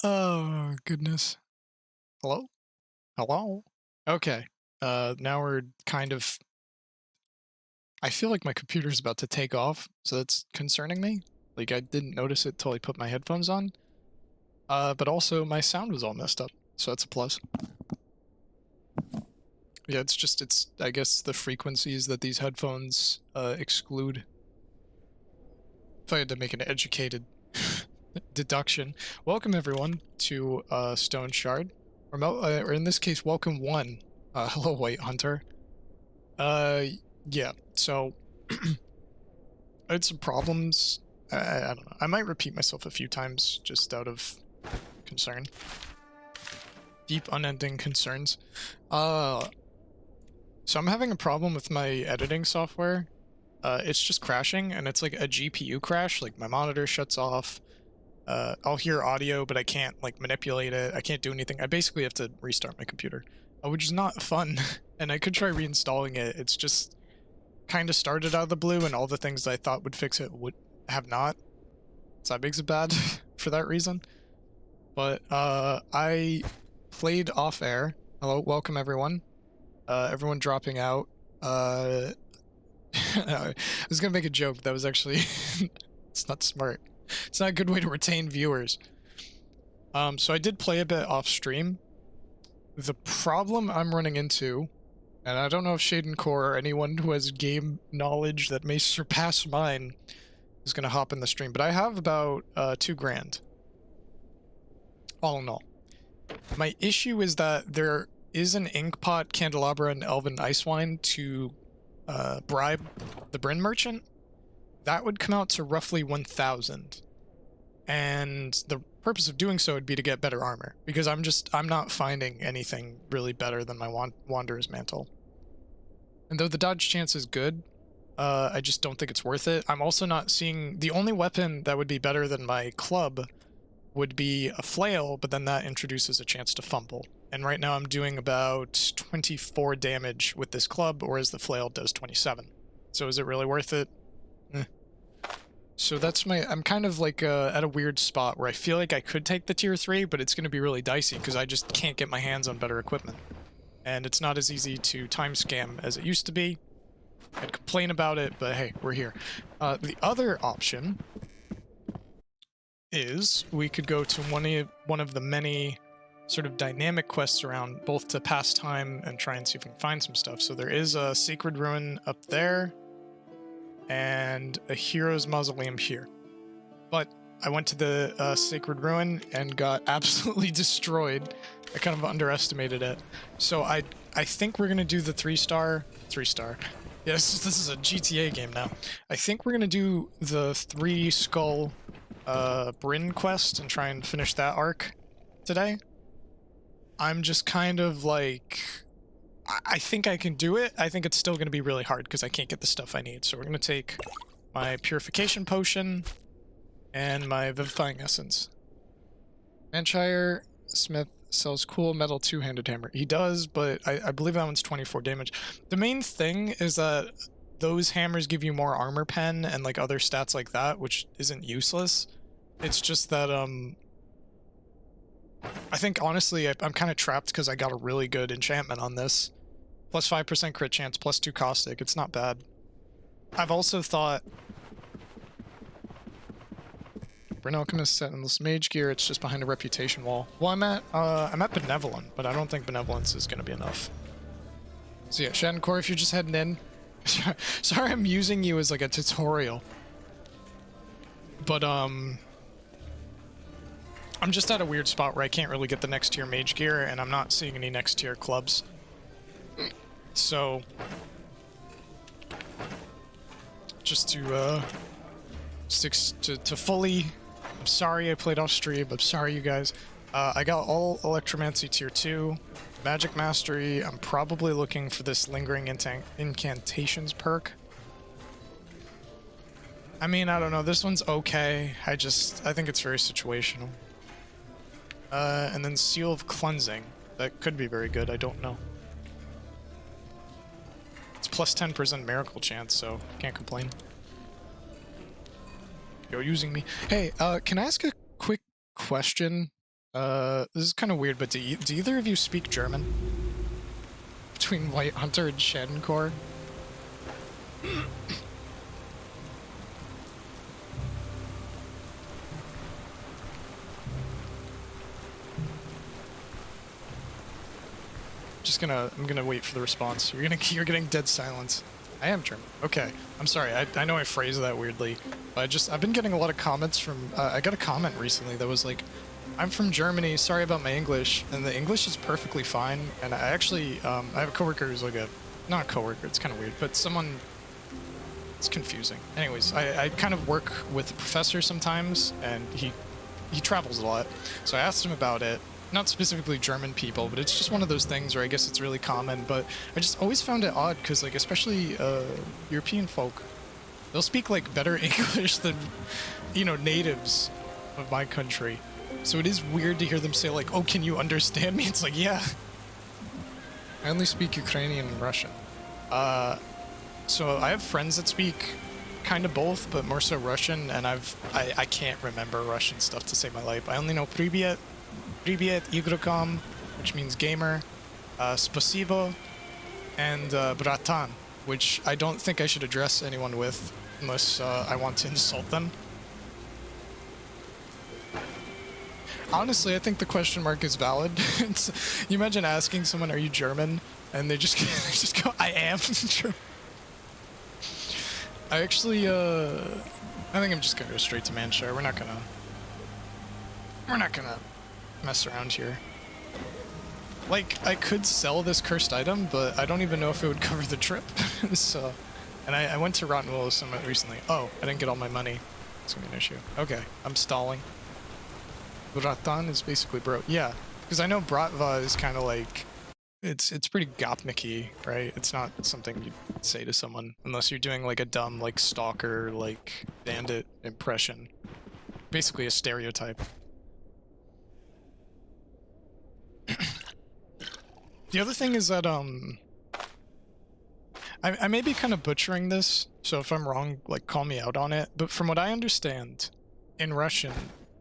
Oh, goodness. Hello? Hello? Okay. Now we're kind of... I feel like my computer's about to take off, so that's concerning me. Like, I didn't notice it till I put my headphones on. But also my sound was all messed up, so that's a plus. Yeah, it's, I guess, the frequencies that these headphones, exclude. If I had to make an educated deduction. Welcome, everyone, to, Stoneshard. Or in this case, welcome one. Hello, White Hunter. Yeah, so... I had some problems. I don't know. I might repeat myself a few times, just out of concern. Deep, unending concerns. So I'm having a problem with my editing software. It's just crashing, and it's like a GPU crash. Like, my monitor shuts off. I'll hear audio, but I can't, like, manipulate it. I can't do anything. I basically have to restart my computer, which is not fun. And I could try reinstalling it. It's just kind of started out of the blue, and all the things that I thought would fix it would have not. So that makes it bad for that reason. But I played off air. Hello, welcome everyone. Everyone dropping out. I was gonna make a joke. That was actually it's not smart. It's not a good way to retain viewers. So I did play a bit off stream. The problem I'm running into, and I don't know if Shaden Core or anyone who has game knowledge that may surpass mine is gonna hop in the stream, but I have about $2 grand. All in all. My issue is that there is an Inkpot, Candelabra, and Elven Icewine to bribe the Bryn Merchant. That would come out to roughly 1,000. And the purpose of doing so would be to get better armor, because I'm not finding anything really better than my Wanderer's Mantle. And though the dodge chance is good, I just don't think it's worth it. I'm also not seeing... The only weapon that would be better than my club would be a flail, but then that introduces a chance to fumble. And right now I'm doing about 24 damage with this club, whereas the flail does 27. So is it really worth it? Eh. So that's my... I'm kind of like at a weird spot where I feel like I could take the tier 3, but it's going to be really dicey because I just can't get my hands on better equipment. And it's not as easy to time scam as it used to be. I'd complain about it, but hey, we're here. The other option is we could go to one of the many sort of dynamic quests around, both to pass time and try and see if we can find some stuff. So there is a Sacred Ruin up there, and a Hero's Mausoleum here. But I went to the Sacred Ruin and got absolutely destroyed. I kind of underestimated it. So I think we're going to do the 3-star... Yes, this is a GTA game now. I think we're going to do the 3-skull Bryn quest and try and finish that arc today. I'm just kind of like... I think I can do it. I think it's still going to be really hard because I can't get the stuff I need. So we're going to take my Purification Potion and my Vivifying Essence. Manshire Smith sells cool metal two-handed hammer. He does, but I believe that one's 24 damage. The main thing is that those hammers give you more armor pen and like other stats like that, which isn't useless. It's just that I think honestly I'm kind of trapped because I got a really good enchantment on this. Plus 5% crit chance, plus 2 caustic. It's not bad. I've also thought Bryn Alchemist set in this mage gear, it's just behind a reputation wall. Well, I'm at Benevolent, but I don't think Benevolence is gonna be enough. So yeah, Shaden Core, if you're just heading in. Sorry I'm using you as like a tutorial. But I'm just at a weird spot where I can't really get the next tier mage gear, and I'm not seeing any next tier clubs. So just to stick to fully... I'm sorry I played off stream. I'm sorry, you guys. I got all Electromancy tier 2, Magic Mastery. I'm probably looking for this Lingering Incantations perk. I mean, I don't know. This one's okay. I think it's very situational. And then Seal of Cleansing. That could be very good. I don't know. It's plus 10% miracle chance, so can't complain. You're using me. Hey, can I ask a quick question? This is kind of weird, but do either of you speak German? Between White Hunter and Schadencore? I'm gonna wait for the response. You're getting dead silence. I am German. Okay. I'm sorry. I know I phrased that weirdly, but I've been getting a lot of comments from, I got a comment recently that was like, I'm from Germany, sorry about my English, and the English is perfectly fine, and I actually, I have a coworker who's like not a coworker, it's kind of weird, but someone, it's confusing. Anyways, I kind of work with a professor sometimes, and he travels a lot, so I asked him about it. Not specifically German people, but it's just one of those things where I guess it's really common, but I just always found it odd, because, like, especially European folk, they'll speak, like, better English than, you know, natives of my country. So it is weird to hear them say, like, oh, can you understand me? It's like, yeah. I only speak Ukrainian and Russian. So I have friends that speak kind of both, but more so Russian, and I can't remember Russian stuff to save my life. I only know Privyet, Igrokom, which means gamer, Spasibo, and Bratan, which I don't think I should address anyone with unless I want to insult them. Honestly, I think the question mark is valid. You imagine asking someone, are you German? And they just, they just go, I am German. I actually, I think I'm just gonna go straight to Manshire. We're not gonna mess around here. Like, I could sell this cursed item, but I don't even know if it would cover the trip. So, and I went to Rotten Willow Summit recently. Oh, I didn't get all my money. It's gonna be an issue. Okay, I'm stalling. Bratan is basically broke. Yeah, because I know Bratva is kind of like, it's pretty gopnik-y, right? It's not something you'd say to someone unless you're doing like a dumb like stalker like bandit impression. Basically a stereotype. The other thing is that I may be kind of butchering this, so if I'm wrong, like call me out on it. But from what I understand, in Russian,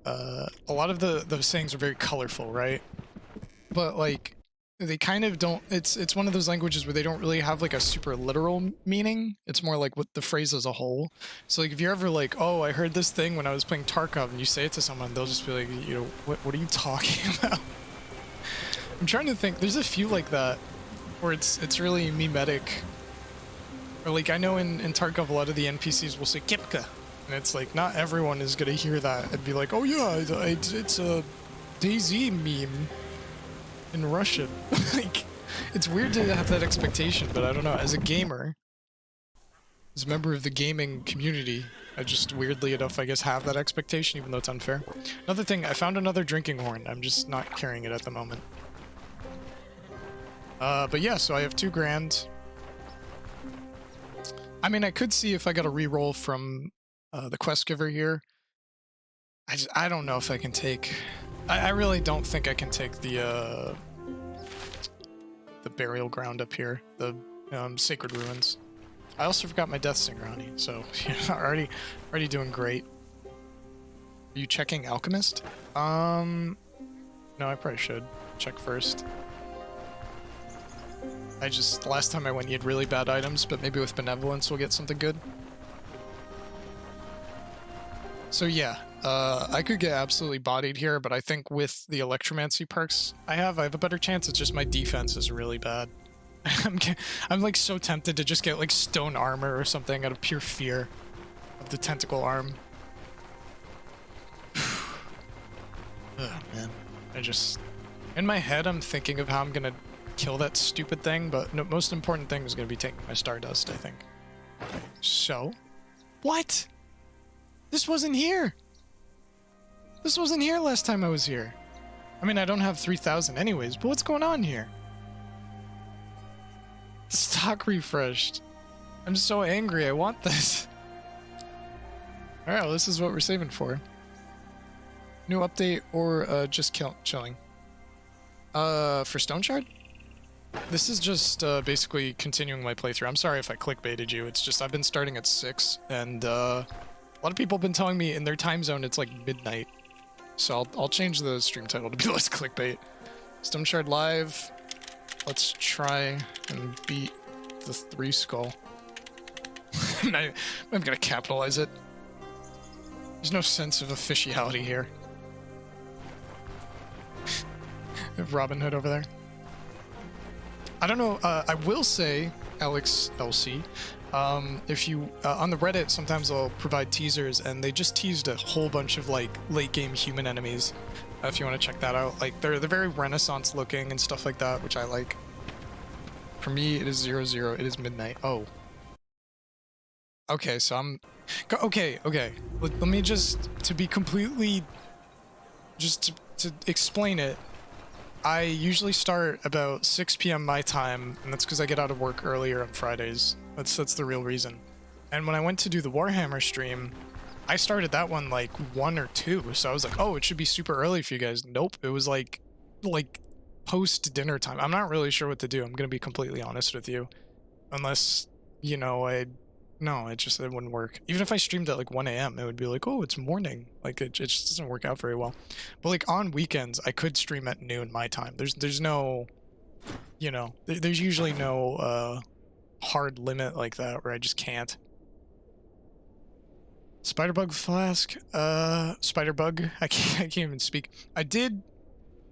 a lot of the sayings are very colorful, right? But like they kind of don't. It's one of those languages where they don't really have like a super literal meaning. It's more like what the phrase as a whole. So like if you're ever like, oh, I heard this thing when I was playing Tarkov, and you say it to someone, they'll just be like, you know, what are you talking about? I'm trying to think. There's a few like that where it's really mimetic. Or like I know in Tarkov a lot of the NPCs will say Kipka, and it's like not everyone is gonna hear that and be like, oh yeah, it's a DayZ meme in Russian. Like it's weird to have that expectation, but I don't know. As a gamer, as a member of the gaming community, I just weirdly enough I guess have that expectation, even though it's unfair. Another thing, I found another drinking horn. I'm just not carrying it at the moment. But yeah, so I have 2 grand. I mean, I could see if I got a reroll from the quest giver here. I don't know if I can take. I really don't think I can take the burial ground up here, the sacred ruins. I also forgot my death singer on me, so yeah, already doing great. Are you checking alchemist? No, I probably should check first. Last time I went, you had really bad items, but maybe with benevolence we'll get something good. So yeah, I could get absolutely bodied here, but I think with the electromancy perks I have a better chance. It's just my defense is really bad. I'm like so tempted to just get like stone armor or something out of pure fear of the tentacle arm. Oh man, in my head I'm thinking of how I'm gonna kill that stupid thing, but no, most important thing is going to be taking my Stardust, I think. Okay, so, what? This wasn't here. This wasn't here last time I was here. I mean, I don't have 3,000 anyways, but what's going on here? The stock refreshed. I'm so angry. I want this. Alright, well, this is what we're saving for. New update or just chilling? For Stoneshard? This is just basically continuing my playthrough. I'm sorry if I clickbaited you. It's just I've been starting at 6, and a lot of people have been telling me in their time zone it's like midnight. So I'll change the stream title to be less clickbait. Stoneshard live. Let's try and beat the 3 skull. I'm gonna capitalize it. There's no sense of officiality here. Robin Hood over there. I don't know. I will say, Alex LC, if you on the Reddit, sometimes they'll provide teasers, and they just teased a whole bunch of like late game human enemies. If you want to check that out, like they're very Renaissance looking and stuff like that, which I like. For me, it is 00. It is midnight. Oh. Okay, so I'm... Okay. Let me just... To be completely... Just to explain it, I usually start about 6 p.m. my time, and that's because I get out of work earlier on Fridays. That's the real reason. And when I went to do the Warhammer stream, I started that one like 1 or 2, so I was like, oh, it should be super early for you guys. Nope, it was like post dinner time. I'm not really sure what to do. I'm gonna be completely honest with you, unless you know it wouldn't work. Even if I streamed at like 1 a.m., it would be like, oh, it's morning. Like it just doesn't work out very well. But like on weekends, I could stream at noon my time. There's no, you know, there's usually no hard limit like that where I just can't. Spiderbug flask. Spiderbug. I can't even speak. I did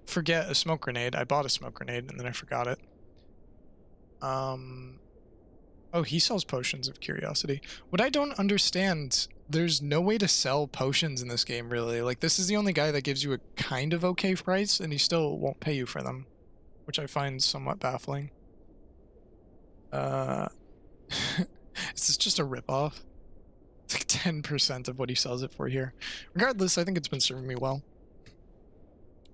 forget a smoke grenade. I bought a smoke grenade and then I forgot it. Oh, he sells potions of curiosity. What I don't understand, there's no way to sell potions in this game, really. Like, this is the only guy that gives you a kind of okay price, and he still won't pay you for them, which I find somewhat baffling. This is just a ripoff. It's like 10% of what he sells it for here. Regardless, I think it's been serving me well.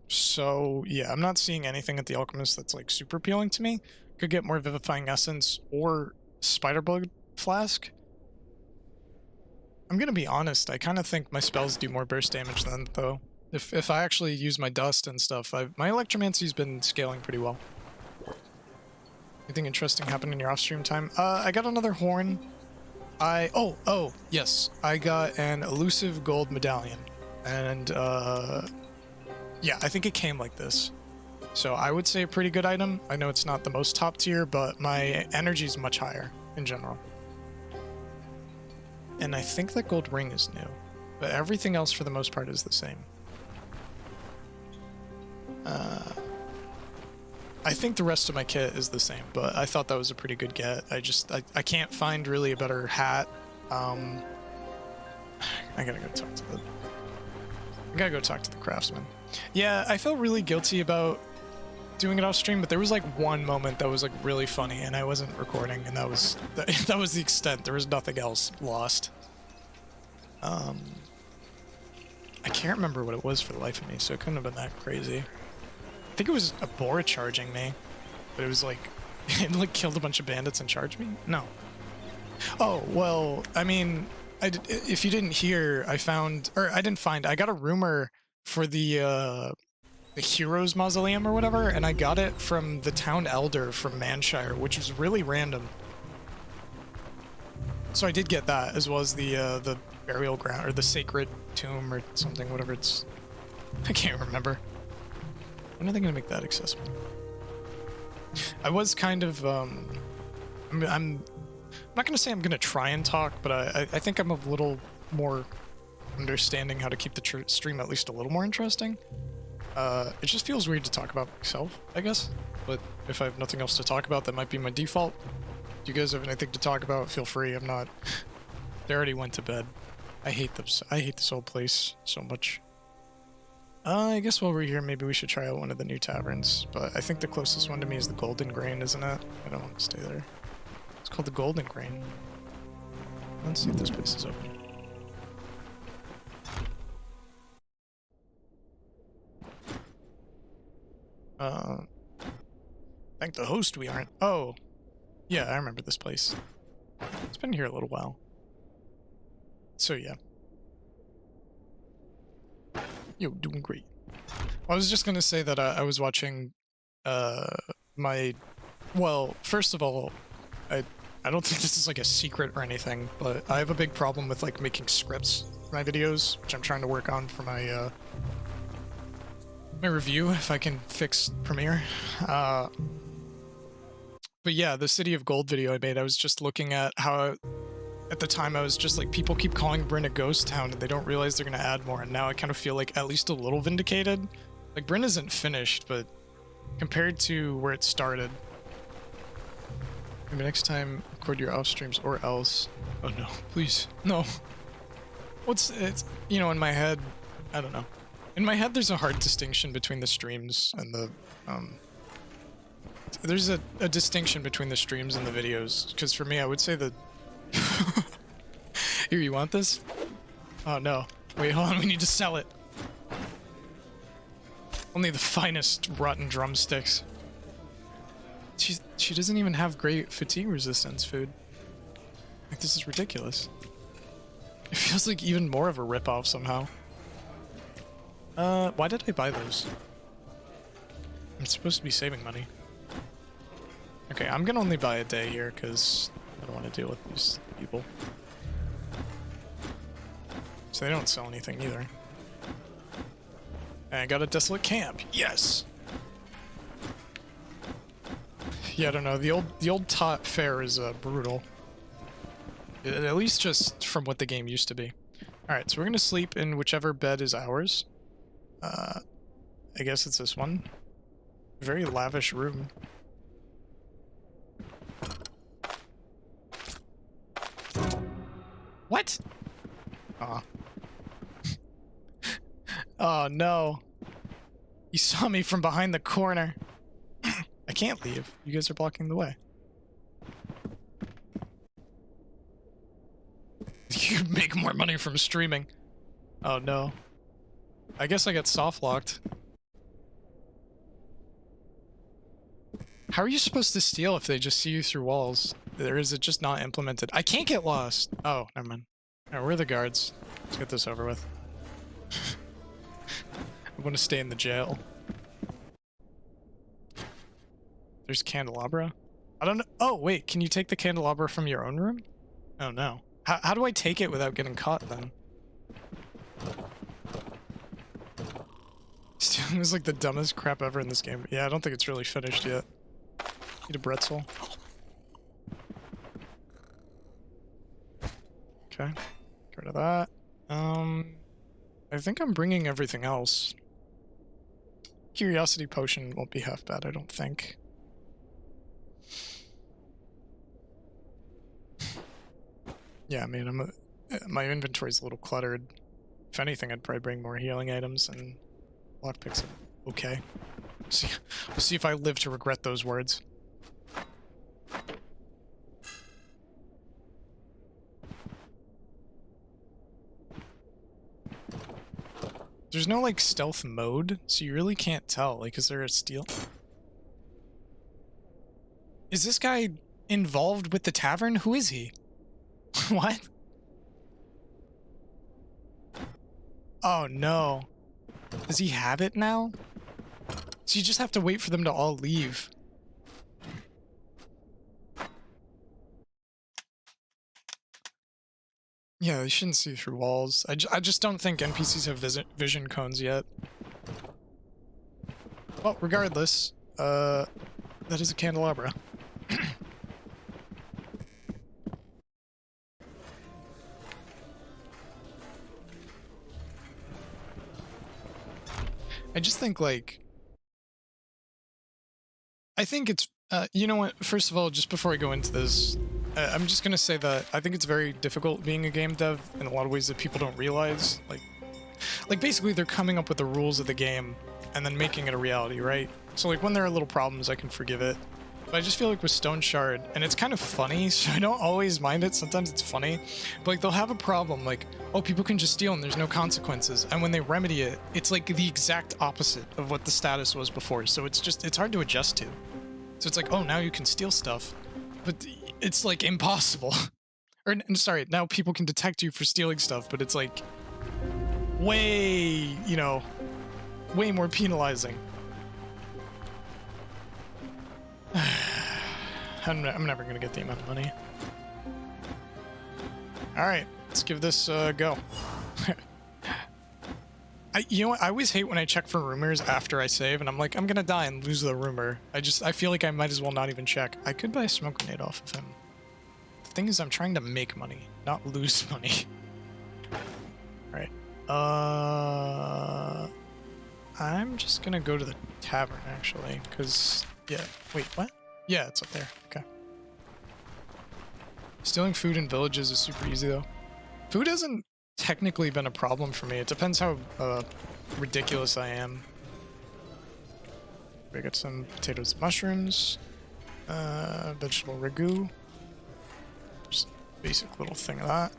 So, yeah, I'm not seeing anything at the Alchemist that's, like, super appealing to me. Could get more Vivifying Essence or Spiderbug Flask. I'm gonna be honest, I kind of think my spells do more burst damage then, though. If I actually use my dust and stuff, my Electromancy's been scaling pretty well. Anything interesting happened in your off-stream time? I got another horn. Oh, yes. I got an elusive gold medallion. And, yeah, I think it came like this. So I would say a pretty good item. I know it's not the most top tier, but my energy is much higher in general. And I think that gold ring is new, but everything else for the most part is the same. I think the rest of my kit is the same, but I thought that was a pretty good get. I can't find really a better hat. I gotta go talk to the craftsman. Yeah, I felt really guilty about doing it off stream, but there was like one moment that was like really funny and I wasn't recording, and that was the extent. There was nothing else lost. I can't remember what it was for the life of me, so it couldn't have been that crazy. I think it was a boar charging me, but it was like it like killed a bunch of bandits and charged me. No. Oh well, I mean, if you didn't hear, I got a rumor for the Heroes Mausoleum or whatever, and I got it from the town elder from Manshire, which was really random. So I did get that, as well as the burial ground, or the sacred tomb, or something, whatever it's... I can't remember. When are they gonna make that accessible? I was kind of, I'm not gonna say I'm gonna try and talk, but I think I'm a little more understanding how to keep the stream at least a little more interesting. It just feels weird to talk about myself, I guess. But if I have nothing else to talk about, that might be my default. Do you guys have anything to talk about? Feel free. I'm not... They already went to bed. I hate them. I hate this old place so much. I guess while we're here, maybe we should try out one of the new taverns. But I think the closest one to me is the Golden Grain, isn't it? I don't want to stay there. It's called the Golden Grain. Let's see if this place is open. Thank the host we aren't. Oh, yeah, I remember this place. It's been here a little while. So yeah. Yo, doing great. I was just gonna say that I was watching well, first of all, I don't think this is like a secret or anything, but I have a big problem with like making scripts for my videos, which I'm trying to work on for my my review if I can fix Premiere. But yeah, the City of Gold video I made, I was just looking at how, at the time I was just like, people keep calling Bryn a ghost town and they don't realize they're gonna add more, and now I kind of feel like at least a little vindicated. Like, Bryn isn't finished, but compared to where it started, maybe next time record your off streams or else. Oh no, please, no. It's, you know, in my head, I don't know. In my head, there's a hard distinction between the streams and the, there's a distinction between the streams and the videos, because for me, I would say that... Here, you want this? Oh no. Wait, hold on, we need to sell it. Only the finest rotten drumsticks. She doesn't even have great fatigue resistance food. Like, this is ridiculous. It feels like even more of a ripoff somehow. Why did I buy those? I'm supposed to be saving money. Okay, I'm gonna only buy a day here because I don't want to deal with these people. So they don't sell anything either. And I got a desolate camp. Yes. Yeah, I don't know. The old top fare is brutal. At least just from what the game used to be. All right, so we're gonna sleep in whichever bed is ours. I guess it's this one. Very lavish room. What? Aw. Oh no. You saw me from behind the corner. I can't leave. You guys are blocking the way. You make more money from streaming. Oh no. I guess I got soft locked. How are you supposed to steal if they just see you through walls? Or is it just not implemented? I can't get lost! Oh, never mind. Alright, where are the guards? Let's get this over with. I want to stay in the jail. There's candelabra? I don't know. Oh, wait, can you take the candelabra from your own room? Oh no. How do I take it without getting caught then? Stealing is like the dumbest crap ever in this game. Yeah, I don't think it's really finished yet. Eat a pretzel. Okay. Get rid of that. I think I'm bringing everything else. Curiosity potion won't be half bad, I don't think. Yeah, I mean, my inventory's a little cluttered. If anything, I'd probably bring more healing items, and lockpicks are okay. We'll see if I live to regret those words. There's no, like, stealth mode, so you really can't tell. Like, is there a steal? Is this guy involved with the tavern? Who is he? What? Oh, no. Does he have it now? So you just have to wait for them to all leave. Yeah, they shouldn't see through walls. I just don't think NPCs have vision cones yet. Well, regardless, that is a candelabra. I just think, like... I think it's... you know what? First of all, just before I go into this, I'm just gonna say that I think it's very difficult being a game dev in a lot of ways that people don't realize. Like basically they're coming up with the rules of the game and then making it a reality, right? So like when there are little problems, I can forgive it. But I just feel like with Stoneshard, and it's kind of funny, so I don't always mind it. Sometimes it's funny. But like they'll have a problem, like, oh, people can just steal and there's no consequences. And when they remedy it, it's like the exact opposite of what the status was before. So it's hard to adjust to. So it's like, oh, now you can steal stuff. But it's like impossible. Or, sorry, now people can detect you for stealing stuff, but it's like way, you know, way more penalizing. I'm never gonna get the amount of money. Alright, let's give this a go. You know what? I always hate when I check for rumors after I save, and I'm like, I'm gonna die and lose the rumor. I feel like I might as well not even check. I could buy a smoke grenade off of him. The thing is, I'm trying to make money, not lose money. Alright. I'm just gonna go to the tavern, actually, because... Yeah, wait, what? Yeah, it's up there. Okay. Stealing food in villages is super easy, though. Food hasn't technically been a problem for me. It depends how ridiculous I am. I got some potatoes and mushrooms. Vegetable ragu. Just basic little thing of that.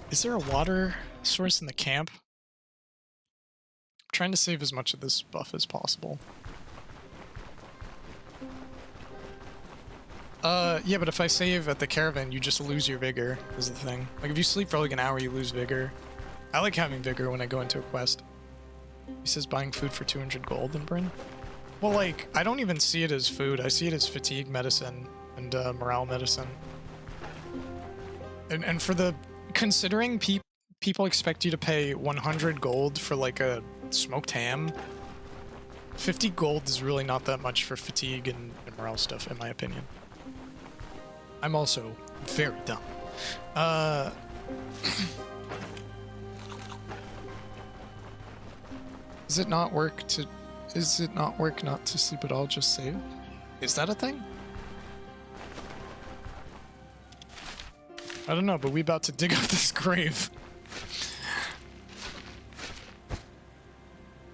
Is there a water source in the camp? I'm trying to save as much of this buff as possible. Yeah, but if I save at the caravan, you just lose your vigor, is the thing. Like, if you sleep for like an hour, you lose vigor. I like having vigor when I go into a quest. He says buying food for 200 gold in Bryn. Well, like, I don't even see it as food. I see it as fatigue medicine and morale medicine. And for the... Considering people expect you to pay 100 gold for, like, a smoked ham, 50 gold is really not that much for fatigue and morale stuff, in my opinion. I'm also very dumb. Does it not work not to sleep at all, just save? Is that a thing? I don't know, but we about to dig up this grave.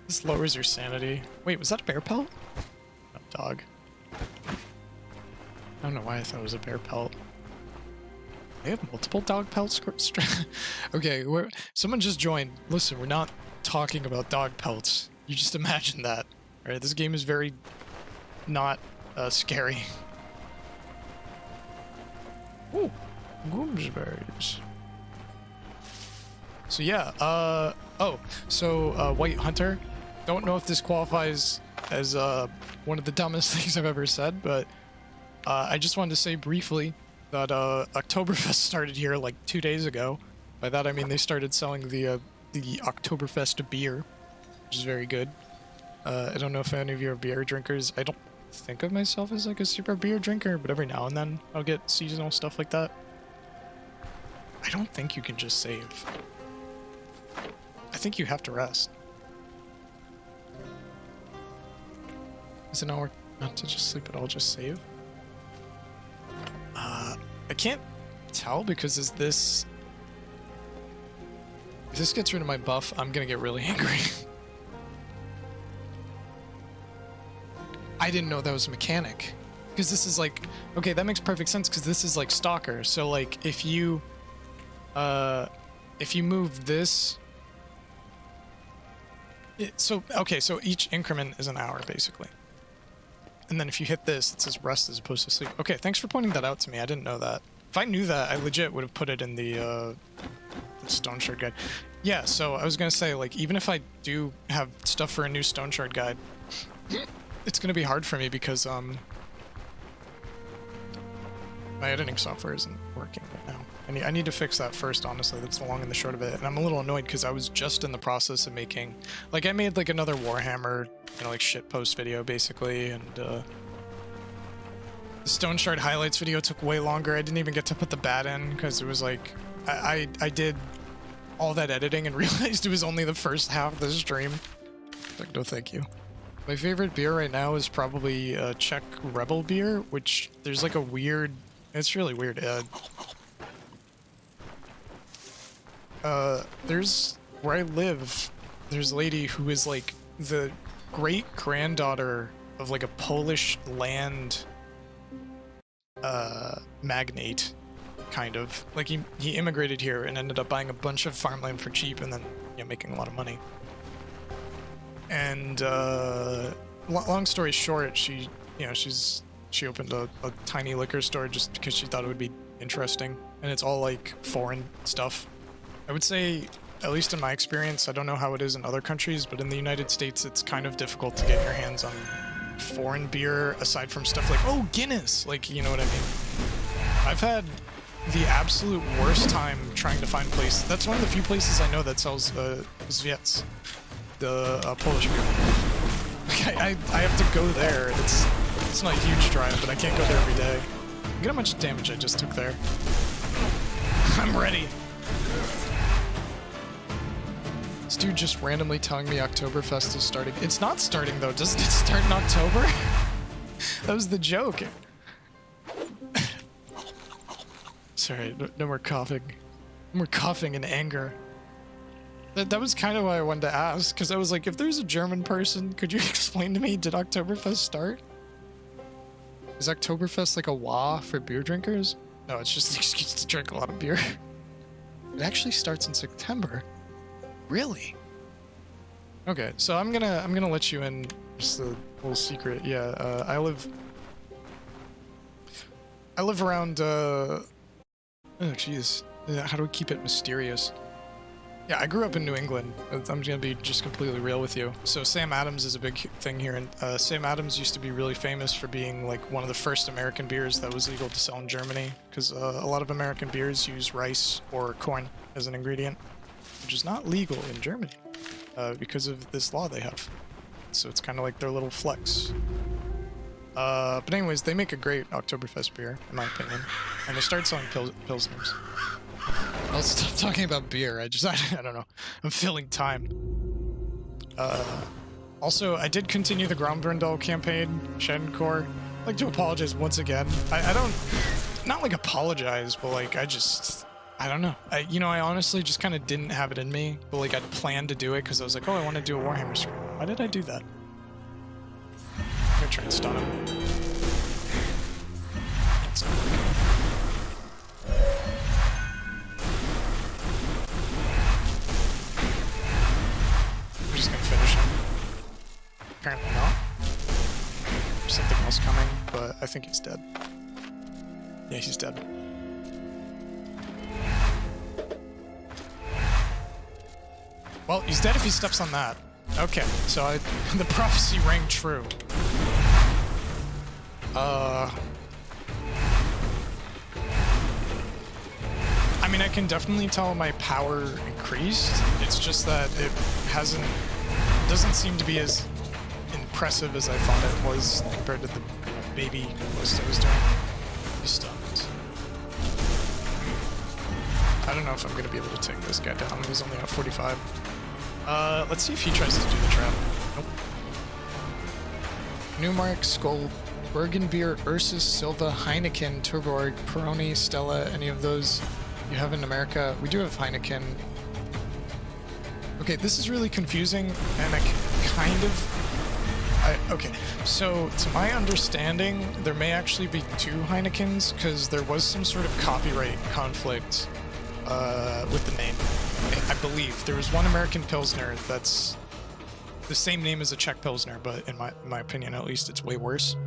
This lowers your sanity. Wait, was that a bear pelt? No, dog. I don't know why I thought it was a bear pelt. They have multiple dog pelts? Okay, someone just joined. Listen, we're not talking about dog pelts. You just imagine that. Alright, this game is very not scary. Ooh, gooseberries. So yeah, White Hunter. Don't know if this qualifies as one of the dumbest things I've ever said, but I just wanted to say briefly that Oktoberfest started here like 2 days ago. By that I mean they started selling the Oktoberfest beer, which is very good. I don't know if any of you are beer drinkers. I don't think of myself as like a super beer drinker, but every now and then I'll get seasonal stuff like that. I don't think you can just save. I think you have to rest. Is it not work not to just sleep at all, just save? I can't tell because if this gets rid of my buff, I'm gonna get really angry. I didn't know that was a mechanic. Because this is like, okay, that makes perfect sense because this is like Stalker. So like if you move this, so each increment is an hour basically. And then if you hit this, it says rest as opposed to sleep. Okay, thanks for pointing that out to me. I didn't know that. If I knew that, I legit would have put it in the Stoneshard guide. Yeah, so I was gonna say, like, even if I do have stuff for a new Stoneshard guide, it's gonna be hard for me because my editing software isn't working right now. I need to fix that first, honestly. That's the long and the short of it. And I'm a little annoyed because I was just in the process of making... Like, I made, like, another Warhammer, you know, like, shitpost video, basically, and, the Stoneshard highlights video took way longer. I didn't even get to put the bat in, because it was, like... I did all that editing and realized it was only the first half of the stream. Like, no thank you. My favorite beer right now is probably, Czech Rebel beer, which there's, like, a weird... It's really weird, there's, where I live, there's a lady who is like the great-granddaughter of like a Polish land magnate, kind of. Like he immigrated here and ended up buying a bunch of farmland for cheap and then, you know, making a lot of money. And long story short, she opened a tiny liquor store just because she thought it would be interesting, and it's all like foreign stuff. I would say, at least in my experience, I don't know how it is in other countries, but in the United States, it's kind of difficult to get your hands on foreign beer, aside from stuff like, oh, Guinness! Like, you know what I mean? I've had the absolute worst time trying to find places. That's one of the few places I know that sells Zwiets, the Polish beer. Like I have to go there. It's not a huge drive, but I can't go there every day. Look at how much damage I just took there. I'm ready. This dude just randomly telling me Oktoberfest is starting. It's not starting though. Doesn't it start in October? That was the joke. Sorry, no more coughing. No more coughing in anger. That was kind of why I wanted to ask, because I was like, if there's a German person, could you explain to me, did Oktoberfest start? Is Oktoberfest like a wah for beer drinkers? No, it's just an excuse to drink a lot of beer. It actually starts in September. Really? Okay, so I'm gonna let you in. Just a little secret. Yeah, I live around. Oh, jeez. How do we keep it mysterious? Yeah, I grew up in New England. I'm gonna be just completely real with you. So Sam Adams is a big thing here, and Sam Adams used to be really famous for being like one of the first American beers that was legal to sell in Germany, because a lot of American beers use rice or corn as an ingredient, which is not legal in Germany because of this law they have. So it's kind of like their little flex. But anyways, they make a great Oktoberfest beer, in my opinion, and they started selling Pilsners. I'll stop talking about beer. I don't know. I'm filling time. Also, I did continue the Grombrindal campaign, Shencore. I'd like to apologize once again. I don't, not like apologize, but like I don't know. I honestly just kind of didn't have it in me, but like I'd planned to do it because I was like, oh, I want to do a Warhammer stream. Why did I do that? I'm gonna try and stun him. That's not working. I'm just gonna finish him. Apparently not. There's something else coming, but I think he's dead. Yeah, he's dead. Well, he's dead if he steps on that. Okay, so the prophecy rang true. I mean, I can definitely tell my power increased. It's just that it doesn't seem to be as impressive as I thought it was compared to the baby list I was doing. He's stunned. I don't know if I'm gonna be able to take this guy down. He's only at 45. Let's see if he tries to do the trap. Nope. Newmark, Skoll, Bergenbier, Ursus, Silva, Heineken, Tuborg, Peroni, Stella, any of those you have in America? We do have Heineken. Okay, this is really confusing, and I kind of... okay, so to my understanding, there may actually be two Heinekens, because there was some sort of copyright conflict with the name. I believe there was one American Pilsner that's the same name as a Czech Pilsner, but in my opinion, at least, it's way worse.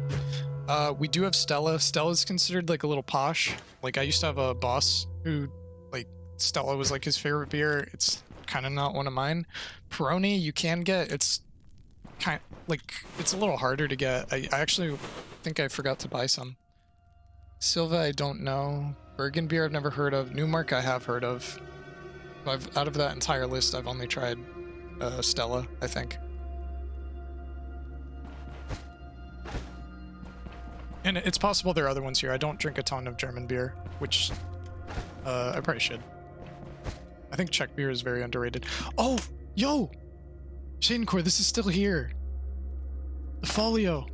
We do have Stella. Stella's considered like a little posh. Like I used to have a boss who, like, Stella was like his favorite beer. It's kind of not one of mine. Peroni you can get. It's kind like it's a little harder to get. I actually think I forgot to buy some. Silva I don't know. Bergenbier I've never heard of. Newmark I have heard of. Out of that entire list, I've only tried Stella, I think. And it's possible there are other ones here. I don't drink a ton of German beer, which I probably should. I think Czech beer is very underrated. Oh, yo! Shadencore, this is still here. The folio.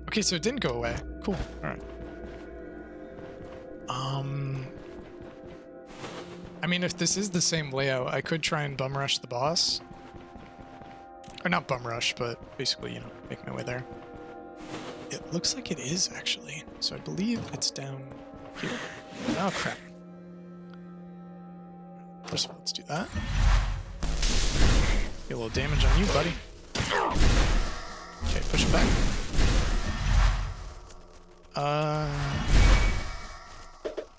Okay, so it didn't go away. Cool, alright. I mean, if this is the same layout, I could try and bum rush the boss. Or not bum rush, but basically, you know, make my way there. It looks like it is, actually. So I believe it's down here. Oh, crap. First of all, let's do that. Get a little damage on you, buddy. Okay, push him back.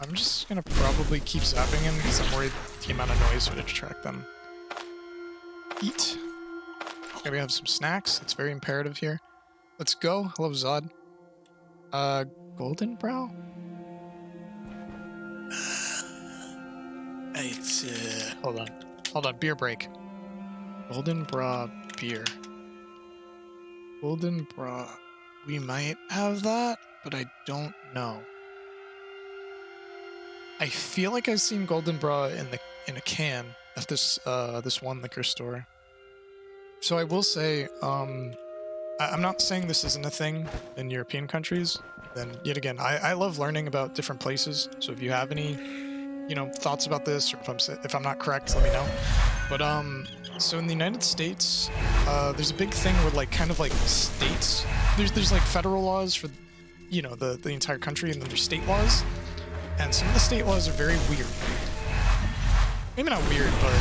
I'm just gonna probably keep zapping him because I'm worried the amount of noise would attract them. Eat. Okay, we have some snacks. It's very imperative here. Let's go. Hello, Zod. Golden Brow? Hold on, beer break. Golden Bra beer. Golden Bra. We might have that, but I don't know. I feel like I've seen Golden Bra in a can at this one liquor store. So I will say, I'm not saying this isn't a thing in European countries. Then yet again, I love learning about different places. So if you have any, thoughts about this, or if I'm not correct, let me know. But so in the United States, there's a big thing with kind of states. There's like federal laws for, the entire country, and then there's state laws. And some of the state laws are very weird. Maybe not weird, but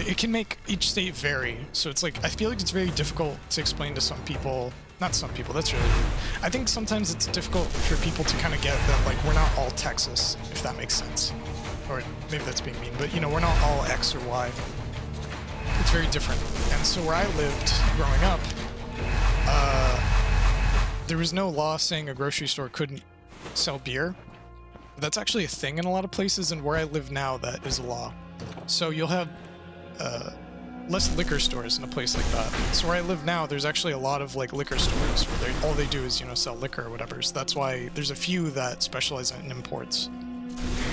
it can make each state vary. So it's I feel like it's very difficult to explain to some people. Not some people, that's really weird. I think sometimes it's difficult for people to kind of get that we're not all Texas, if that makes sense. Or maybe that's being mean, but we're not all X or Y. It's very different. And so where I lived growing up, there was no law saying a grocery store couldn't sell beer. That's actually a thing in a lot of places, and where I live now, that is a law. So you'll have less liquor stores in a place like that. So where I live now, there's actually a lot of liquor stores where all they do is sell liquor or whatever. So that's why there's a few that specialize in imports.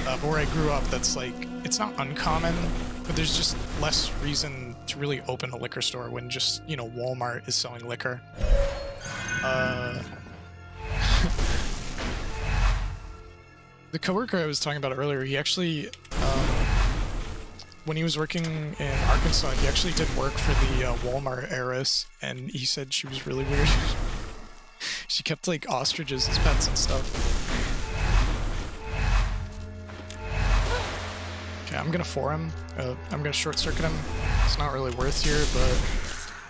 But where I grew up, that's it's not uncommon, but there's just less reason to really open a liquor store when just Walmart is selling liquor. The coworker I was talking about earlier, he actually, when he was working in Arkansas, he actually did work for the Walmart heiress, and he said she was really weird. She kept ostriches as pets and stuff. Okay, I'm gonna for him. I'm gonna short circuit him. It's not really worth here, but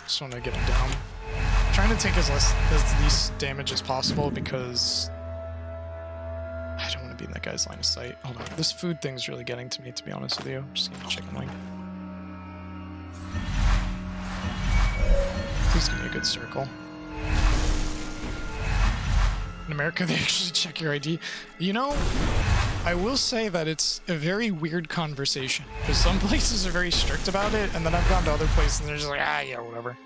just want to get him down. I'm trying to take as least damage as possible because I don't want to be in that guy's line of sight. Hold on. This food thing's really getting to me, to be honest with you. I'm just gonna check him Please give me a good circle. In America, they actually check your ID. I will say that it's a very weird conversation, because some places are very strict about it, and then I've gone to other places and they're just yeah, whatever.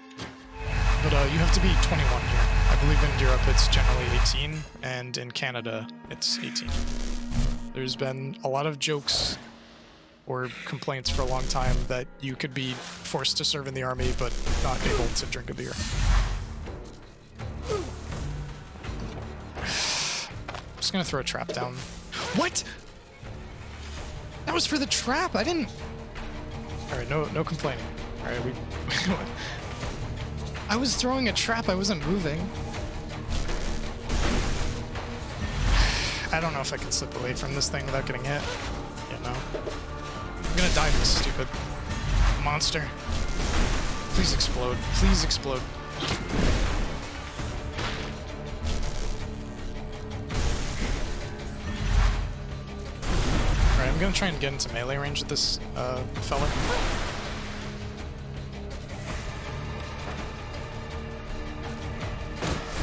But you have to be 21 here. I believe in Europe it's generally 18, and in Canada it's 18. There's been a lot of jokes or complaints for a long time that you could be forced to serve in the army but not able to drink a beer. I'm just gonna throw a trap down. What? That was for the trap. I didn't. All right, no complaining. All right, I was throwing a trap. I wasn't moving. I don't know if I can slip away from this thing without getting hit. Yeah, no. I'm gonna die to this stupid monster. Please explode. Please explode. Alright, I'm gonna try and get into melee range with this fella.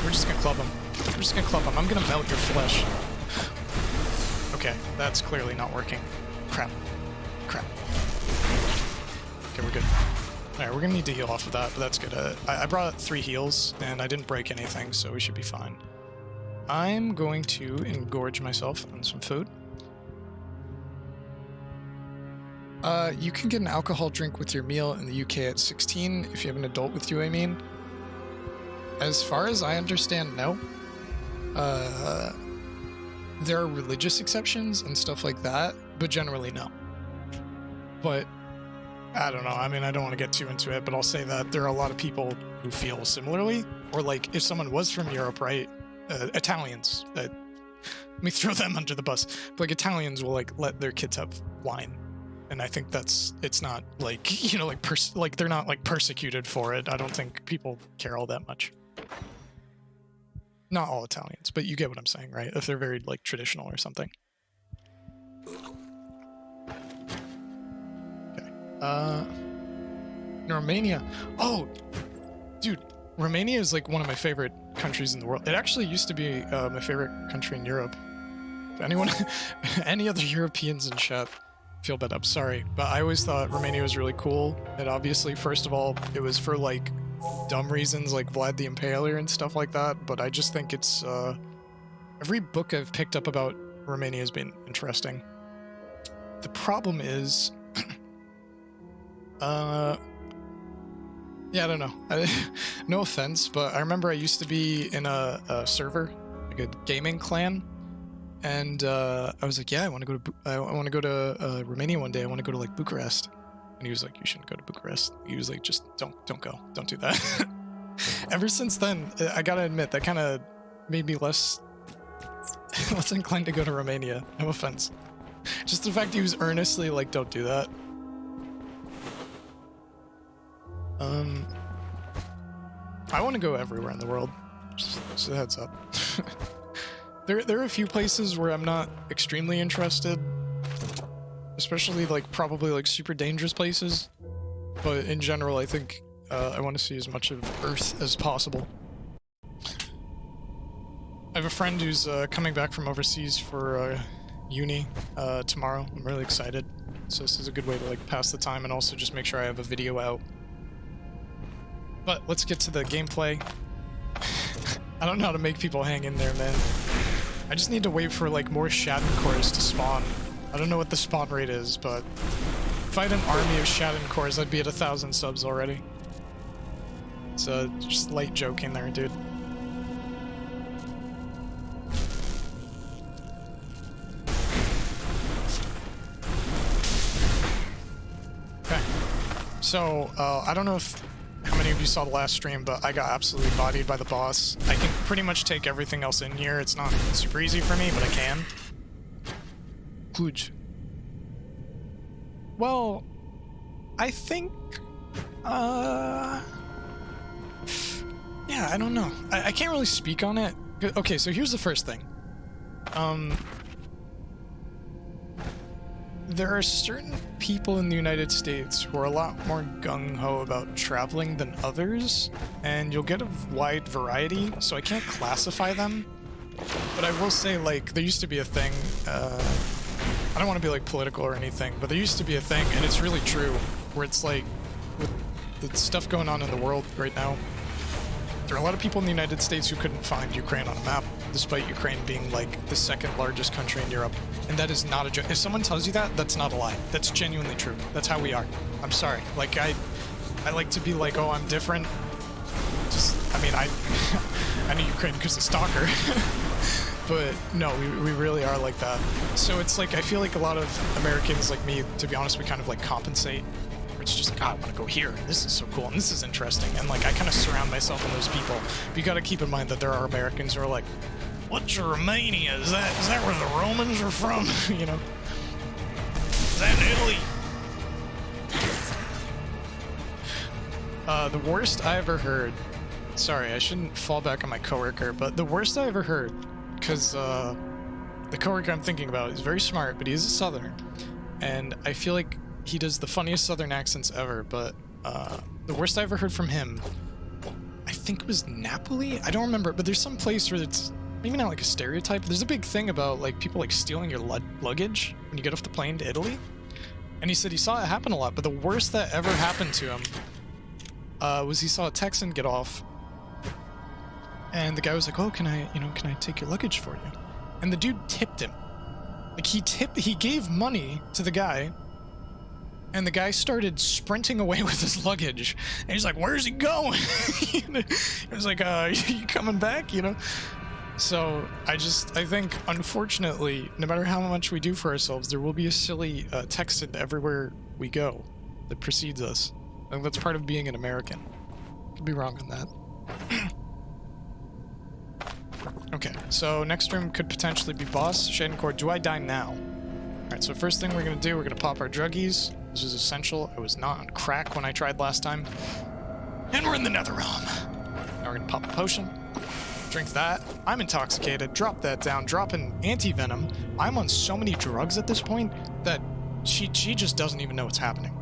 We're just gonna club him. We're just gonna club him. I'm gonna melt your flesh. Okay, that's clearly not working. Crap. Crap. Okay, we're good. Alright, we're gonna need to heal off of that, but that's good. I brought 3 heals, and I didn't break anything, so we should be fine. I'm going to engorge myself on some food. You can get an alcohol drink with your meal in the UK at 16, if you have an adult with you, I mean. As far as I understand, no. There are religious exceptions and stuff like that, but generally no. But, I don't know, I mean, I don't want to get too into it, but I'll say that there are a lot of people who feel similarly, or if someone was from Europe, right, Italians, let me throw them under the bus, but Italians will, let their kids have wine. And I think it's not, they're not, persecuted for it. I don't think people care all that much. Not all Italians, but you get what I'm saying, right? If they're very, traditional or something. Okay. Romania. Oh! Dude, Romania is, one of my favorite countries in the world. It actually used to be my favorite country in Europe. If anyone, any other Europeans in chat, feel bad. I'm sorry, but I always thought Romania was really cool. And obviously, first of all, it was for like dumb reasons like Vlad the Impaler and stuff like that. But I just think it's every book I've picked up about Romania has been interesting. The problem is, yeah, I don't know. No offense, but I remember I used to be in a server, like a gaming clan. And I was like, yeah, I want to go to Romania one day. I want to go to like Bucharest. And he was like, you shouldn't go to Bucharest. He was like, just don't go. Don't do that. Ever since then, I gotta admit, that kind of made me less inclined to go to Romania. No offense. Just the fact he was earnestly like, don't do that. I want to go everywhere in the world. Just a heads up. There are a few places where I'm not extremely interested, especially like probably like super dangerous places, but in general I think I want to see as much of Earth as possible. I have a friend who's coming back from overseas for uni tomorrow. I'm really excited, so this is a good way to like pass the time and also just make sure I have a video out. But let's get to the gameplay. I don't know how to make people hang in there, man. I just need to wait for like more Shaden cores to spawn. I don't know what the spawn rate is, but if I had an army of Shaden cores, I'd be at 1,000 subs already. It's just light joking there, dude. Okay. So, I don't know how many of you saw the last stream, but I got absolutely bodied by the boss. I can pretty much take everything else in here. It's not super easy for me, but I can. Huge. Well, I think, yeah, I don't know. I can't really speak on it. Okay, so here's the first thing. There are certain people in the United States who are a lot more gung-ho about traveling than others, and you'll get a wide variety, so I can't classify them. But I will say, like, there used to be a thing, I don't want to be, like, political or anything, but there used to be a thing, and it's really true, where it's like, with the stuff going on in the world right now, there are a lot of people in the United States who couldn't find Ukraine on a map, despite Ukraine being like the second largest country in Europe. And that is not a joke. If someone tells you that, that's not a lie. That's genuinely true. That's how we are. I'm sorry. Like, I like to be like, oh, I'm different. Just, I mean, I knew Ukraine because of Stalker. But no, we really are like that. So it's like, I feel like a lot of Americans like me, to be honest, we kind of like compensate. It's just, God, I want to go here. This is so cool, and this is interesting. And like, I kind of surround myself with those people. But you got to keep in mind that there are Americans who are like, "What's Romania? Is that where the Romans are from?" You know? Is that in Italy? The worst I ever heard. Sorry, I shouldn't fall back on my coworker, but the worst I ever heard, because the coworker I'm thinking about is very smart, but he is a Southerner, and I feel like he does the funniest Southern accents ever, but the worst I ever heard from him, I think it was Napoli? I don't remember, but there's some place where it's maybe not like a stereotype, but there's a big thing about like people like stealing your luggage when you get off the plane to Italy. And he said he saw it happen a lot, but the worst that ever happened to him was he saw a Texan get off, and the guy was like, "Oh, can I take your luggage for you?" And the dude tipped him. Like he gave money to the guy. And the guy started sprinting away with his luggage. And he's like, "Where's he going?" He was like, "You coming back?" You know? So I think, unfortunately, no matter how much we do for ourselves, there will be a silly Texan everywhere we go that precedes us. I think that's part of being an American. Could be wrong on that. Okay, so next room could potentially be boss. Shaden Core, do I die now? Alright, so first thing we're going to do, we're going to pop our druggies. This is essential. I was not on crack when I tried last time. And we're in the nether realm. Now we're going to pop a potion. Drink that. I'm intoxicated. Drop that down. Drop an anti-venom. I'm on so many drugs at this point that she just doesn't even know what's happening.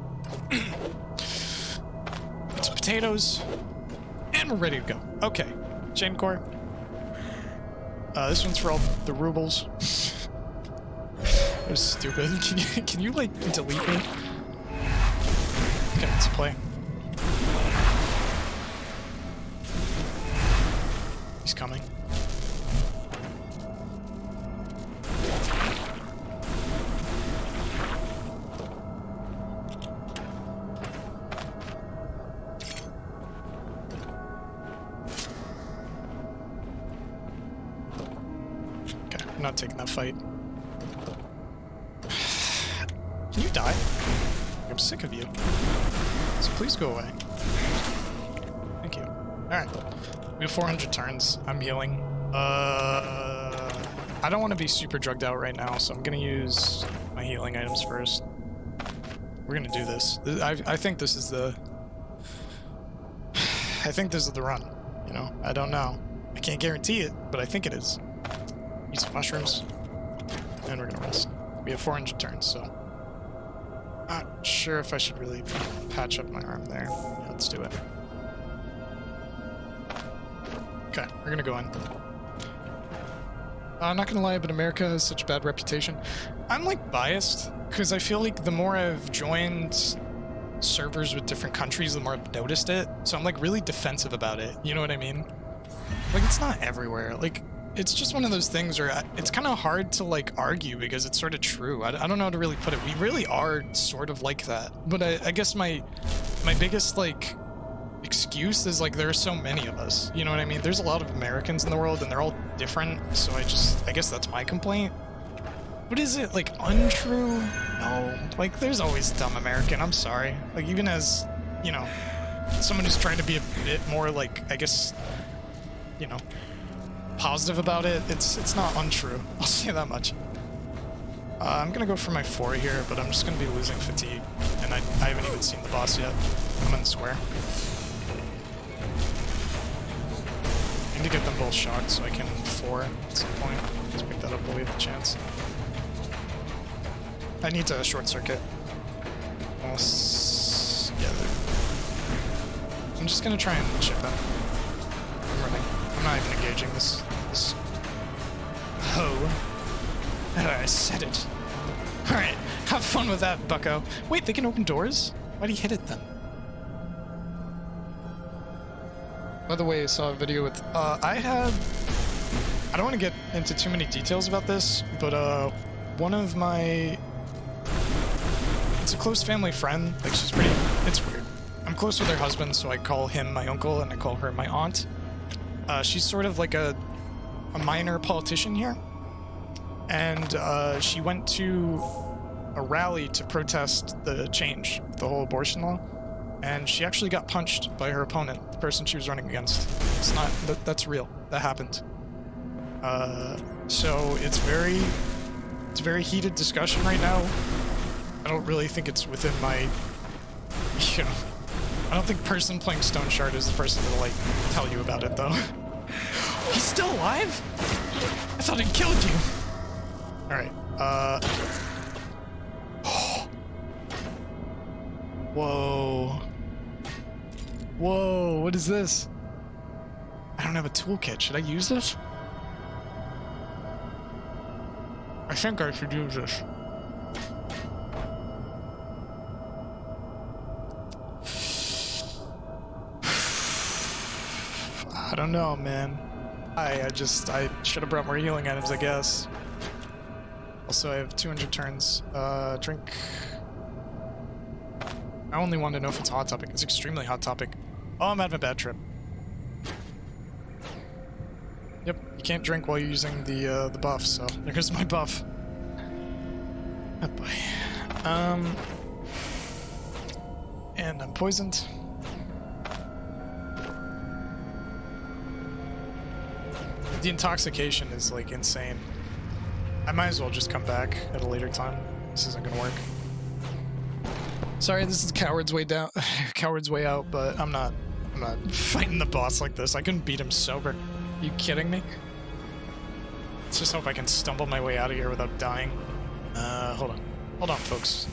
Put some potatoes. And we're ready to go. Okay. Chain core. This one's for all the rubles. That was stupid. Can you like delete me? Okay, let's play. He's coming. Okay, I'm not taking that fight. Can you die? I'm sick of you. So please go away. Thank you. Alright. We have 400 turns. I'm healing. I don't want to be super drugged out right now, so I'm gonna use my healing items first. We're gonna do this. I think this is the... I think this is the run. You know, I don't know. I can't guarantee it, but I think it is. Eat some mushrooms. And we're gonna rest. We have 400 turns, so... Not sure if I should really patch up my arm there. Yeah, let's do it. Okay, we're gonna go in. I'm not gonna lie, but America has such a bad reputation. I'm like biased, because I feel like the more I've joined servers with different countries, the more I've noticed it. So I'm like really defensive about it, you know what I mean? Like, it's not everywhere. Like, it's just one of those things where it's kind of hard to like argue because it's sort of true. I don't know how to really put it. We really are sort of like that. But I guess my biggest like excuse is like there are so many of us. You know what I mean? There's a lot of Americans in the world and they're all different. So I guess that's my complaint. But is it like untrue? No. Like there's always dumb American. I'm sorry. Like even as, you know, someone who's trying to be a bit more like, I guess, you know, positive about it, it's not untrue. I'll say that much. I'm gonna go for my 4 here, but I'm just gonna be losing fatigue, and I haven't even seen the boss yet. I'm in the square. I need to get them both shocked so I can 4 at some point. Just pick that up while we have a chance. I need to short circuit. Almost, yeah. I'm just gonna try and chip them. I'm running. I'm not even engaging this. Oh. I said it. Alright, have fun with that, bucko. Wait, they can open doors? Why'd he hit it then? By the way, I saw a video with... I don't want to get into too many details about this, but one of my... It's a close family friend. Like, she's pretty... It's weird. I'm close with her husband, so I call him my uncle, and I call her my aunt. She's sort of like a minor politician here, and she went to a rally to protest the change, the whole abortion law, and she actually got punched by her opponent, the person she was running against. It's not, that's real. That happened. So it's very heated discussion right now. I don't really think it's within my, you know, I don't think person playing Stoneshard is the person to like tell you about it though. He's still alive? I thought it killed you. Alright, Whoa. Whoa, what is this? I don't have a toolkit. Should I use this? I think I should use this. I don't know, man. I should have brought more healing items, I guess. Also, I have 200 turns. Drink. I only want to know if it's a hot topic. It's extremely hot topic. Oh, I'm having a bad trip. Yep, you can't drink while you're using the buff, so there's my buff. Oh boy. And I'm poisoned. The intoxication is like insane. I might as well just come back at a later time. This isn't gonna work. Sorry, this is coward's way down, coward's way out, but I'm not fighting the boss like this. I couldn't beat him sober. Are you kidding me? Let's just hope I can stumble my way out of here without dying. Hold on, folks.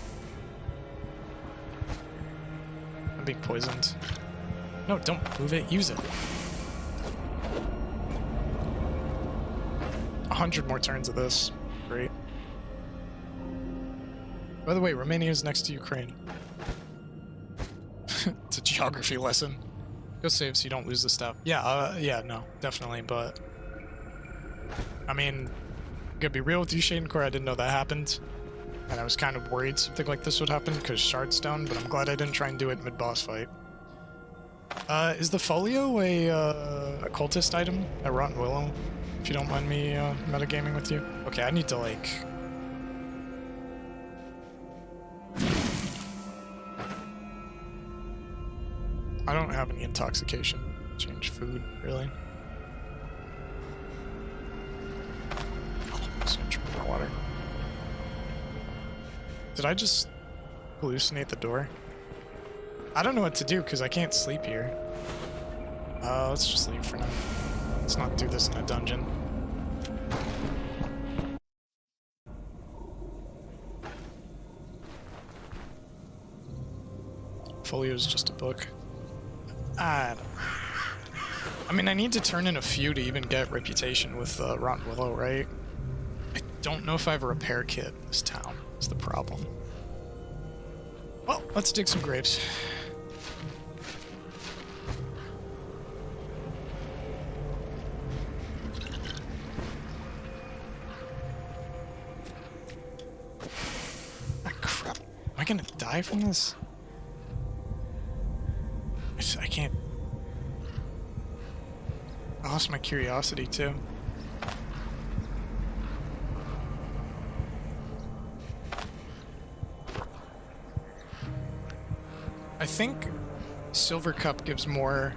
I'm being poisoned. No, don't move it. Use it. 100 more turns of this. Great. By the way, Romania is next to Ukraine. It's a geography lesson. Go save so you don't lose the stuff. Yeah, yeah, no, definitely, but... I mean, I'm gonna be real with you, Shadencore, I didn't know that happened. And I was kind of worried something like this would happen because Shardstone, but I'm glad I didn't try and do it mid-boss fight. Is the folio a cultist item at Rotten Willow? If you don't mind me metagaming with you. Okay, I need to like... I don't have any intoxication. Change food, really. Just gonna drink more water. Did I just hallucinate the door? I don't know what to do because I can't sleep here. Let's just leave for now. Let's not do this in a dungeon. Folio is just a book. I mean, I need to turn in a few to even get reputation with Rotten Willow, right? I don't know if I have a repair kit in this town. Is the problem. Well, let's dig some graves. Ah, crap. Am I gonna die from this? I can't... I lost my curiosity, too. I think Silver Cup gives more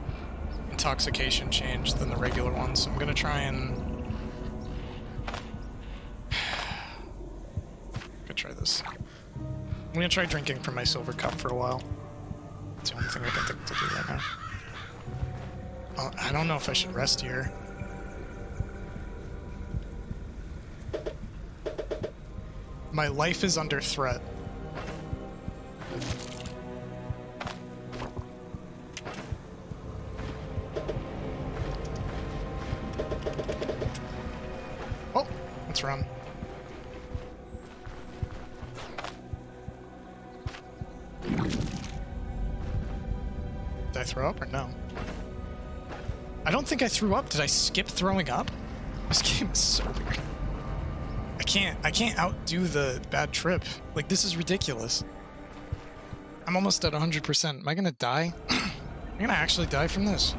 intoxication change than the regular one, so I'm gonna try and... try this. I'm gonna try drinking from my Silver Cup for a while. That's the only thing I can think to do right now. Well, I don't know if I should rest here. My life is under threat. Oh, let's run. Did I throw up or no? I don't think I threw up. Did I skip throwing up? This game is so weird. I can't outdo the bad trip. Like, this is ridiculous. I'm almost at 100%. Am I gonna die? I'm gonna actually die from this.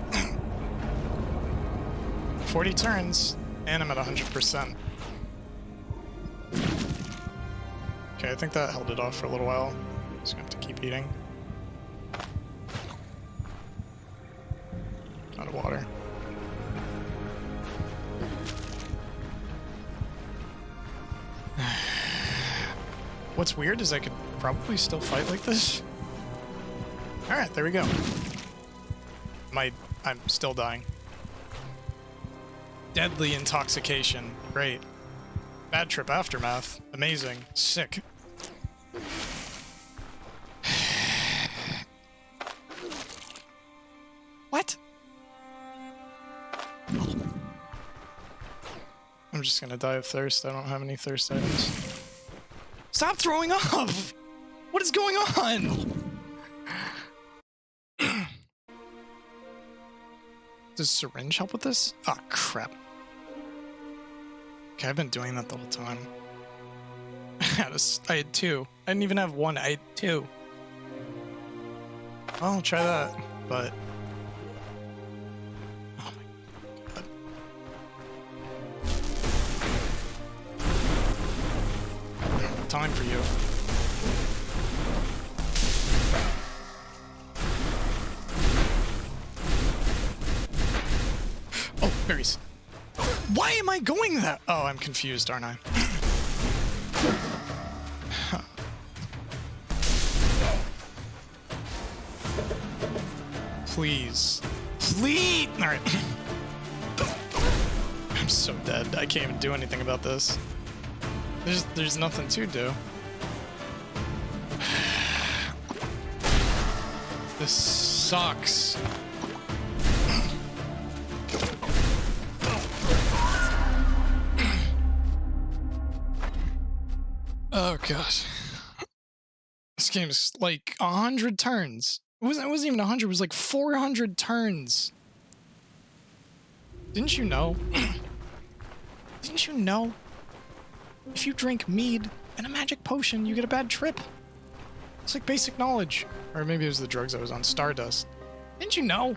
40 turns, and I'm at 100%. Okay, I think that held it off for a little while. Just gonna have to keep eating. Out of water. What's weird is I could probably still fight like this. Alright, there we go. I'm still dying. Deadly intoxication. Great. Bad trip aftermath. Amazing. Sick. What? I'm just gonna die of thirst. I don't have any thirst items. Stop throwing up! What is going on? Does syringe help with this? Oh, crap. Okay, I've been doing that the whole time. I had two. I didn't even have one, I had two. Well, I'll try that, but... Oh my god. Time for you. Oh, berries. Why am I going that? Oh, I'm confused, aren't I? Please. Please! Alright. I'm so dead. I can't even do anything about this. There's nothing to do. This sucks. Oh gosh. This game's like 100 turns. It wasn't even 100, it was like 400 turns. Didn't you know? Didn't you know? If you drink mead and a magic potion, you get a bad trip. It's like basic knowledge. Or maybe it was the drugs I was on. Stardust. Didn't you know?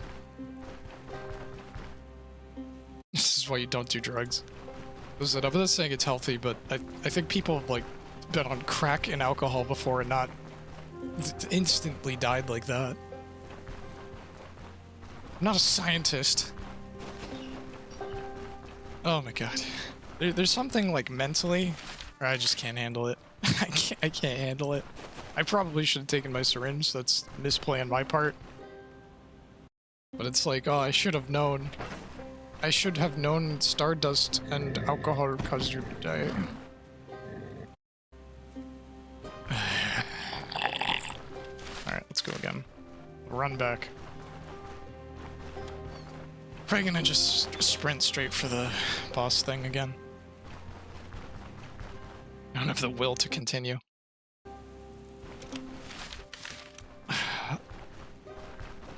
This is why you don't do drugs. Listen, I'm not saying it's healthy, but I think people have, like, been on crack and alcohol before and not instantly died like that. I'm not a scientist. Oh my god. There's something, like, mentally, or I just can't handle it. I can't handle it. I probably should have taken my syringe. That's misplay on my part. But it's like, oh, I should have known. I should have known Stardust and alcohol cause you die. Alright, let's go again. Run back. Probably gonna just sprint straight for the boss thing again. I don't have the will to continue.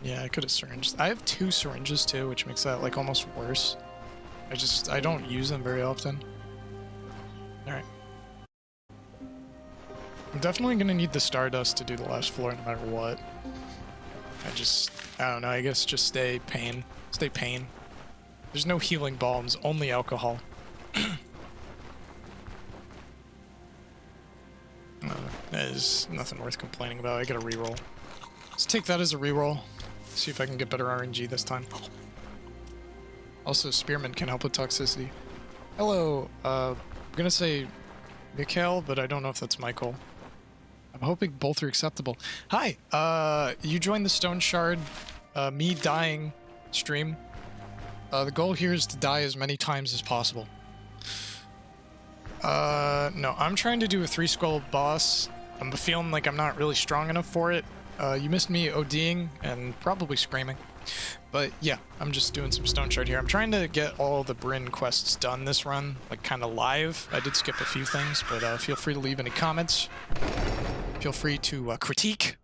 Yeah, I could have syringed. I have 2 syringes too, which makes that like almost worse. I don't use them very often. Alright. I'm definitely gonna need the Stardust to do the last floor no matter what. I don't know, I guess just stay pain. Stay pain. There's no healing balms, only alcohol. That is nothing worth complaining about. I get a reroll. Let's take that as a reroll. See if I can get better RNG this time. Also, Spearman can help with toxicity. Hello, I'm gonna say Mikhail, but I don't know if that's Michael. I'm hoping both are acceptable. Hi, you joined the Stoneshard, me dying stream. The goal here is to die as many times as possible. No, I'm trying to do a 3-skull boss. I'm feeling like I'm not really strong enough for it. You missed me ODing and probably screaming. But yeah, I'm just doing some Stoneshard here. I'm trying to get all the Bryn quests done this run, like kind of live. I did skip a few things, but feel free to leave any comments. Feel free to critique.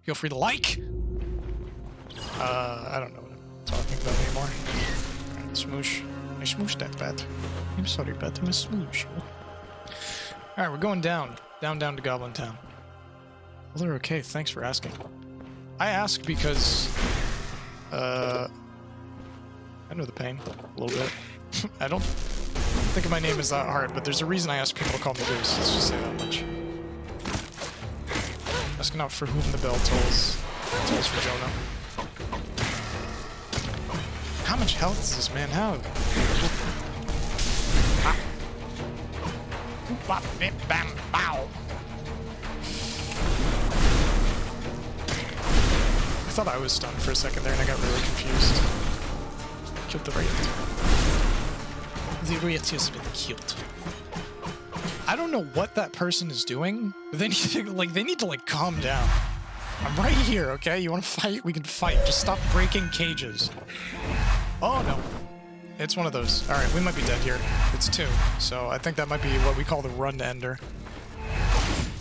Feel free to like. I don't know what I'm talking about anymore. Alright, smoosh. I smooshed that bat. I'm sorry, bat. I'm a smoosh. Alright, we're going down. Down to Goblin Town. Well, they're okay. Thanks for asking. I ask because, I know the pain a little bit. I don't think my name is that hard, but there's a reason I ask people to call me Goose. Let's just say that much. Asking out for whom the bell tolls. Tolls for Jonah. How much health does this man have? Ah. Bop, bip, bam, bow. I thought I was stunned for a second there and I got really confused. Killed the Wraith. The Wraith has been killed. I don't know what that person is doing, but they need to like calm down. I'm right here, okay? You wanna fight? We can fight. Just stop breaking cages. Oh no. It's one of those. Alright, we might be dead here. It's 2, so I think that might be what we call the run ender.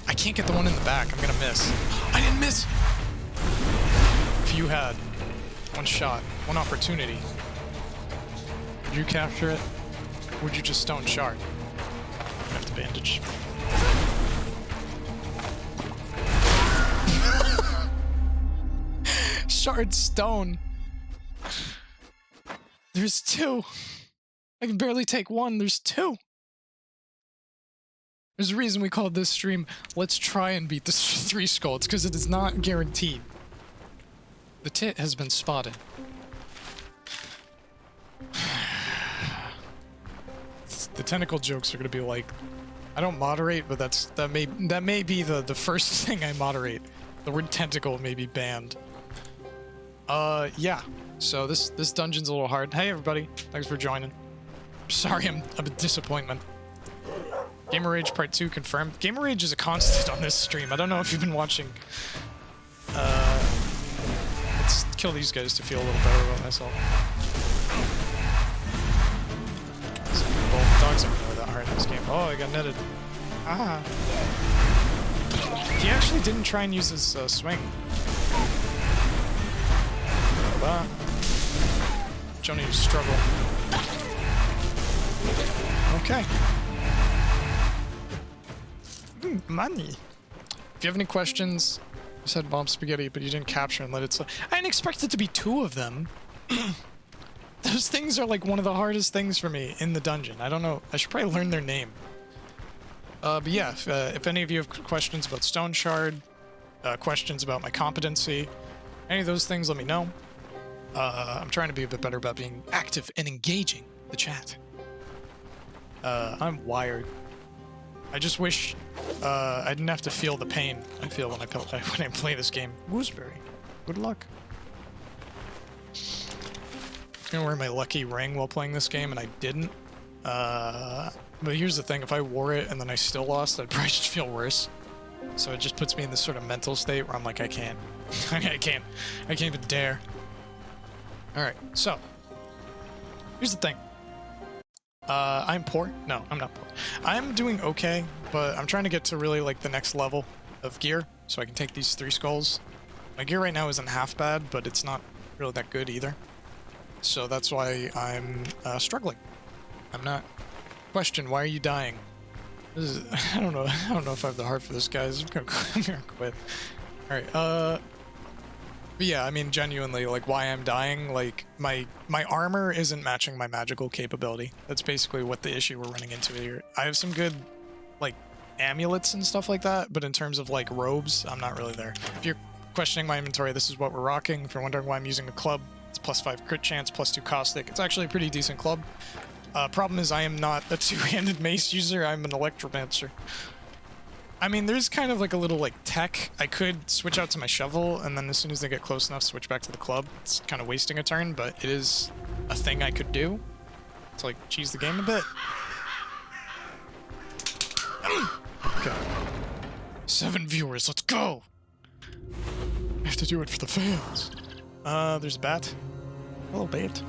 I can't get the one in the back. I'm gonna miss. I didn't miss! If you had one shot, one opportunity, would you capture it? Or would you just Stoneshard? I have to bandage. Shard stone. There's 2. I can barely take 1. There's 2. There's a reason we called this stream, let's try and beat this 3-skull. It's because it is not guaranteed. The tit has been spotted. The tentacle jokes are gonna be like, I don't moderate, but that may be the first thing I moderate. The word tentacle may be banned. Yeah. So this dungeon's a little hard. Hey everybody, thanks for joining. Sorry, I'm a disappointment. Gamer Rage Part 2 confirmed. Gamer Rage is a constant on this stream. I don't know if you've been watching. Let's kill these guys to feel a little better about myself. Both dogs aren't really that hard in this game. Oh, I got netted. Ah. He actually didn't try and use his swing. Johnny struggle. Okay. Money. If you have any questions, you said bomb spaghetti, but you didn't capture and let it slip. I didn't expect it to be 2 of them. Those things are like one of the hardest things for me in the dungeon. I don't know. I should probably learn their name. But yeah, if any of you have questions about Stoneshard, questions about my competency, any of those things, let me know. I'm trying to be a bit better about being active and engaging the chat. I'm wired. I just wish I didn't have to feel the pain I feel when I play this game. Gooseberry. Good luck. I'm gonna wear my lucky ring while playing this game, and I didn't. But here's the thing, if I wore it and then I still lost, I'd probably just feel worse. So it just puts me in this sort of mental state where I'm like, I can't. I can't even dare. Alright, so. Here's the thing. I'm poor? No, I'm not poor. I'm doing okay, but I'm trying to get to really like the next level of gear, so I can take these 3 skulls. My gear right now isn't half bad, but it's not really that good either. So that's why I'm struggling. I'm not. Question, why are you dying? This is, I don't know if I have the heart for this, guys. I'm gonna quit. Alright, but yeah, I mean, genuinely, like, why I'm dying, like, my armor isn't matching my magical capability. That's basically what the issue we're running into here. I have some good, like, amulets and stuff like that, but in terms of, like, robes, I'm not really there. If you're questioning my inventory, this is what we're rocking. If you're wondering why I'm using a club, it's +5 crit chance, +2 caustic. It's actually a pretty decent club. Problem is I am not a 2-handed mace user, I'm an electromancer. I mean, there's kind of like a little like tech. I could switch out to my shovel, and then as soon as they get close enough, switch back to the club. It's kind of wasting a turn, but it is a thing I could do to like cheese the game a bit. Okay. 7 viewers, let's go! I have to do it for the fans. There's a bat. Hello, bat.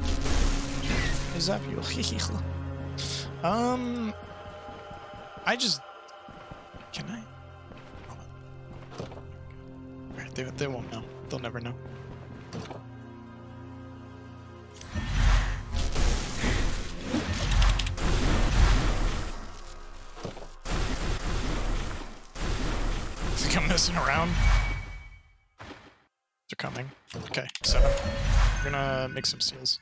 Is that you? I just... Can I? Hold on. Alright, they won't know. They'll never know. Think I'm messing around? They're coming. Okay, 7. We're gonna make some seals.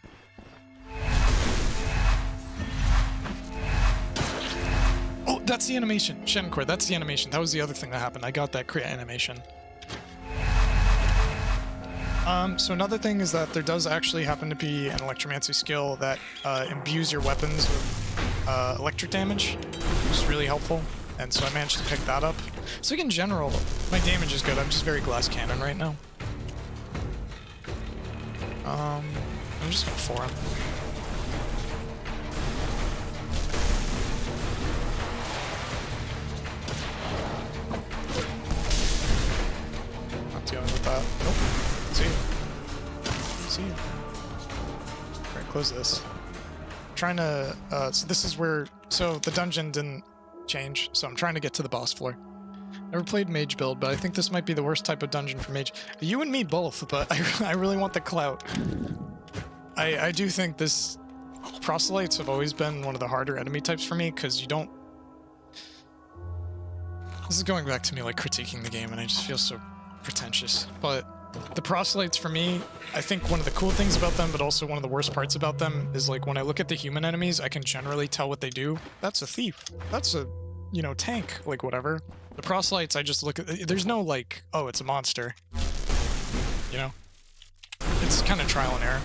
Oh, that's the animation. Shencore, that's the animation. That was the other thing that happened. I got that crit animation. So another thing is that there does actually happen to be an electromancy skill that imbues your weapons with electric damage, which is really helpful. And so I managed to pick that up. So like in general, my damage is good. I'm just very glass cannon right now. I'm just gonna for him. Not dealing with that. Nope. See you. See you. Alright, close this. I'm trying to, so this is where, so the dungeon didn't change, so I'm trying to get to the boss floor. Never played mage build, but I think this might be the worst type of dungeon for mage. You and me both, but I really want the clout. I do think this... Proselytes have always been one of the harder enemy types for me, because you don't... This is going back to me like critiquing the game, and I just feel so pretentious. But the proselytes for me, I think one of the cool things about them, but also one of the worst parts about them, is like when I look at the human enemies, I can generally tell what they do. That's a thief. That's a, you know, tank, like whatever. The proselytes, I just look at... There's no, like, oh, it's a monster. You know? It's kind of trial and error.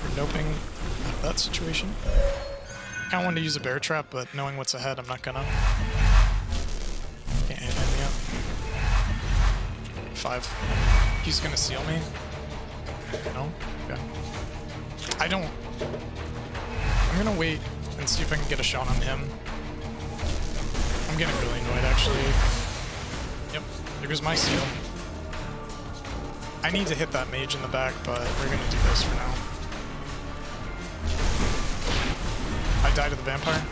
We're doping out of that situation. I kind of wanted to use a bear trap, but knowing what's ahead, I'm not gonna. Can't hit me up. 5. He's gonna seal me. No? Okay. I don't... I'm gonna wait and see if I can get a shot on him. I'm getting really annoyed, actually. Yep, there goes my seal. I need to hit that mage in the back, but we're gonna do this for now. I died to the vampire.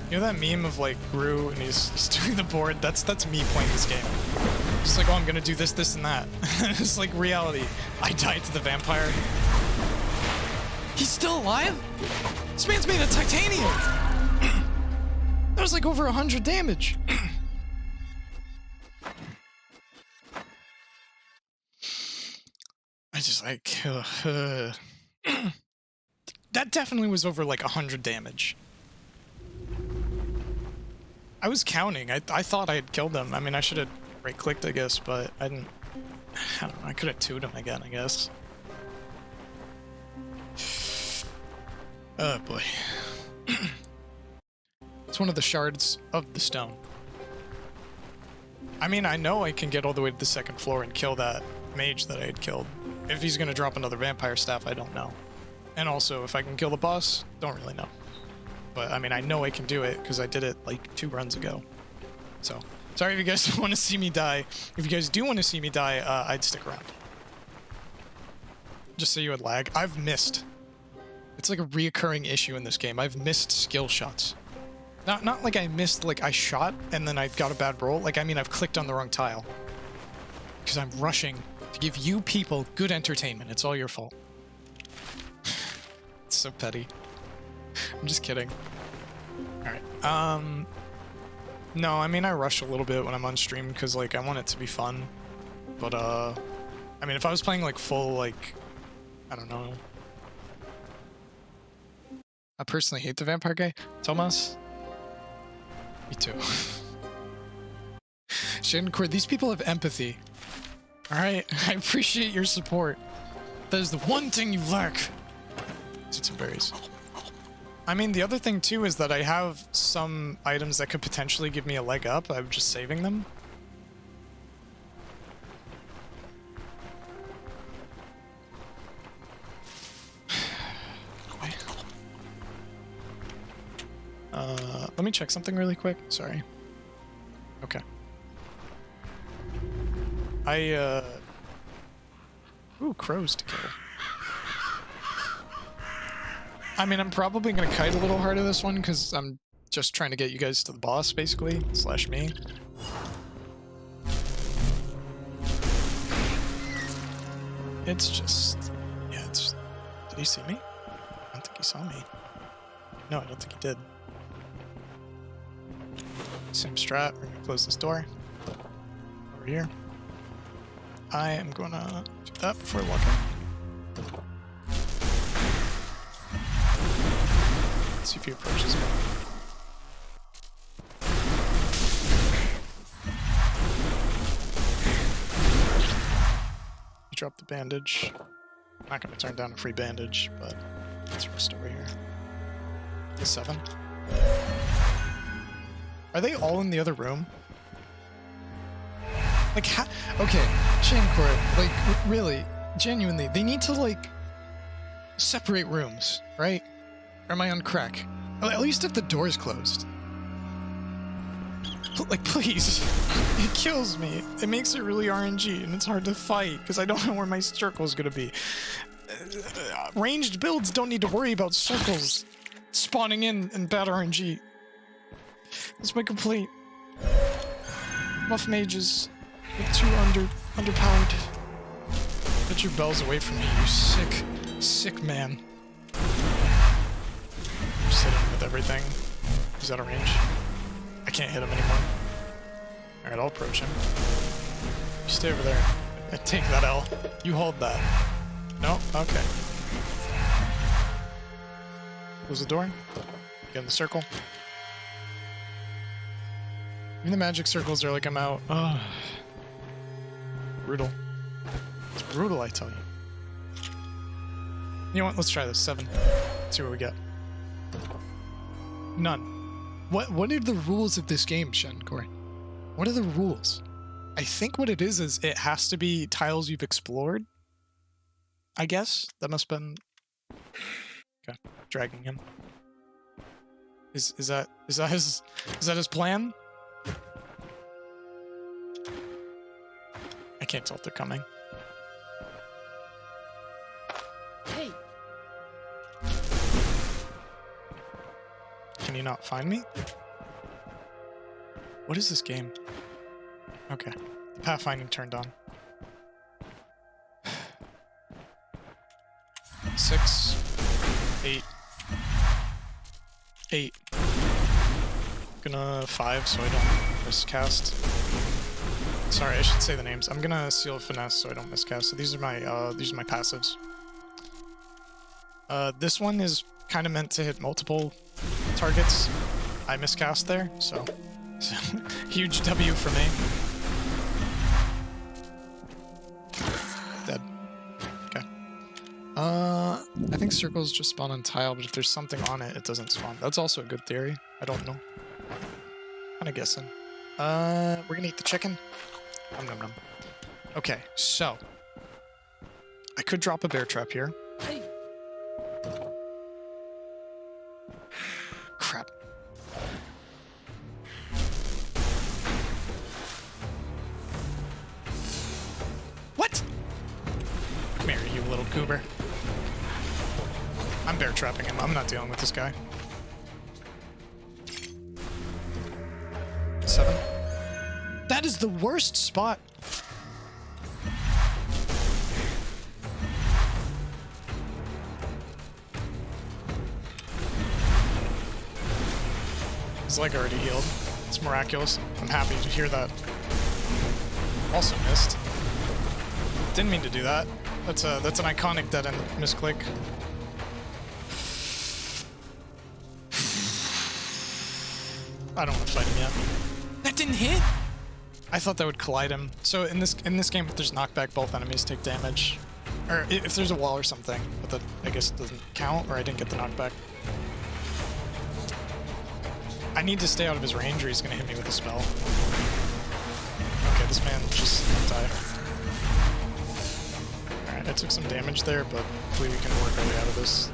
You know that meme of like Gru and he's doing the board? That's me playing this game. Just like, oh, I'm gonna do this, this, and that. It's like reality. I died to the vampire. He's still alive? This man's made of titanium! That was like over 100 damage. I just like... That definitely was over like 100 damage. I was counting. I thought I had killed him. I mean, I should have right-clicked, I guess, but I didn't... I don't know. I could have 2'd him again, I guess. Oh, boy. It's one of the shards of the stone. I mean, I know I can get all the way to the 2nd floor and kill that mage that I had killed. If he's gonna drop another vampire staff, I don't know. And also, if I can kill the boss, don't really know. But, I mean, I know I can do it, because I did it, like, 2 runs ago. So, sorry if you guys don't want to see me die. If you guys do want to see me die, I'd stick around. Just so you would lag. I've missed. It's like a reoccurring issue in this game. I've missed skill shots. Not like I missed, like, I shot, and then I got a bad roll. Like, I mean, I've clicked on the wrong tile. Because I'm rushing to give you people good entertainment. It's all your fault. It's so petty. I'm just kidding. Alright, no, I mean, I rush a little bit when I'm on stream because, like, I want it to be fun. But, I mean, if I was playing, like, full, like, I don't know. I personally hate the vampire guy. Thomas? Me too. Shannon Cord, these people have empathy. Alright, I appreciate your support. That is the one thing you lack. Let's eat some berries. I mean, the other thing, too, is that I have some items that could potentially give me a leg up. I'm just saving them. Let me check something really quick. Sorry. Okay. Ooh, crows to kill. I mean, I'm probably gonna kite a little harder this one because I'm just trying to get you guys to the boss, basically, slash me. It's just, yeah, it's, did he see me? I don't think he saw me. No, I don't think he did. Same strat, we're gonna close this door. Over here. I am gonna do that before I walk in. See if he approaches me. You drop the bandage. I'm not gonna turn down a free bandage, but let's restore here. The 7. Are they all in the other room? Like, okay, Shankor, like, really, genuinely, they need to, like, separate rooms, right? Or am I on crack? At least if the door's closed. Like, please. It kills me. It makes it really RNG, and it's hard to fight, because I don't know where my circle's gonna be. Ranged builds don't need to worry about circles spawning in and bad RNG. That's my complaint. Buff mages with 2 underpowered. Get your bells away from me, you sick man. I'm just hitting him with everything. He's out of range. I can't hit him anymore. Alright, I'll approach him. You stay over there. I take that L. You hold that. No? Okay. Close the door. Get in the circle. In the magic circles are like, I'm out. Oh. Brutal. It's brutal, I tell you. You know what? Let's try this. 7. Let's see what we get. None. What are the rules of this game, Shankor? What are the rules? I think what it is it has to be tiles you've explored. I guess. That must have been... Okay. Dragging him. Is that his plan? I can't tell if they're coming. Hey. Can you not find me? What is this game? Okay. Pathfinding turned on. 6, 8, 8. Gonna 5 so I don't miscast. Sorry, I should say the names. I'm gonna seal finesse so I don't miscast. So these are my passives. This one is kind of meant to hit multiple targets. I miscast there, so huge W for me. Dead. Okay. I think circles just spawn on tile, but if there's something on it, it doesn't spawn. That's also a good theory. I don't know. Kinda guessing. We're gonna eat the chicken. Nom nom nom. Okay, so I could drop a bear trap here. Crap. What? Come here, you little goober. I'm bear trapping him. I'm not dealing with this guy. 7. That is the worst spot. His leg already healed. It's miraculous. I'm happy to hear that. Also missed. Didn't mean to do that. That's an iconic dead end misclick. I don't want to fight him yet. That didn't hit. I thought that would collide him. So in this game, if there's knockback, both enemies take damage, or if there's a wall or something. But that I guess doesn't count, or I didn't get the knockback. I need to stay out of his range, or he's gonna hit me with a spell. Okay, this man just died. All right, I took some damage there, but hopefully we can work our way out of this.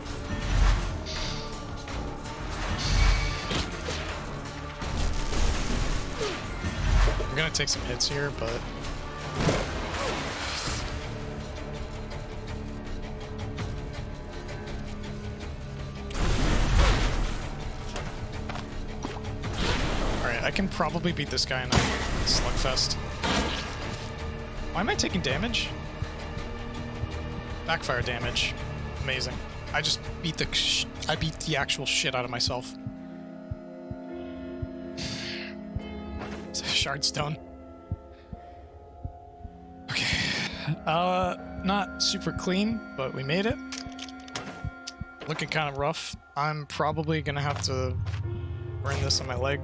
I'm gonna take some hits here, but alright, I can probably beat this guy in a slugfest. Why am I taking damage? Backfire damage. Amazing. I just beat the actual shit out of myself. Shardstone. Okay. Not super clean, but we made it. Looking kind of rough. I'm probably gonna have to burn this on my leg.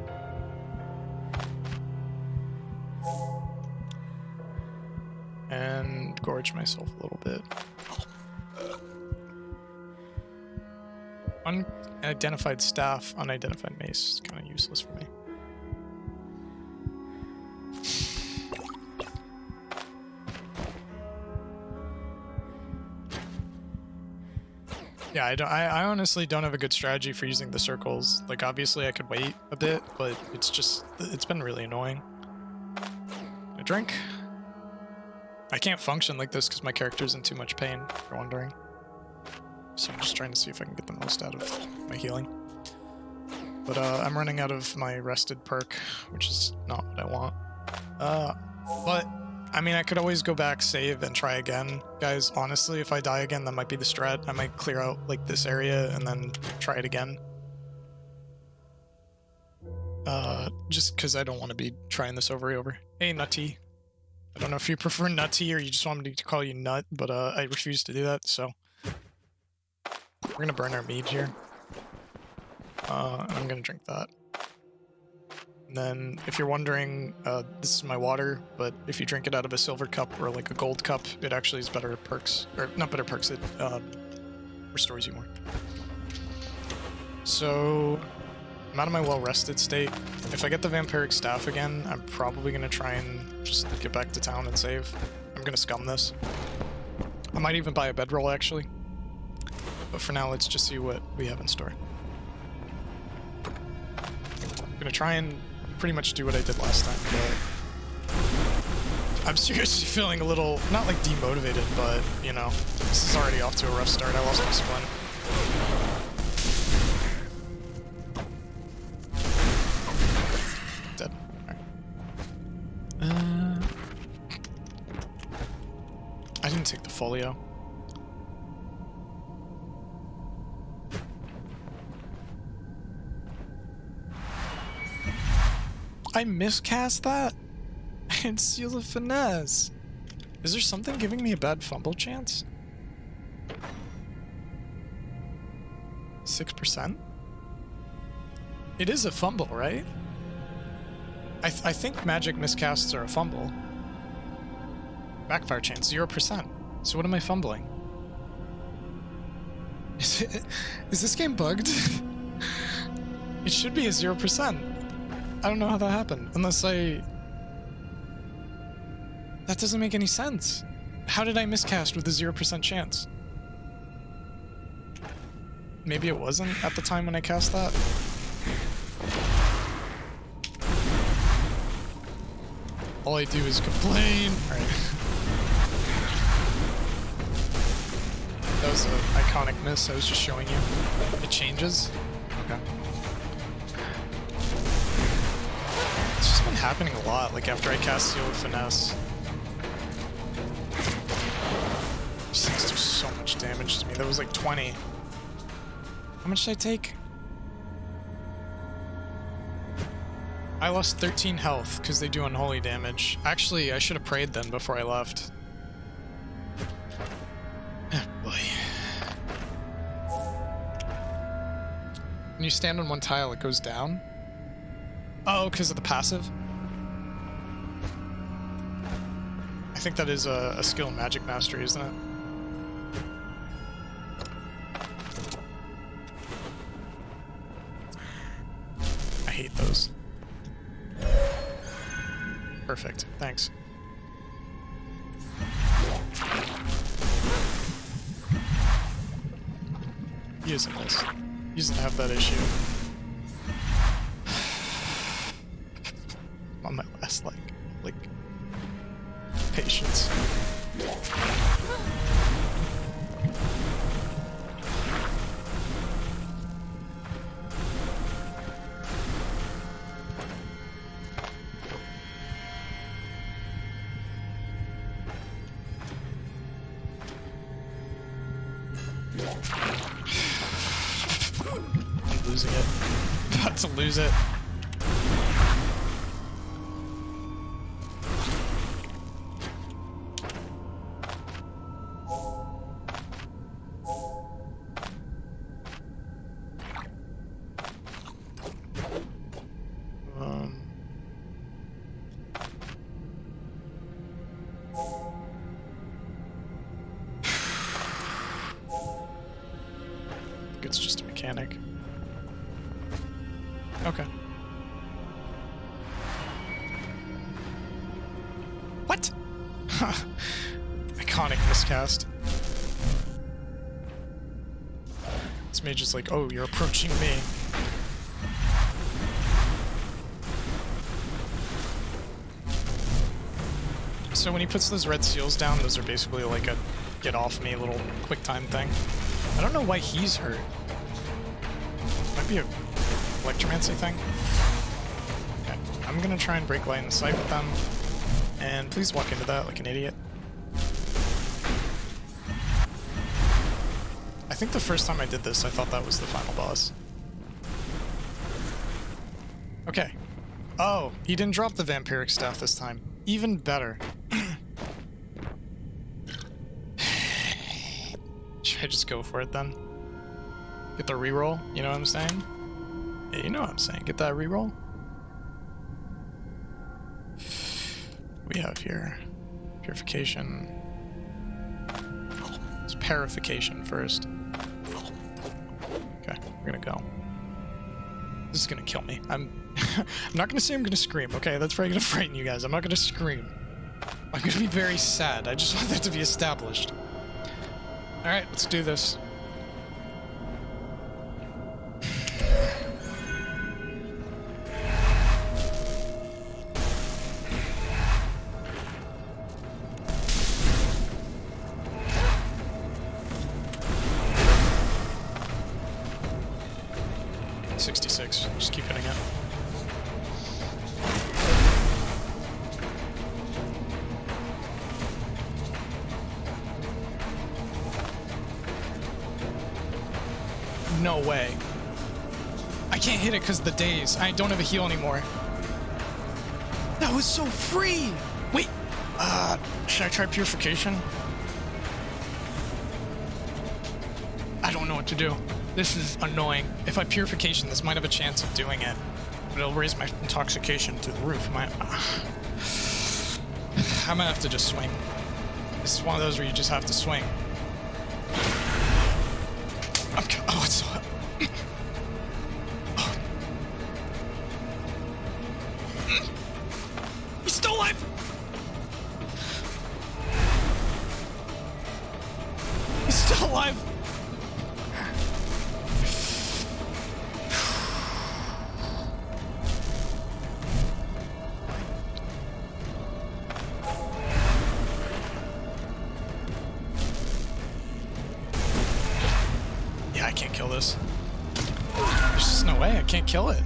And gorge myself a little bit. Unidentified staff, unidentified mace. It's kind of useless for me. Yeah, I honestly don't have a good strategy for using the circles. Like, obviously I could wait a bit, but it's been really annoying. A drink? I can't function like this because my character's in too much pain, if you're wondering. So I'm just trying to see if I can get the most out of my healing. But I'm running out of my rested perk, which is not what I want. But I mean, I could always go back, save, and try again. Guys, honestly, if I die again, that might be the strat. I might clear out, like, this area and then try it again. Just because I don't want to be trying this over and over. Hey, Nutty. I don't know if you prefer Nutty or you just want me to call you Nut, but I refuse to do that, so... We're gonna burn our mead here. I'm gonna drink that. And then, if you're wondering, this is my water, but if you drink it out of a silver cup or like a gold cup, it actually has better perks. Or, not better perks, it restores you more. So, I'm out of my well-rested state. If I get the vampiric staff again, I'm probably going to try and just get back to town and save. I'm going to scum this. I might even buy a bedroll, actually. But for now, let's just see what we have in store. I'm going to try and pretty much do what I did last time, but I'm seriously feeling a little, not like demotivated, but, you know, this is already off to a rough start. I lost my splint. can take the folio. I miscast that? And Seal of Finesse. Is there something giving me a bad fumble chance? 6%? It is a fumble, right? I think magic miscasts are a fumble. Backfire chance, 0%. So what am I fumbling? Is this game bugged? It should be a 0%. I don't know how that happened, unless I... That doesn't make any sense. How did I miscast with a 0% chance? Maybe it wasn't at the time when I cast that? All I do is complain. Alright. That was an iconic miss, I was just showing you. It changes? Okay. It's just been happening a lot, like after I cast Seal of Finesse. These things do so much damage to me. That was like 20. How much did I take? I lost 13 health because they do unholy damage. Actually, I should have prayed then before I left. Oh boy. When you stand on one tile, it goes down? Oh, because of the passive? I think that is a skill in Magic Mastery, isn't it? I hate those. Perfect, thanks. He isn't this. He doesn't have that issue. On my last, like, patience. I'm losing it. About to lose it. It's just a mechanic. Okay. What? Iconic miscast. This mage is like, oh, you're approaching me. So when he puts those red seals down, those are basically like a get off me little quick time thing. I don't know why he's hurt. Might be a electromancy thing. Okay, I'm gonna try and break line of sight with them. And please walk into that like an idiot. I think the first time I did this, I thought that was the final boss. Okay. Oh, he didn't drop the vampiric staff this time. Even better. Should I just go for it then? Get the reroll, you know what I'm saying? Yeah, you know what I'm saying. Get that reroll. We have here purification. It's parification first. Okay, we're gonna go. This is gonna kill me. I'm not gonna say I'm gonna scream, okay? That's probably gonna frighten you guys. I'm not gonna scream. I'm gonna be very sad. I just want that to be established. Alright, let's do this. Just keep hitting it. no way. I can't hit it because of the daze. I don't have a heal anymore. That was so free! Wait, should I try purification? I don't know what to do. This is annoying. If I purification, this might have a chance of doing it. But it'll raise my intoxication to the roof. I'm gonna have to just swing. This is one of those where you just have to swing. Oh, it's so... Oh. He's still alive! He's still alive! I can't kill this. There's just no way I can't kill it.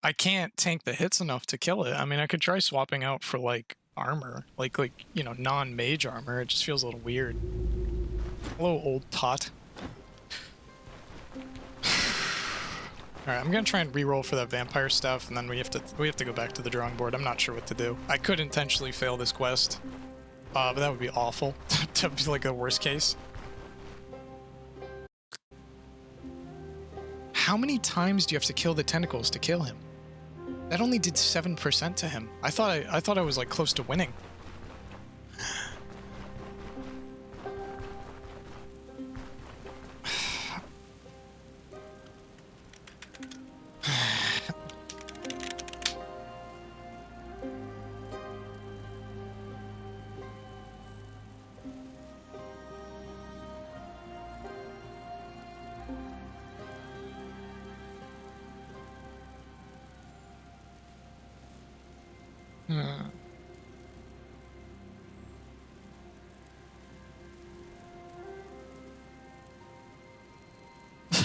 I can't tank the hits enough to kill it. I mean, I could try swapping out for like armor, like you know, non-mage armor. It just feels a little weird. Hello, old tot. All right, I'm gonna try and re-roll for that vampire stuff, and then we have to go back to the drawing board. I'm not sure what to do. I could intentionally fail this quest. But that would be awful. That would be like the worst case. How many times do you have to kill the tentacles to kill him? That only did 7% to him. I thought I was like close to winning.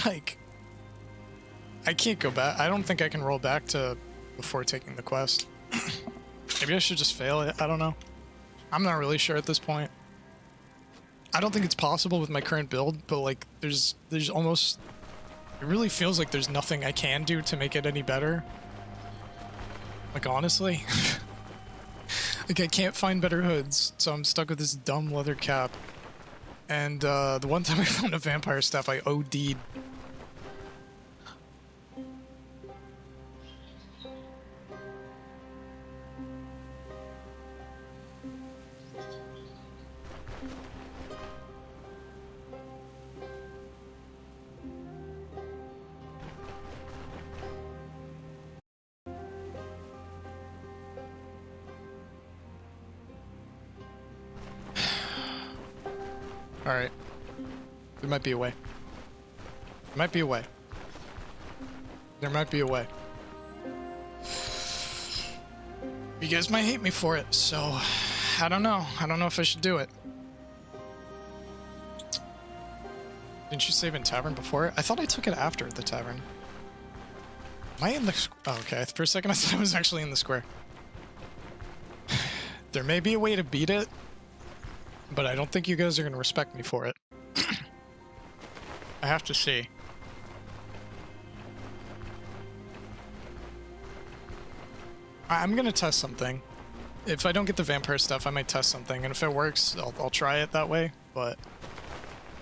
Like, I can't go back. I don't think I can roll back to before taking the quest. Maybe I should just fail it. I don't know. I'm not really sure at this point. I don't think it's possible with my current build, but like, there's almost... It really feels like there's nothing I can do to make it any better. Like, honestly. Like, I can't find better hoods, so I'm stuck with this dumb leather cap. And the one time I found a vampire staff, I OD'd. Alright. There might be a way. There might be a way. There might be a way. You guys might hate me for it, so... I don't know. I don't know if I should do it. Didn't you save in tavern before? I thought I took it after the tavern. Am I in the... Oh, okay. For a second I thought I was actually in the square. There may be a way to beat it, but I don't think you guys are going to respect me for it. I have to see. I'm going to test something. If I don't get the vampire stuff, I might test something, and if it works, I'll try it that way, but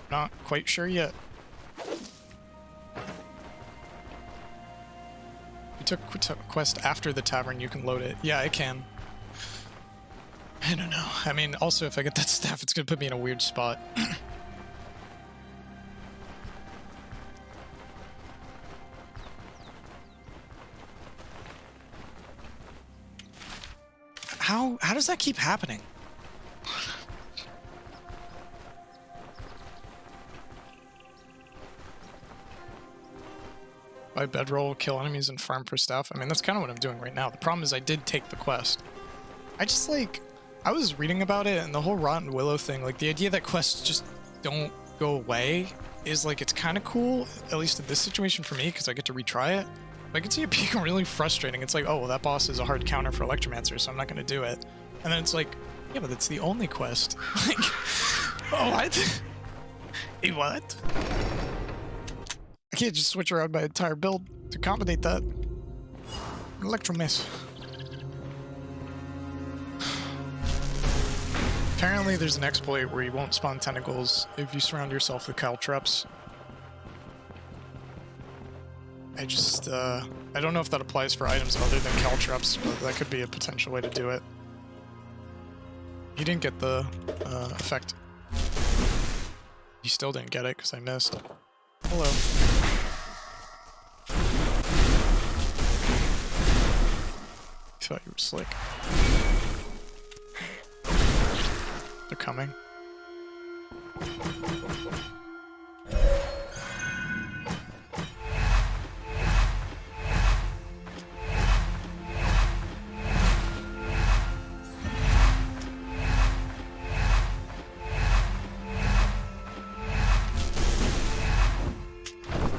not quite sure yet. You took a quest after the tavern, you can load it. Yeah, I can. I don't know. I mean, also, if I get that staff, it's gonna put me in a weird spot. How does that keep happening? By bedroll, kill enemies and farm for stuff. I mean, that's kind of what I'm doing right now. The problem is I did take the quest. I just like... I was reading about it, and the whole Rotten Willow thing, like the idea that quests just don't go away is like, it's kind of cool, at least in this situation for me, because I get to retry it. But I can see it being really frustrating. It's like, oh, well, that boss is a hard counter for Electromancer, so I'm not going to do it. And then it's like, Yeah, but that's the only quest. Like, oh, what? Hey, what? I can't just switch around my entire build to accommodate that. Electro miss. Apparently there's an exploit where you won't spawn tentacles if you surround yourself with caltrops. I just, I don't know if that applies for items other than caltrops, but that could be a potential way to do it. You didn't get the effect. You still didn't get it because I missed. Hello. Thought you were slick. They're coming.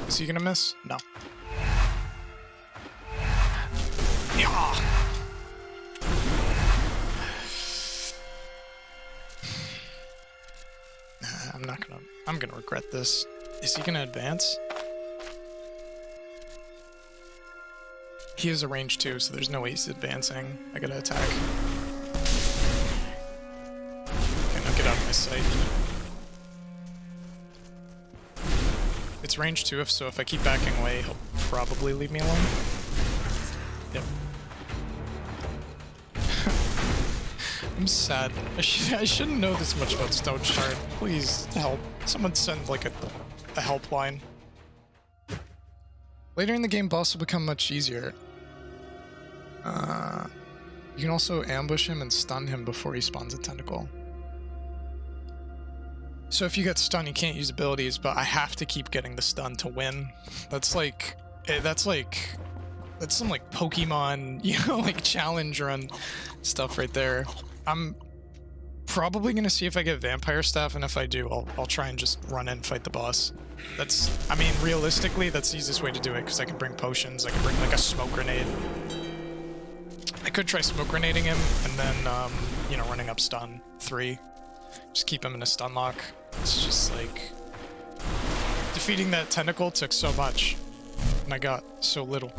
Is he gonna miss? No. Yeah. I'm gonna regret this. Is he gonna advance? He has a range too, so there's no way he's advancing. I gotta attack. Okay, now get out of my sight. It's range 2, so if I keep backing away, he'll probably leave me alone. Yep. I'm sad. I shouldn't know this much about Stoneshard. Please help. Someone send like a helpline. Later in the game, boss will become much easier. You can also ambush him and stun him before he spawns a tentacle. So if you get stunned, you can't use abilities, but I have to keep getting the stun to win. That's some like Pokemon, you know, like challenge run stuff right there. I'm probably gonna see if I get Vampire Staff, and if I do, I'll try and just run in and fight the boss. I mean, realistically, that's the easiest way to do it, because I can bring potions, I can bring like a smoke grenade. I could try smoke grenading him, and then, you know, running up stun 3. Just keep him in a stun lock. It's just like... defeating that tentacle took so much, and I got so little.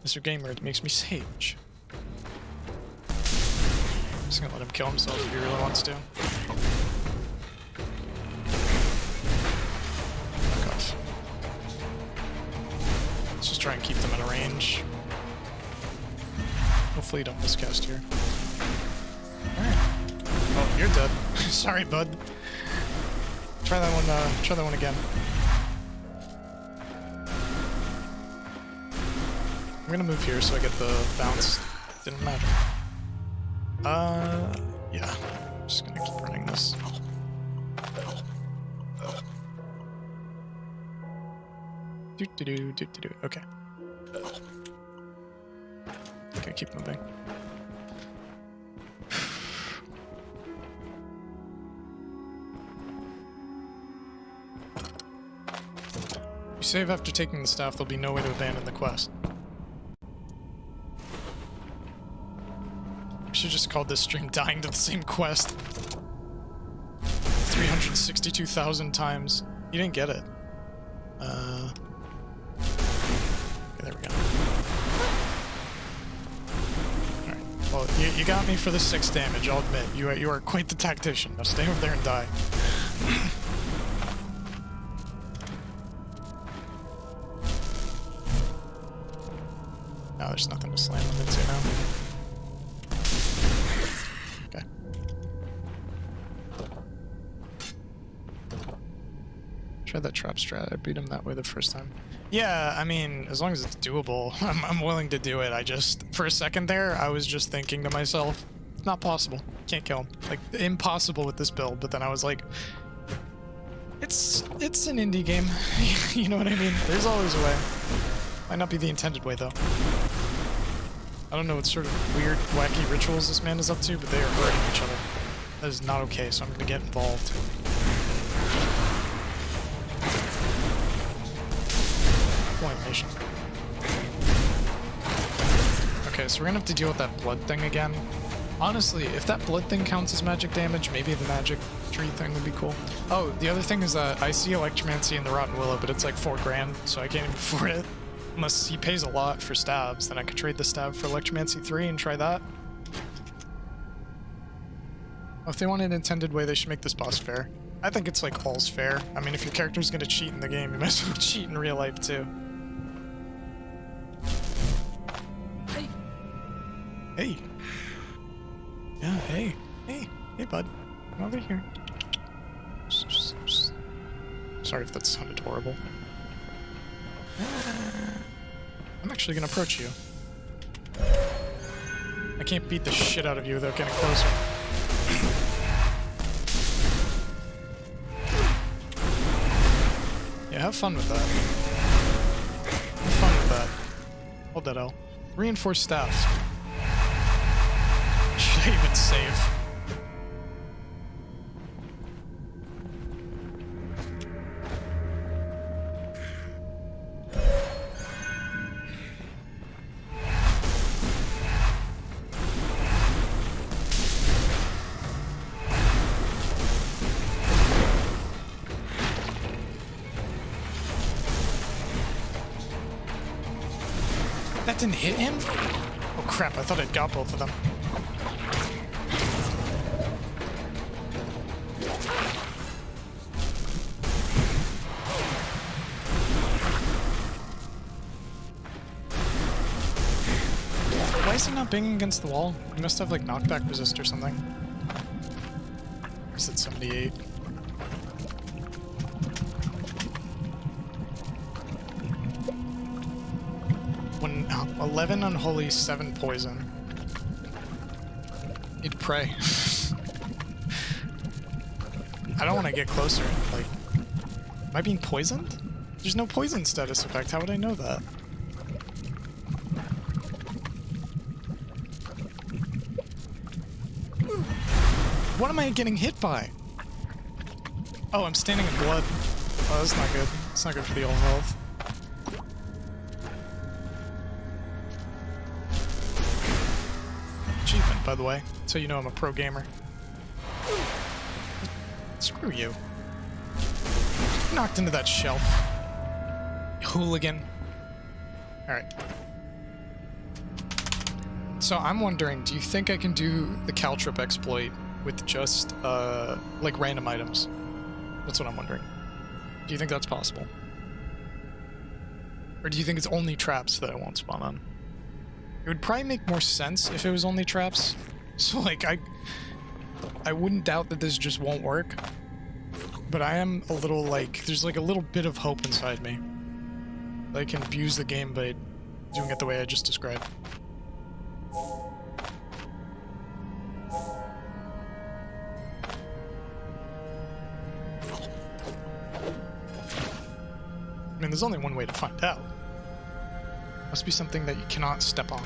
Mr. Gamer, it makes me sage. I'm just gonna let him kill himself if he really wants to. Back off. Let's just try and keep them at a range. Hopefully you don't miscast here. Alright. Oh, you're dead. Sorry, bud. Try that one again. I'm gonna move here so I get the bounce. Didn't matter. Yeah. I'm just gonna keep running this. Do. Okay. Okay, keep moving. You save after taking the staff, there'll be no way to abandon the quest. I should just call this stream Dying to the Same Quest 362,000 times. You didn't get it. Okay, there we go. Alright, well, you got me for the 6 damage, I'll admit. You are quite the tactician. Now stay over there and die. No, there's nothing to slam them into now. Okay. Try that trap strat. I beat him that way the first time. Yeah, I mean, as long as it's doable, I'm willing to do it. I just, for a second there, I was just thinking to myself, it's not possible. Can't kill him. Like, impossible with this build. But then I was like, it's an indie game. You know what I mean? There's always a way. Might not be the intended way, though. I don't know what sort of weird, wacky rituals this man is up to, but they are hurting each other. That is not okay, so I'm gonna get involved. Deploy nation. Okay. Okay, so we're gonna have to deal with that blood thing again. Honestly, if that blood thing counts as magic damage, maybe the magic tree thing would be cool. Oh, the other thing is that I see Electromancy in the Rotten Willow, but it's like 4 grand, so I can't even afford it. Unless he pays a lot for stabs, then I could trade the stab for Electromancy 3 and try that. Well, if they want an intended way, they should make this boss fair. I think it's like all's fair. I mean, if your character's gonna cheat in the game, you might as well cheat in real life too. Hey. Hey. Yeah, hey. Hey. Hey, bud. Come over here. Sorry if that sounded horrible. I'm actually gonna approach you. I can't beat the shit out of you without getting closer. Yeah, have fun with that. Have fun with that. Hold that L. Reinforced staff. Should I even save? That didn't hit him? Oh crap, I thought I'd got both of them. Why is he not banging against the wall? He must have like knockback resist or something. He's at 78. When 11 unholy, 7 poison. Need to pray. I don't want to get closer. Like, am I being poisoned? There's no poison status effect. How would I know that? What am I getting hit by? Oh, I'm standing in blood. Oh, that's not good. It's not good for the old health. Achievement, by the way, so you know I'm a pro gamer. Screw you. Knocked into that shelf. Hooligan. Alright. So I'm wondering, do you think I can do the Caltrip exploit with just, like random items? That's what I'm wondering. Do you think that's possible? Or do you think it's only traps that I won't spawn on? It would probably make more sense if it was only traps. So like, I wouldn't doubt that this just won't work. But I am a little like, there's like a little bit of hope inside me that I can abuse the game by doing it the way I just described. I mean, there's only one way to find out. Must be something that you cannot step on.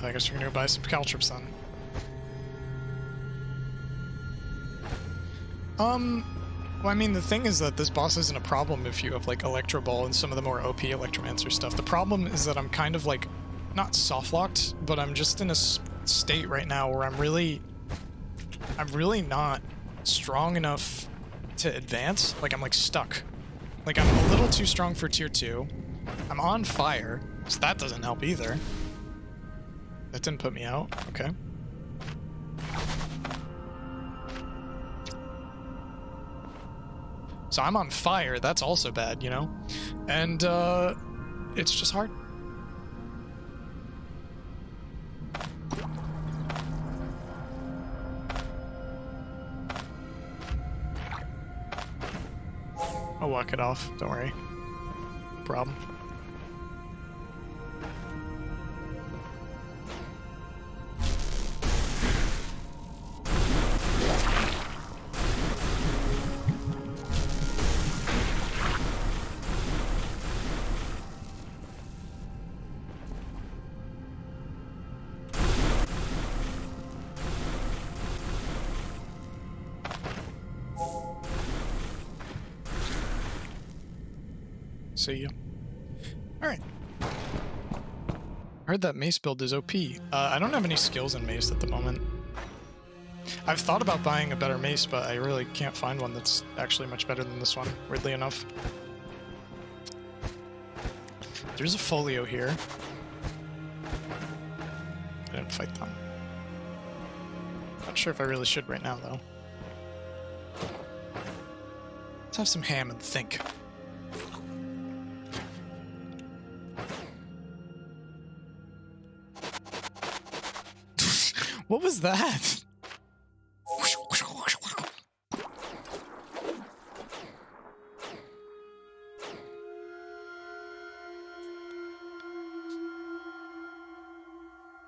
I guess we're gonna go buy some caltrips then. Well, I mean, the thing is that this boss isn't a problem if you have, like, Electro Ball and some of the more OP Electromancer stuff. The problem is that I'm kind of, like, not soft-locked, but I'm just in a state right now where I'm really not strong enough to advance. Like, I'm, like, stuck. Like, I'm a little too strong for tier 2. I'm on fire, so that doesn't help either. That didn't put me out. Okay. So I'm on fire, that's also bad, you know? And, it's just hard. I'll walk it off, don't worry. No problem. See ya. Alright. I heard that mace build is OP. I don't have any skills in mace at the moment. I've thought about buying a better mace, but I really can't find one that's actually much better than this one, weirdly enough. There's a folio here. I didn't fight them. Not sure if I really should right now, though. Let's have some ham and think. What was that?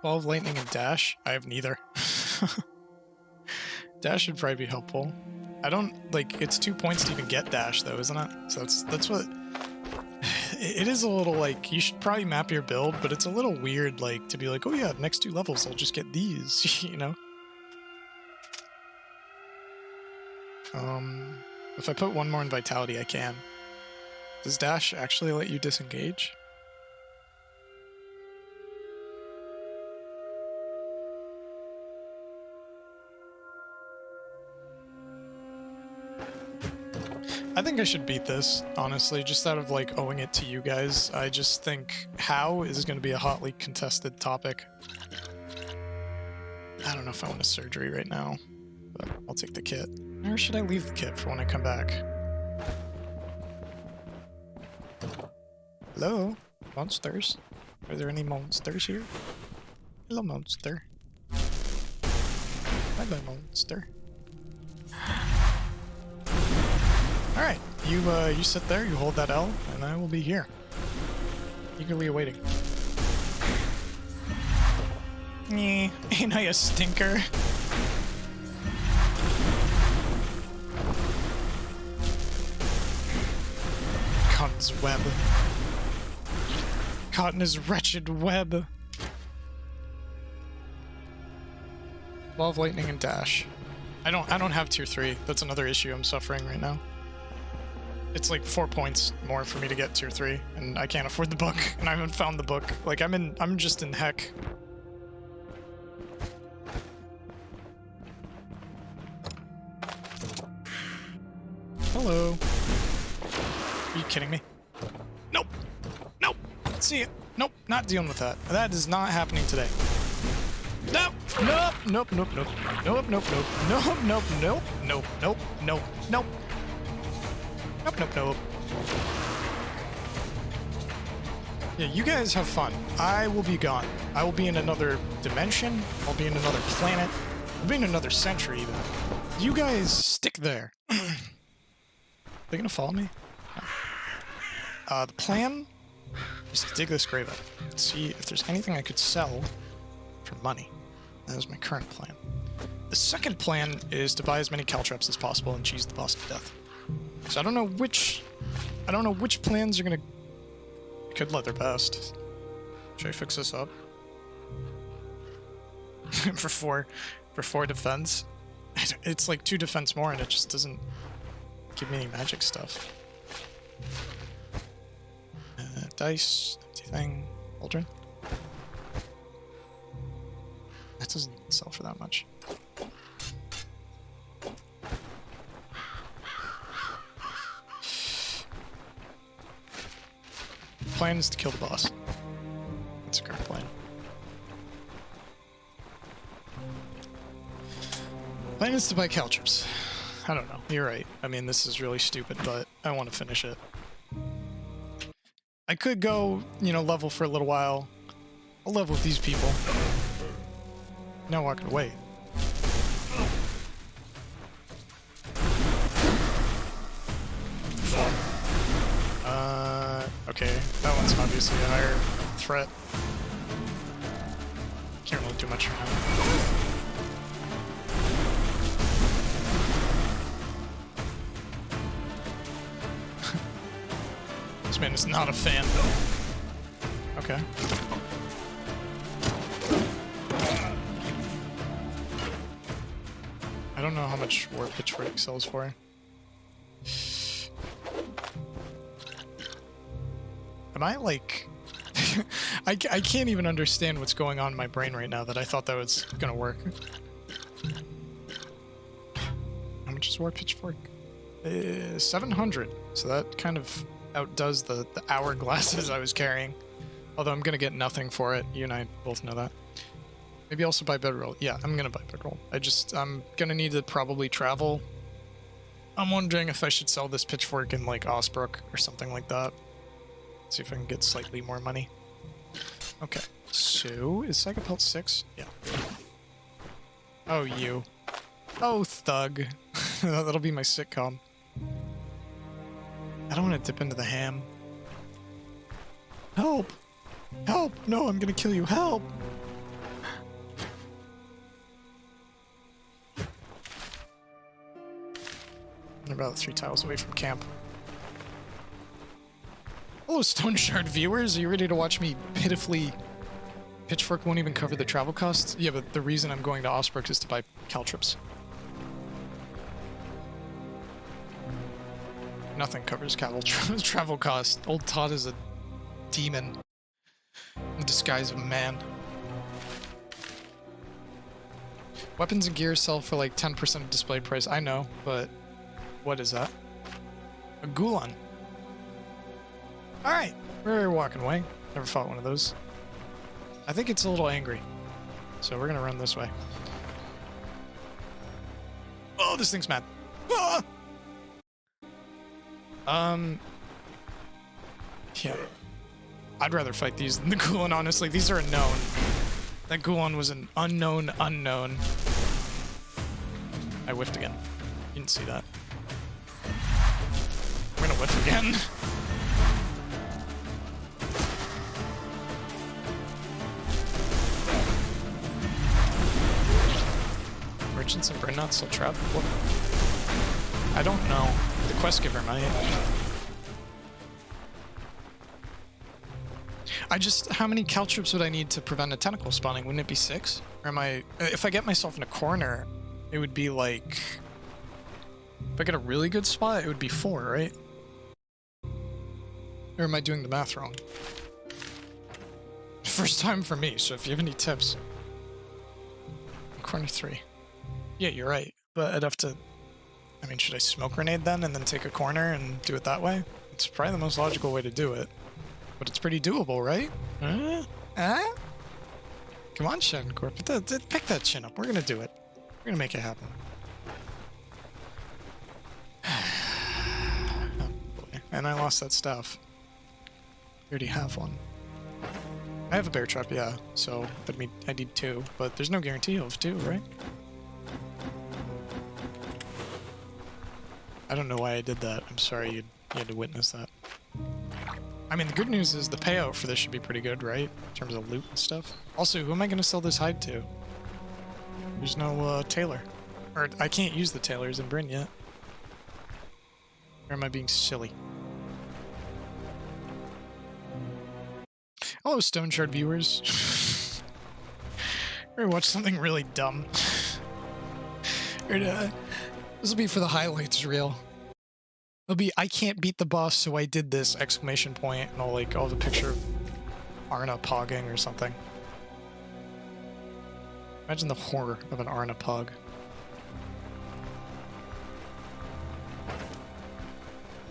Ball of lightning and dash? I have neither. Dash should probably be helpful. I don't, like, it's 2 points to even get dash, though, isn't it? So that's what... It is a little, like, you should probably map your build, but it's a little weird, like, to be like, oh yeah, next 2 levels, I'll just get these, you know? If I put 1 more in vitality, I can. Does dash actually let you disengage? I think I should beat this, honestly, just out of, like, owing it to you guys. I just think how is going to be a hotly contested topic. I don't know if I want a surgery right now, but I'll take the kit. Or should I leave the kit for when I come back? Hello? Monsters? Are there any monsters here? Hello, monster. Hello, monster. Alright, you sit there, you hold that L, and I will be here. Eagerly awaiting. Nyeh, ain't I a stinker? Caught in his web. Caught in his wretched web. Ball of lightning and dash. I don't have tier 3. That's another issue I'm suffering right now. It's like 4 points more for me to get tier 3, and I can't afford the book, and I haven't found the book. Like, I'm just in heck. Hello. Are you kidding me? Nope. Nope. See it. Nope. Not dealing with that. That is not happening today. Nope. Nope. Nope. Nope. Nope. Nope. Nope. Nope. Nope. Nope. Nope. Nope. Nope. Nope. Nope. Nope, nope, nope. Yeah, you guys have fun. I will be gone. I will be in another dimension. I'll be in another planet. I'll be in another century, even. You guys stick there. They gonna follow me? No. The plan is to dig this grave up. See if there's anything I could sell for money. That is my current plan. The second plan is to buy as many caltrops as possible and cheese the boss to death. So I don't know which plans are gonna... Could let their best. Should I fix this up? for four defense? It's like 2 defense more and it just doesn't give me any magic stuff. Dice, empty thing, cauldron. That doesn't sell for that much. Plan is to kill the boss. That's a current plan. Plan is to buy caltrops. I don't know. You're right. I mean, this is really stupid, but I want to finish it. I could go, you know, level for a little while. I'll level with these people. Now walking away. Okay, that one's obviously a higher threat. Can't really do much for him. This man is not a fan. Okay. I don't know how much War Pitchfork sells for. Come I like... I can't even understand what's going on in my brain right now that I thought that was gonna work. How much is War Pitchfork? 700. So that kind of outdoes the hourglasses I was carrying. Although I'm gonna get nothing for it. You and I both know that. Maybe also buy bedroll. Yeah, I'm gonna buy bedroll. I'm gonna need to probably travel. I'm wondering if I should sell this pitchfork in like Osbrook or something like that. See if I can get slightly more money. Okay, so is Psychopelt 6? Yeah. Oh, you. Oh, thug. That'll be my sitcom. I don't want to dip into the ham. Help! Help! No, I'm gonna kill you. Help! I'm about 3 tiles away from camp. Hello, Stoneshard viewers. Are you ready to watch me pitifully... Pitchfork won't even cover the travel costs? Yeah, but the reason I'm going to Osbrook is to buy caltrops. Nothing covers travel cost. Old Todd is a demon in the disguise of a man. Weapons and gear sell for like 10% of display price. I know, but what is that? A Gulan. Alright, we're walking away. Never fought one of those. I think it's a little angry. So we're gonna run this way. Oh, this thing's mad. Ah! Yeah. I'd rather fight these than the Gulan, honestly. These are unknown. That Gulan was an unknown. I whiffed again. You didn't see that. We're gonna whiff again. Merchants and Brennot still trapped? What? I don't know. The quest giver might. How many caltrops would I need to prevent a tentacle spawning? Wouldn't it be 6? Or am I... If I get myself in a corner, it would be like... If I get a really good spot, it would be 4, right? Or am I doing the math wrong? First time for me, so if you have any tips. Corner 3. Yeah, you're right. But I'd have to... I mean, should I smoke grenade then and then take a corner and do it that way? It's probably the most logical way to do it. But it's pretty doable, right? Come on, Shencore. Pick that chin up. We're gonna do it. We're gonna make it happen. Oh, boy. And I lost that staff. I already have one. I have a bear trap, yeah. So that means I need 2, but there's no guarantee of 2, right? I don't know why I did that. I'm sorry you had to witness that. I mean, the good news is the payout for this should be pretty good, right? In terms of loot and stuff. Also, who am I going to sell this hide to? There's no tailor. Or I can't use the tailors in Bryn yet. Or am I being silly? Hello, Stoneshard viewers. We're gonna watch something really dumb. This will be for the highlights reel. It'll be, I can't beat the boss, so I did this! Exclamation point, and I'll have a picture of Arna pogging or something. Imagine the horror of an Arna pog.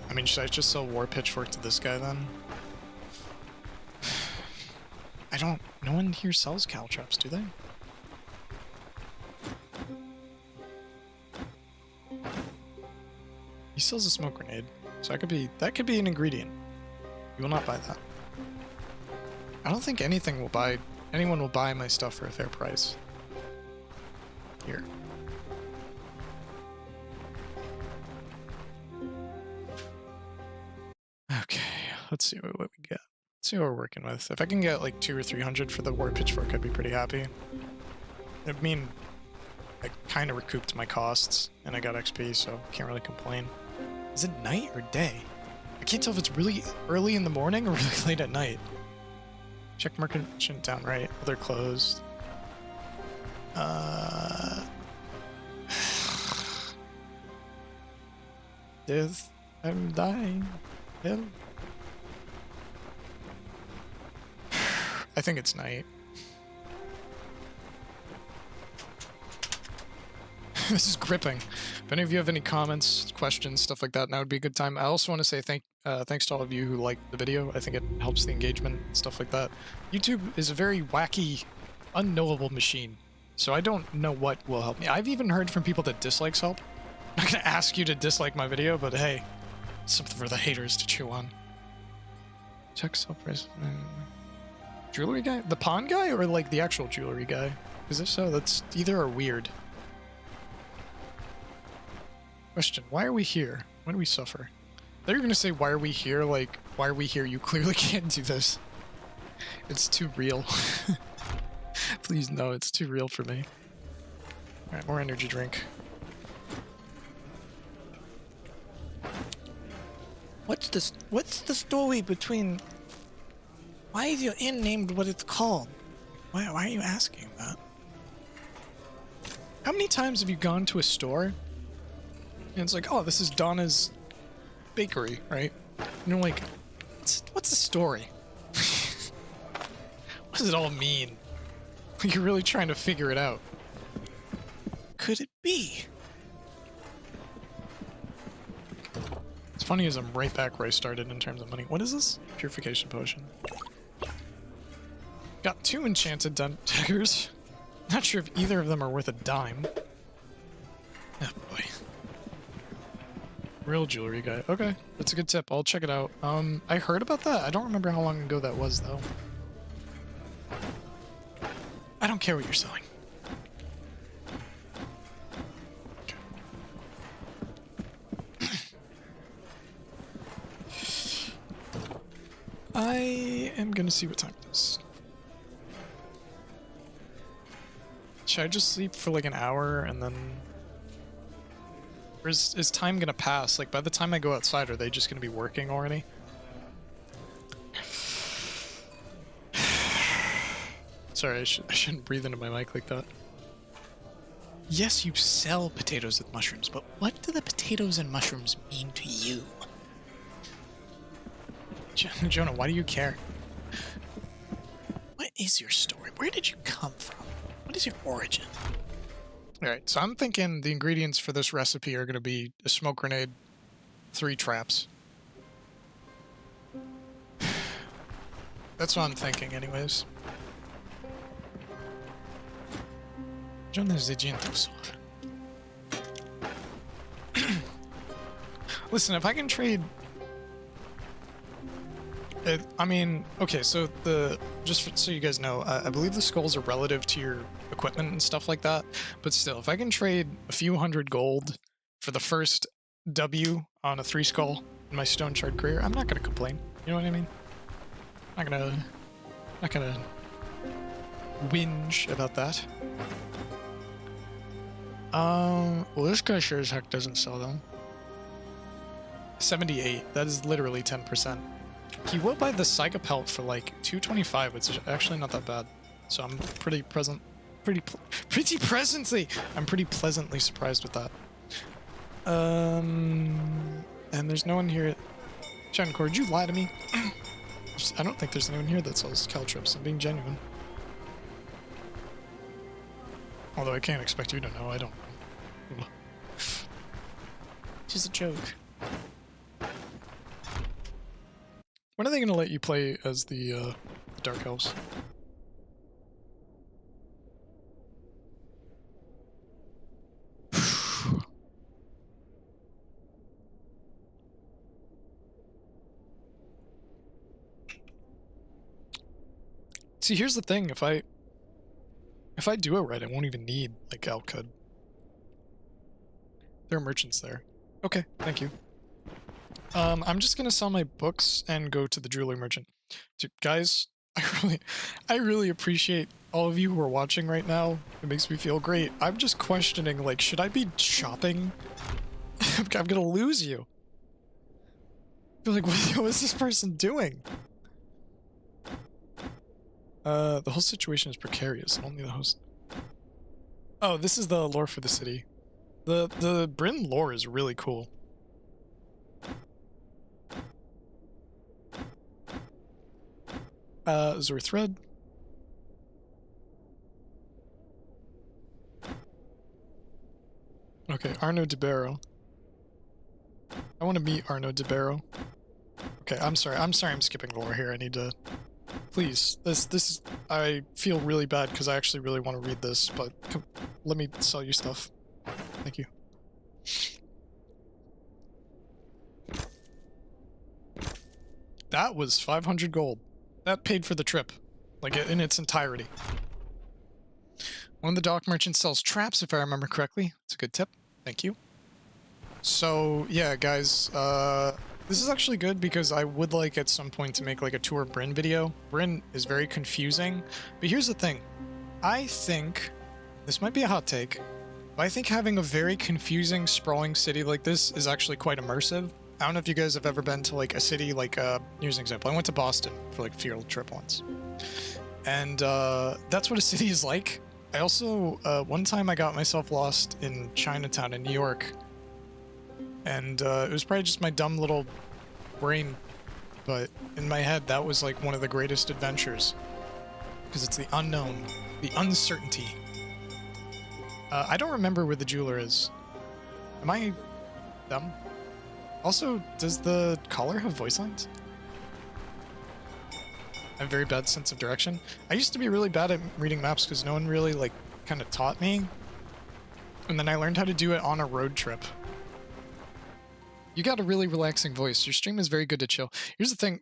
I mean, should I just sell War Pitchfork to this guy then? No one here sells caltrops, do they? He sells a smoke grenade, so that could be an ingredient. You will not buy that. I don't think anyone will buy my stuff for a fair price. Here. Okay, let's see what we get. Let's see what we're working with. If I can get like 200 or 300 for the War Pitchfork, I'd be pretty happy. I mean, I kind of recouped my costs, and I got XP, so can't really complain. Is it night or day? I can't tell if it's really early in the morning or really late at night. Check merchant down right. Oh, they're closed. Death. I'm dying. Hell. I think it's night. This is gripping. If any of you have any comments, questions, stuff like that, now would be a good time. I also want to say thanks to all of you who liked the video. I think it helps the engagement, stuff like that. YouTube is a very wacky, unknowable machine, so I don't know what will help me. I've even heard from people that dislikes help. I'm not going to ask you to dislike my video, but hey, something for the haters to chew on. Check sell price. Jewelry guy? The pawn guy or like the actual jewelry guy? Because if so, that's either are weird. Question, why are we here? Why do we suffer? They're gonna say, why are we here? Like, why are we here? You clearly can't do this. It's too real. Please, no, it's too real for me. Alright, more energy drink. What's the story between... Why is your inn named what it's called? Why are you asking that? How many times have you gone to a store and it's like, oh, this is Donna's bakery, right? And you're like, what's the story? What does it all mean? You're really trying to figure it out. Could it be? It's funny as I'm right back where I started in terms of money. What is this? Purification potion. Got 2 enchanted daggers. Not sure if either of them are worth a dime. Oh boy. Real jewelry guy. Okay, that's a good tip. I'll check it out. I heard about that. I don't remember how long ago that was, though. I don't care what you're selling. Okay. I am gonna see what time it is. Should I just sleep for like an hour and then... Or is time gonna pass? Like, by the time I go outside, are they just gonna be working already? Sorry, I shouldn't breathe into my mic like that. Yes, you sell potatoes with mushrooms, but what do the potatoes and mushrooms mean to you? Jonah, why do you care? What is your story? Where did you come from? What is your origin? Alright, so I'm thinking the ingredients for this recipe are going to be a smoke grenade, 3 traps. That's what I'm thinking anyways. Listen, if I can trade... I mean, okay, so so you guys know, I believe the skulls are relative to your equipment and stuff like that, but still, if I can trade a few hundred gold for the first W on a 3 skull in my Stoneshard career, I'm not gonna complain. You know what I mean? Not gonna whinge about that. Well, this guy sure as heck doesn't sell them. 78. That is literally 10%. He will buy the Psycho Pelt for like 225, which is actually not that bad. So I'm pretty pleasantly surprised with that. And there's no one here. Shancore, did you lie to me? I don't think there's anyone here that sells caltrips. I'm being genuine. Although I can't expect you to know. I don't know. Just a joke. When are they going to let you play as the Dark Elves? See, here's the thing. If I do it right, I won't even need, like, Alcud. There are merchants there. Okay, thank you. I'm just gonna sell my books and go to the jewelry merchant. Dude, guys, I really appreciate all of you who are watching right now. It makes me feel great. I'm just questioning, like, should I be shopping? I'm gonna lose you. I feel like, what is this person doing? The whole situation is precarious. Only the host... Oh, this is the lore for the city. The Bryn lore is really cool. Azure Thread. Okay, Arnaud de Barrow. I want to meet Arnaud de Barrow. Okay, I'm sorry I'm skipping lore here. I need to... Please, this is... I feel really bad because I actually really want to read this, but let me sell you stuff. Thank you. That was 500 gold. That paid for the trip, like in its entirety. One of the dock merchants sells traps, if I remember correctly. It's a good tip. Thank you. So, yeah, guys, this is actually good because I would like at some point to make like a tour of Bryn video. Bryn is very confusing, but here's the thing. I think, this might be a hot take, but I think having a very confusing, sprawling city like this is actually quite immersive. I don't know if you guys have ever been to like a city like, here's an example. I went to Boston for like a field trip once. And that's what a city is like. I also, one time I got myself lost in Chinatown in New York. And it was probably just my dumb little brain, but in my head that was like one of the greatest adventures. Because it's the unknown, the uncertainty. I don't remember where the jeweler is. Am I dumb? Also, does the caller have voice lines? I have a very bad sense of direction. I used to be really bad at reading maps because no one really like kind of taught me. And then I learned how to do it on a road trip. You got a really relaxing voice. Your stream is very good to chill. Here's the thing,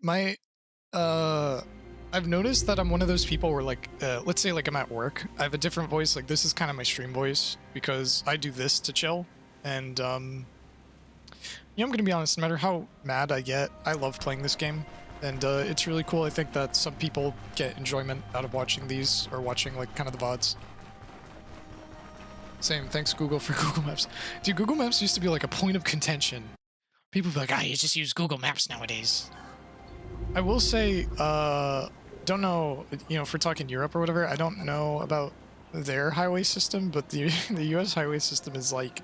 I've noticed that I'm one of those people where like, let's say like I'm at work. I have a different voice, like this is kind of my stream voice because I do this to chill. And, you know, I'm gonna be honest, no matter how mad I get, I love playing this game. And it's really cool. I think that some people get enjoyment out of watching these or watching like kind of the VODs. Same, thanks Google for Google Maps. Dude, Google Maps used to be like a point of contention. People be like, you just use Google Maps nowadays. I will say, don't know, you know, if we're talking Europe or whatever, I don't know about their highway system, but the US highway system is like,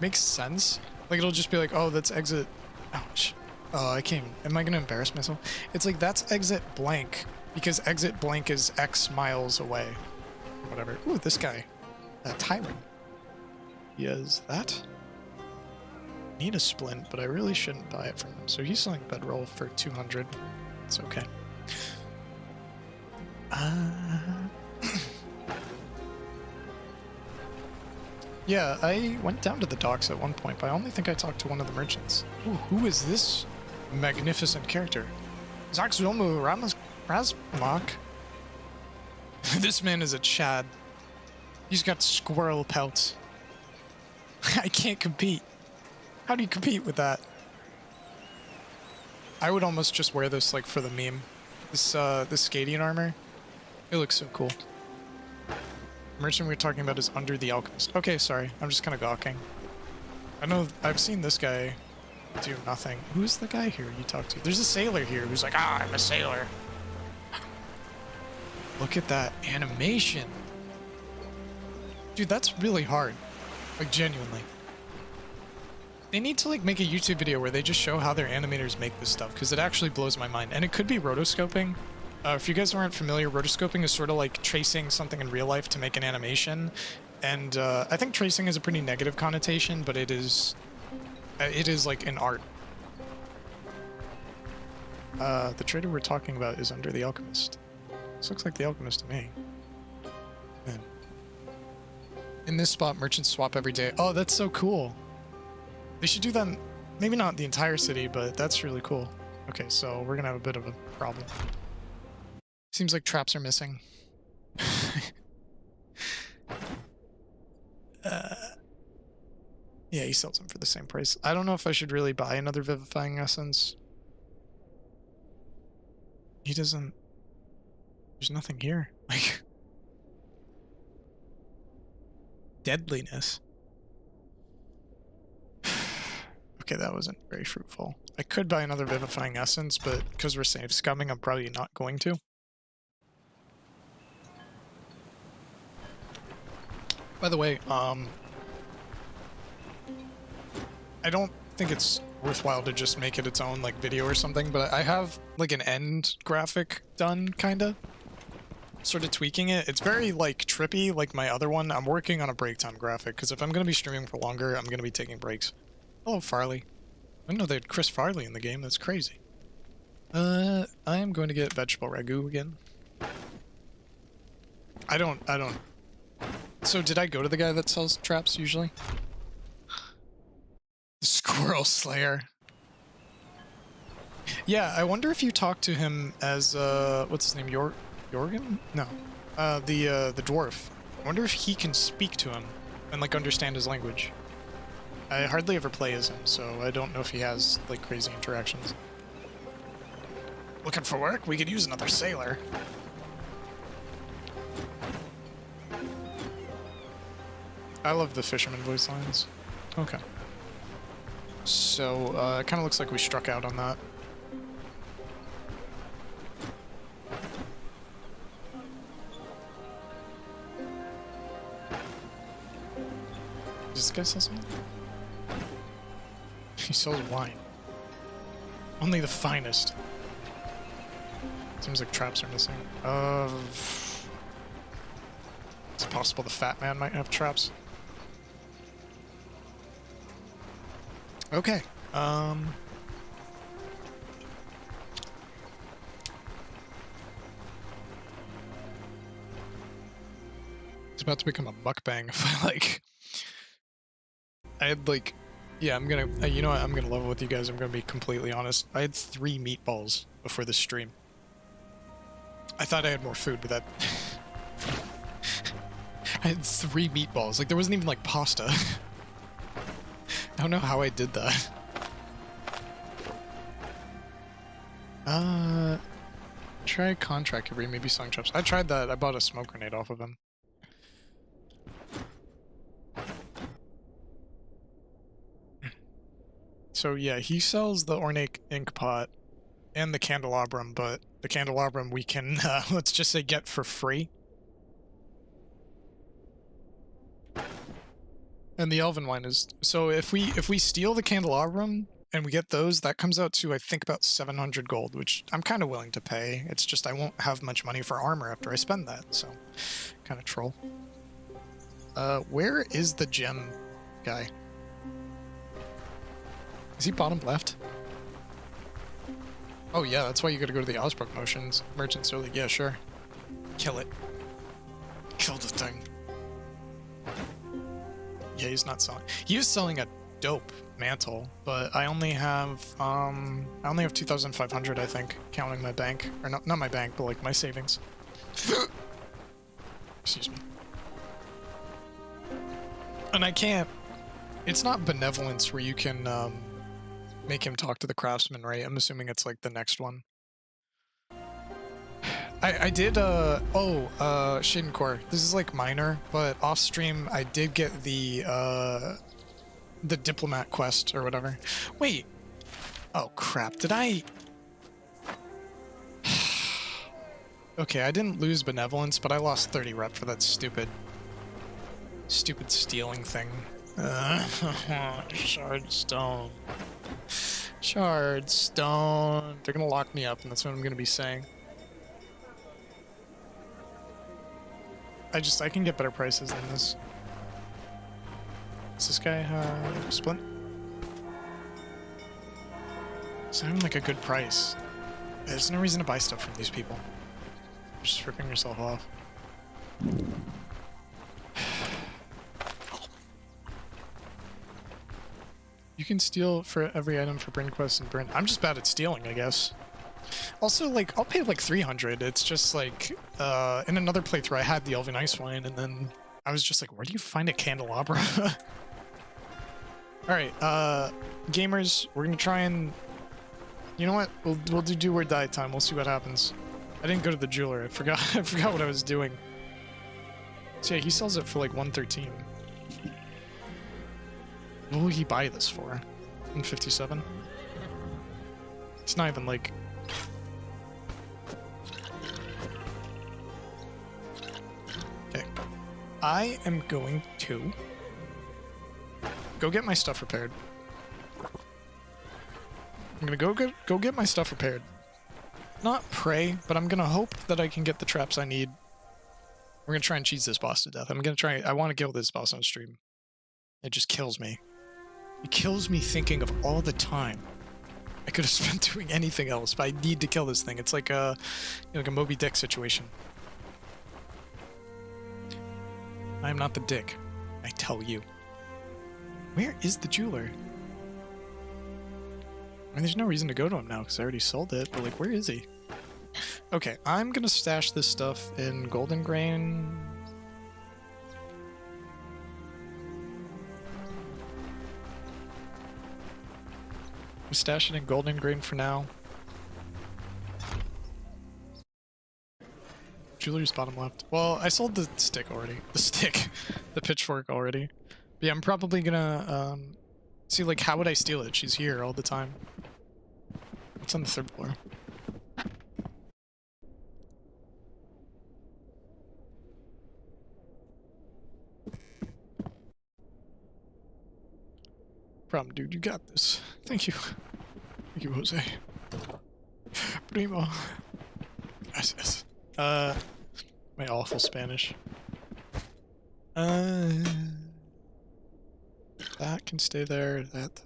makes sense. Like it'll just be like, oh, that's exit, ouch. Oh, am I gonna embarrass myself? It's like, that's exit blank, because exit blank is X miles away. Or whatever. Ooh, this guy. A tyrant. He has that. Need a splint, but I really shouldn't buy it from him. So he's selling bedroll for 200. It's okay. Yeah, I went down to the docks at one point, but I only think I talked to one of the merchants. Ooh, who is this magnificent character? Zaxuomu Razmak. This man is a Chad. He's got squirrel pelts. I can't compete. How do you compete with that? I would almost just wear this like for the meme. This skating armor. It looks so cool. The merchant we were talking about is Under the Alchemist. Okay, sorry. I'm just kind of gawking. I know I've seen this guy do nothing. Who's the guy here you talk to? There's a sailor here who's like, I'm a sailor. Look at that animation. Dude, that's really hard. Like, genuinely. They need to, like, make a YouTube video where they just show how their animators make this stuff, because it actually blows my mind. And it could be rotoscoping. If you guys aren't familiar, rotoscoping is sort of like tracing something in real life to make an animation. And I think tracing is a pretty negative connotation, but it is like an art. The trader we're talking about is Under the Alchemist. This looks like the Alchemist to me. Man. In this spot, merchants swap every day. Oh, that's so cool. They should do that, maybe not the entire city, but that's really cool. Okay, so we're gonna have a bit of a problem. Seems like traps are missing. Yeah, he sells them for the same price. I don't know if I should really buy another Vivifying Essence. He doesn't... There's nothing here. Like... Deadliness. Okay, that wasn't very fruitful. I could buy another Vivifying Essence, but because we're safe scumming, I'm probably not going to. By the way, I don't think it's worthwhile to just make it its own, like, video or something, but I have, like, an end graphic done, kinda. sort of tweaking it. It's very, like, trippy, like my other one. I'm working on a break time graphic, because if I'm going to be streaming for longer, I'm going to be taking breaks. Hello, Farley. I didn't know they had Chris Farley in the game. That's crazy. I am going to get vegetable ragu again. I don't... So did I go to the guy that sells traps, usually? The Squirrel Slayer. Yeah, I wonder if you talk to him as, what's his name, Jorgen? No. The dwarf. I wonder if he can speak to him and, like, understand his language. I hardly ever play as him, so I don't know if he has, like, crazy interactions. Looking for work? We could use another sailor. I love the fisherman voice lines. Okay. So, it kind of looks like we struck out on that. Does this guy sell something? He sells wine. Only the finest. Seems like traps are missing. It's possible the fat man might have traps. Okay. It's about to become a mukbang if I, like... I had, like... Yeah, I'm gonna... you know what? I'm gonna level with you guys. I'm gonna be completely honest. I had 3 meatballs before the stream. I thought I had more food, but that... I had 3 meatballs. Like, there wasn't even, like, pasta. I don't know how I did that. Try contract every maybe selling traps. I tried that. I bought a smoke grenade off of him. So yeah, he sells the ornate ink pot and the candelabrum, but the candelabrum we can, let's just say, get for free. And the elven wine is... So if we steal the candelabrum and we get those, that comes out to, I think, about 700 gold, which I'm kind of willing to pay. It's just I won't have much money for armor after I spend that, so... Kind of troll. Where is the gem guy? Is he bottom left? Oh yeah, that's why you gotta go to the Osbrook motions. Merchants are like, yeah, sure. Kill it. Kill the thing. Yeah, he's not selling. He was selling a dope mantle, but I only have 2,500, I think, counting my bank. Or not my bank, but like my savings. Excuse me. And I can't... It's not benevolence where you can, make him talk to the craftsman, right? I'm assuming it's like the next one. I did, Shaden Core. This is like minor, but off stream I did get the diplomat quest or whatever. Wait. Oh crap, did I... Okay, I didn't lose benevolence, but I lost 30 rep for that stupid stealing thing. Shard stone. Shard stone. They're gonna lock me up, and that's what I'm gonna be saying. I can get better prices than this. Does this guy have splint? Sound like a good price. There's no reason to buy stuff from these people. You're just ripping yourself off. You can steal for every item for Bryn Quest and Bryn. I'm just bad at stealing, I guess. Also, like, I'll pay like 300. It's just like, in another playthrough I had the Elven Ice Wine, and then I was just like, where do you find a candelabra? Alright, gamers, we're gonna try and... You know what? We'll do or die time. We'll see what happens. I didn't go to the jeweler. I forgot what I was doing. So yeah, he sells it for like 113. What will he buy this for? 157? It's not even like... Okay. I am going to go get my stuff repaired. I'm gonna go get my stuff repaired. Not pray, but I'm gonna hope that I can get the traps I need We're gonna try and cheese this boss to death. I want to kill this boss on stream. It just kills me. It kills me thinking of all the time I could have spent doing anything else, but I need to kill this thing. It's like a, like a Moby Dick situation. I'm not the dick, I tell you. Where is the jeweler? I mean, there's no reason to go to him now because I already sold it, but like, where is he? Okay, I'm gonna stash this stuff in golden grain. Stash it in golden grain for now. Jeweler's bottom left. Well, I sold the stick already. The pitchfork already. But yeah, I'm probably gonna see, like, how would I steal it? She's here all the time. It's on the 3rd floor. Problem, dude, you got this. Thank you. Thank you, Jose. Primo. Gracias. My awful Spanish. That can stay there. That.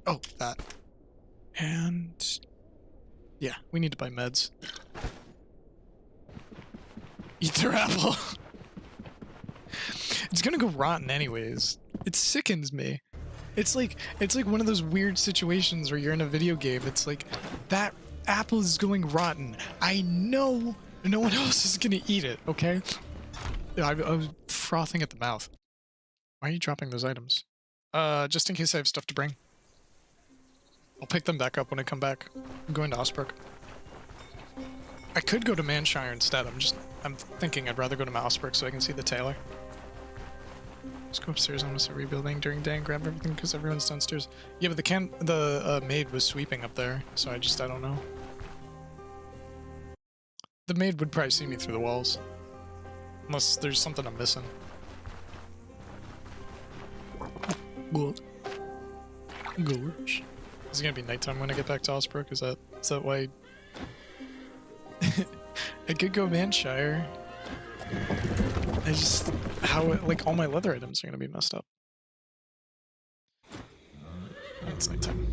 Oh, that. And yeah, we need to buy meds. Eat their apple. It's gonna go rotten anyways. It sickens me. It's like one of those weird situations where you're in a video game. It's like, that apple is going rotten. I know no one else is gonna eat it, okay? I was frothing at the mouth. Why are you dropping those items? Just in case I have stuff to bring. I'll pick them back up when I come back. I'm going to Osbrook. I could go to Manshire instead. I'm thinking I'd rather go to Osbrook so I can see the tailor. Let's go upstairs and start rebuilding during day and grab everything because everyone's downstairs. Yeah, but the maid was sweeping up there, so I don't know. The maid would probably see me through the walls. Unless there's something I'm missing. Good. Gorge. Is it gonna be nighttime when I get back to Osbrook? Is that why? I could go Manshire. Like, all my leather items are gonna be messed up. It's nighttime.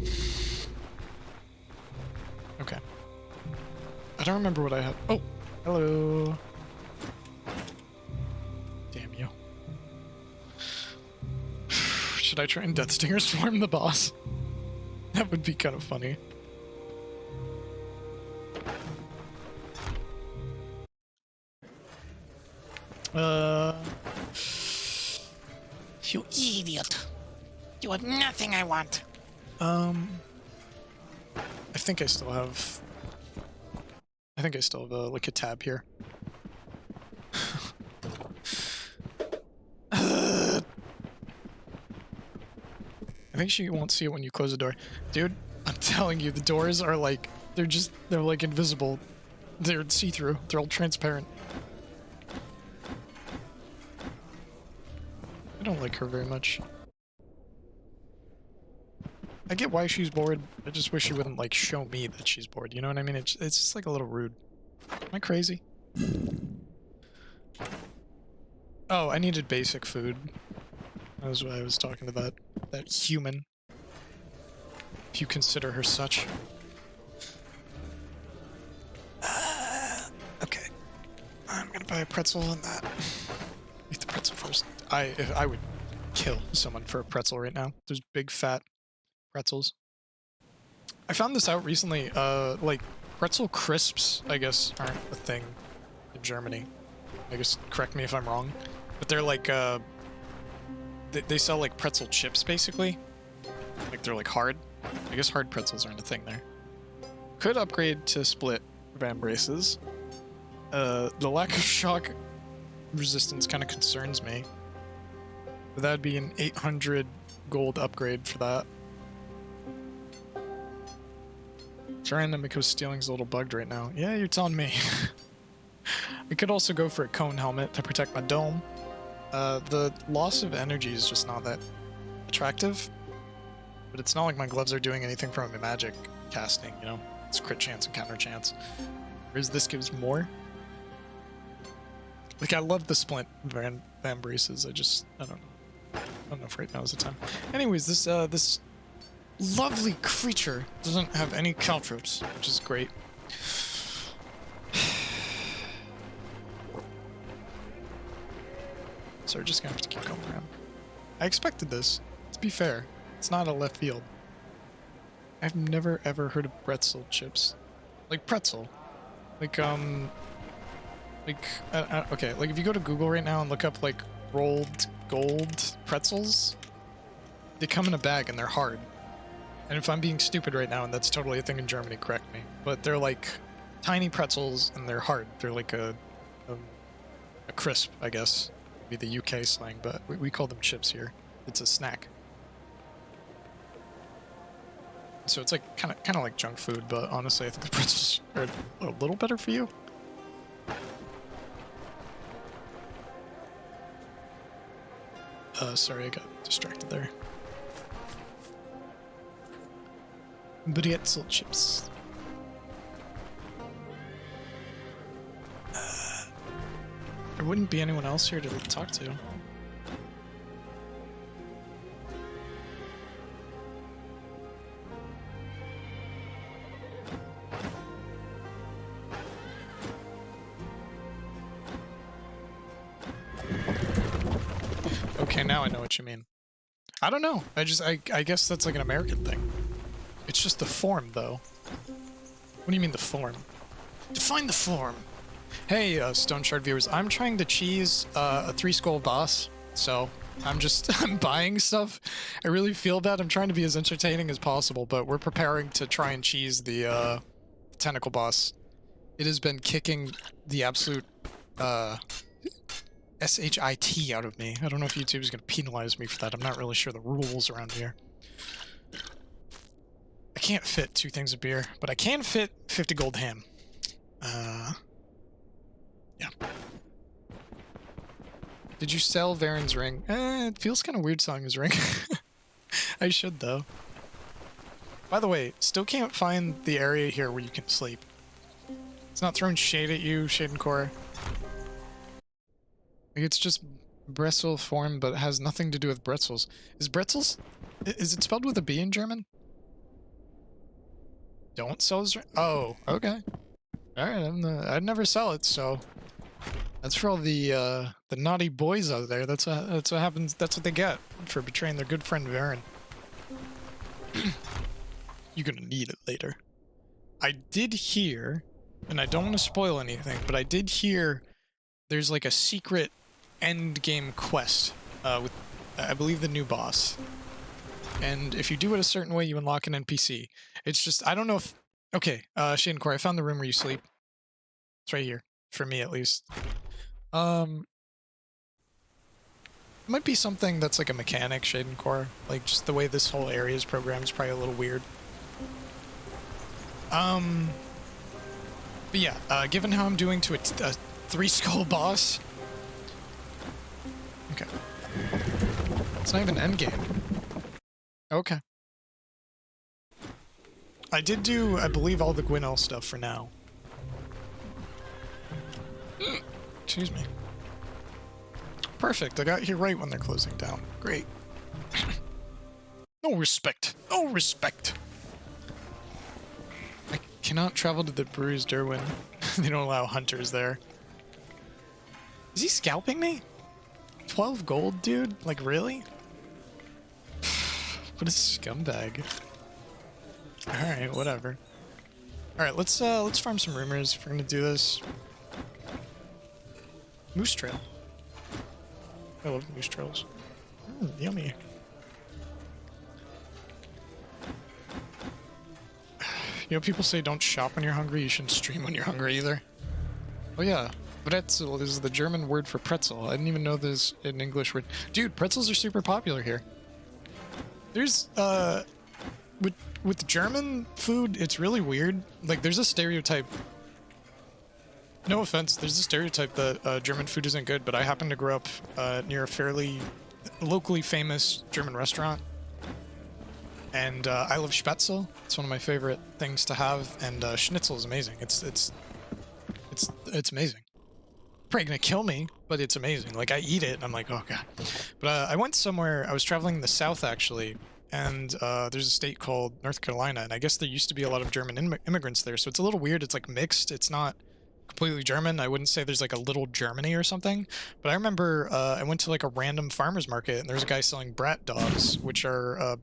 Okay. I don't remember what I had. Oh! Hello! Damn you. Should I try and Death Stinger swarm the boss? That would be kind of funny. You idiot. You had nothing I want. I think I still have like a tab here. I think she won't see it when you close the door. Dude, I'm telling you, the doors are like, they're like invisible. They're see-through. They're all transparent. I don't like her very much. I get why she's bored. I just wish she wouldn't, like, show me that she's bored. You know what I mean? It's just, like, a little rude. Am I crazy? Oh, I needed basic food. That was why I was talking to that human. If you consider her such. Okay. I'm gonna buy a pretzel and that. Eat the pretzel first. I would kill someone for a pretzel right now. Those big fat pretzels. I found this out recently. Like, pretzel crisps, I guess, aren't a thing in Germany. I guess, correct me if I'm wrong. But they're like, they sell like pretzel chips, basically. Like, they're like hard. I guess hard pretzels aren't a thing there. Could upgrade to split van braces. The lack of shock resistance kind of concerns me. But that'd be an 800 gold upgrade for that. Tyrannomico's stealing's a little bugged right now. Yeah, you're telling me. I could also go for a cone helmet to protect my dome. The loss of energy is just not that attractive. But it's not like my gloves are doing anything from a magic casting, you know? It's crit chance and counter chance. Whereas this gives more. Like, I love the splint van braces. I don't know. I don't know if right now is the time. Anyways, this lovely creature doesn't have any caltrops, which is great. So we're just gonna have to keep going around. I expected this, to be fair. It's not a left field. I've never ever heard of pretzel chips. Like pretzel. Like, okay, like if you go to Google right now and look up like rolled gold pretzels, they come in a bag and they're hard. And if I'm being stupid right now, and that's totally a thing in Germany, correct me. But they're like tiny pretzels and they're hard. They're like a crisp, I guess. Be the UK slang, but we call them chips here. It's a snack. So it's like kind of like junk food, but honestly, I think the pretzels are a little better for you. Sorry, I got distracted there. Pretzel chips. There wouldn't be anyone else here to talk to. Okay, now I know what you mean. I don't know. I guess that's like an American thing. It's just the form, though. What do you mean the form? Define the form. Hey, Stoneshard viewers, I'm trying to cheese a 3-skull boss, so I'm buying stuff. I really feel bad. I'm trying to be as entertaining as possible, but we're preparing to try and cheese the tentacle boss. It has been kicking the absolute SHIT out of me. I don't know if YouTube is going to penalize me for that. I'm not really sure the rules around here. I can't fit 2 things of beer, but I can fit 50 gold ham. Yeah. Did you sell Varen's ring? It feels kind of weird selling his ring. I should, though. By the way, still can't find the area here where you can sleep. It's not throwing shade at you, Shade and Core. Like, it's just Bretzel form, but it has nothing to do with Bretzels. Is Bretzels... Is it spelled with a B in German? Don't sell his ring? Oh, okay. Alright, I'd never sell it, so... That's for all the naughty boys out there. That's what happens. That's what they get for betraying their good friend Varen. You're gonna need it later. I did hear, and I don't want to spoil anything, but I did hear there's like a secret end game quest with, I believe, the new boss. And if you do it a certain way, you unlock an NPC. It's just, I don't know if... Okay, Shane Core, I found the room where you sleep. It's right here. For me, at least. It might be something that's like a mechanic, Shade and Core. Like, just the way this whole area is programmed is probably a little weird. But yeah, given how I'm doing to a 3-skull boss... Okay. It's not even endgame. Okay. I did do, I believe, all the Gwynel stuff for now. Excuse me. Perfect, I got here right when they're closing down. Great. No respect. No respect. I cannot travel to the Bruised Derwin. They don't allow hunters there. Is he scalping me? 12 gold, dude? Like, really? What a scumbag. Alright, whatever. Alright, let's farm some rumors if we're gonna do this. Moose trail. I love moose trails. Yummy. You know, people say don't shop when you're hungry, you shouldn't stream when you're hungry either. Oh yeah, Bretzel is the German word for pretzel. I didn't even know there's an English word. Dude, pretzels are super popular here. There's, with German food, it's really weird. Like, there's a stereotype. No offense, there's a stereotype that German food isn't good, but I happen to grow up near a fairly locally famous German restaurant. And I love Spätzle. It's one of my favorite things to have, and Schnitzel is amazing. It's amazing. probably gonna kill me, but it's amazing. Like, I eat it, and I'm like, oh god. But I went somewhere, I was traveling in the south, actually, and there's a state called North Carolina, and I guess there used to be a lot of German immigrants there, so it's a little weird. It's like mixed. It's not completely German. I wouldn't say there's like a little Germany or something, but I remember I went to like a random farmer's market, and there's a guy selling brat dogs, which are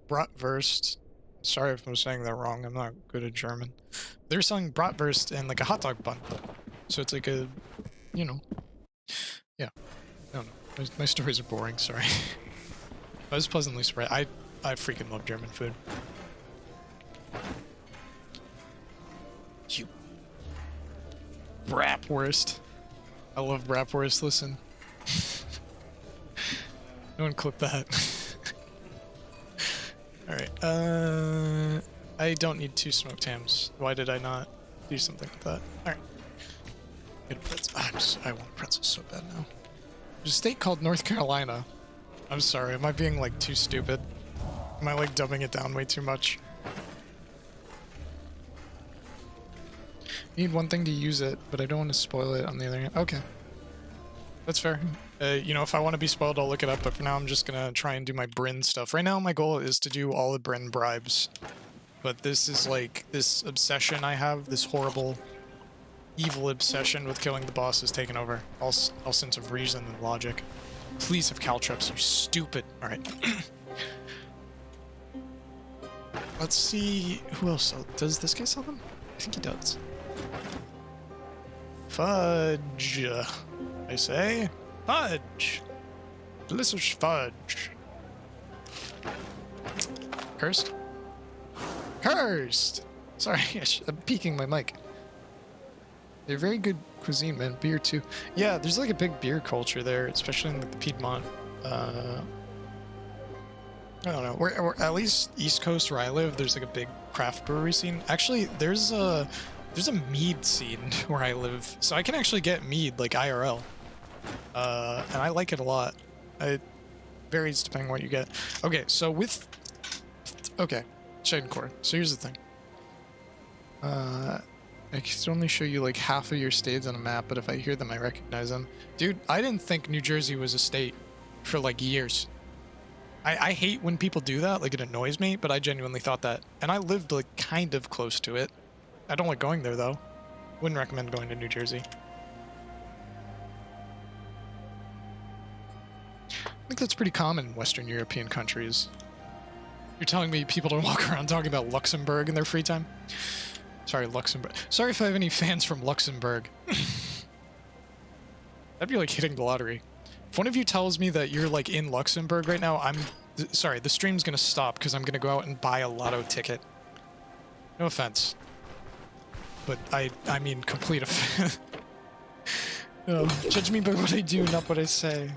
bratwurst. Sorry if I'm saying that wrong. I'm not good at German. They're selling bratwurst in like a hot dog bun. So it's like a, you know, yeah. I don't know. My stories are boring. Sorry. I was pleasantly surprised. I freaking love German food. You bratwurst. I love bratwurst. Listen. No one clip that. Alright, I don't need 2 smoked hams. Why did I not do something with that? Alright. Good pretzels. I want pretzels so bad now. There's a state called North Carolina. I'm sorry, am I being like too stupid? Am I like dumbing it down way too much? I need one thing to use it, but I don't want to spoil it on the other hand. Okay. That's fair. You know, if I want to be spoiled, I'll look it up, but for now I'm just gonna try and do my Bryn stuff. Right now my goal is to do all the Bryn bribes. But this is like, this obsession I have, this horrible, evil obsession with killing the boss is taken over. All sense of reason and logic. Please have caltrops, you stupid. Alright. Let's see, who else does this guy sell them? I think he does. Fudge. I say, fudge! Delicious fudge. Cursed? Cursed! Sorry, I'm peeking my mic. They're very good cuisine, man. Beer, too. Yeah, there's like a big beer culture there, especially in like, the Piedmont. I don't know. Or at least East Coast where I live, there's like a big craft brewery scene. Actually, there's a mead scene where I live, so I can actually get mead, like IRL. And I like it a lot. It varies depending on what you get. Okay, so with... Okay, Shade Core. So here's the thing. I can only show you like half of your states on a map, but if I hear them, I recognize them. Dude, I didn't think New Jersey was a state for like years. I hate when people do that, like it annoys me, but I genuinely thought that. And I lived like kind of close to it. I don't like going there though. Wouldn't recommend going to New Jersey. I think that's pretty common in Western European countries. You're telling me people don't walk around talking about Luxembourg in their free time? Sorry, Luxembourg. Sorry if I have any fans from Luxembourg. That'd be like hitting the lottery. If one of you tells me that you're like in Luxembourg right now, sorry, the stream's gonna stop because I'm gonna go out and buy a lotto ticket. No offense. But I mean complete offense. No, judge me by what I do, not what I say.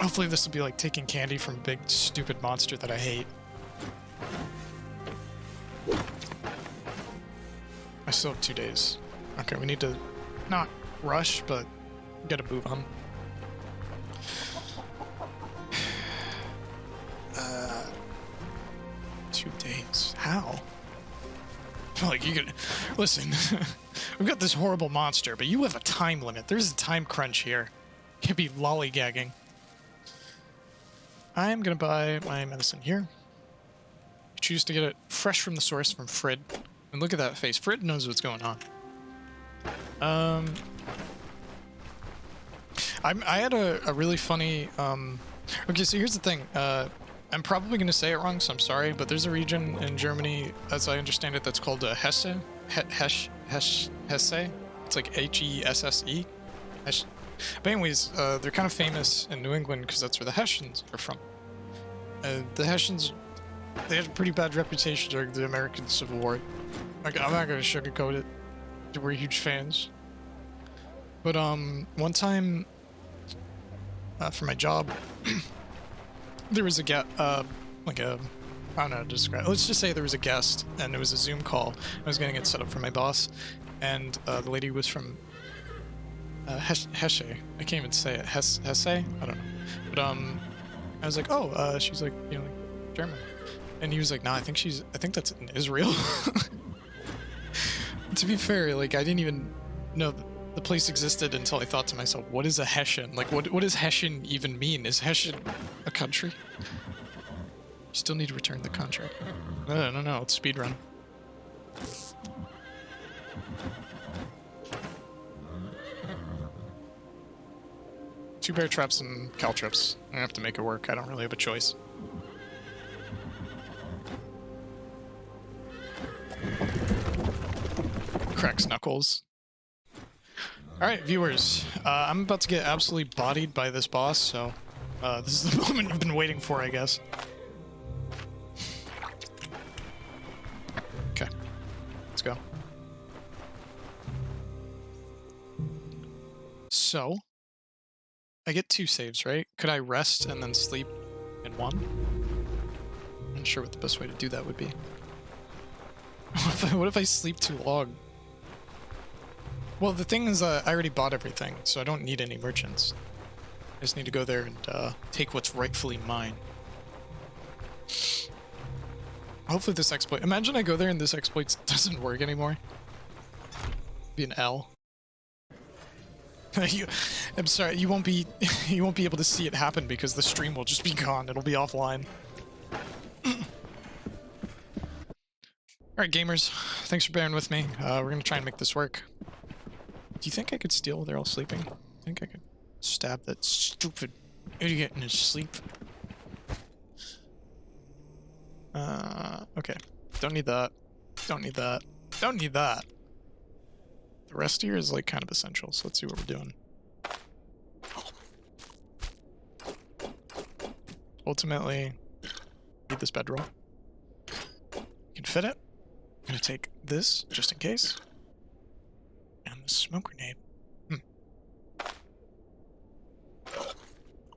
Hopefully this will be like taking candy from a big stupid monster that I hate. I still have 2 days. Okay, we need to not rush, but gotta move on. 2 days. How? Like you could listen. We've got this horrible monster, but you have a time limit. There's a time crunch here. Can't be lollygagging. I'm gonna buy my medicine here. Choose to get it fresh from the source from Frid. And look at that face. Frid knows what's going on. I had a really funny okay, so here's the thing. I'm probably gonna say it wrong, so I'm sorry, but there's a region in Germany, as I understand it, that's called Hesse. Hesse. It's like H-E-S-S-E. Hesse. But anyways, they're kind of famous in New England because that's where the Hessians are from. The Hessians, they had a pretty bad reputation during the American Civil War. Like, I'm not gonna sugarcoat it. We're huge fans. But one time, for my job, there was I don't know how to describe it. Let's just say there was a guest, and it was a Zoom call. I was getting it set up for my boss, and the lady was from Hesse. I can't even say it. Hesse? I don't know. But I was like, oh, she's like, you know, like German. And he was like, nah, I think that's in Israel. To be fair, like, I didn't even know the place existed until I thought to myself, what is a Hessian? Like, what does Hessian even mean? Is Hessian a country? Still need to return the contract. No, it's speedrun. Two bear traps and caltrips. I have to make it work. I don't really have a choice. Cracks knuckles. Alright, viewers. I'm about to get absolutely bodied by this boss, so this is the moment I've been waiting for, I guess. Okay. Let's go. So, I get 2 saves, right? Could I rest and then sleep in 1? I'm not sure what the best way to do that would be. What if I sleep too long? Well, the thing is, I already bought everything, so I don't need any merchants. I just need to go there and take what's rightfully mine. Hopefully this exploit... Imagine I go there and this exploit doesn't work anymore. Be an L. I'm sorry, you won't be able to see it happen because the stream will just be gone. It'll be offline. Alright, gamers. Thanks for bearing with me. We're gonna try and make this work. Do you think I could steal while they're all sleeping? I think I could stab that stupid idiot in his sleep. Okay. Don't need that. Don't need that. Don't need that. The rest here is like kind of essential, so let's see what we're doing. Ultimately, need this bedroll. Can fit it. I'm gonna take this just in case. And the smoke grenade.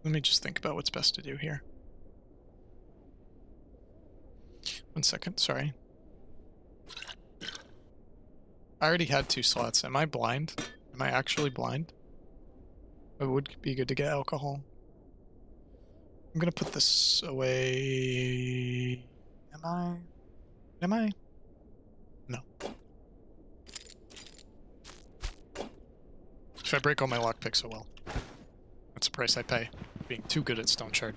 Let me just think about what's best to do here. 1 second, sorry. I already had 2 slots. Am I blind? Am I actually blind? It would be good to get alcohol. I'm gonna put this away. Am I? Am I? No. If I break all my lockpicks, oh well. That's the price I pay. Being too good at Stoneshard.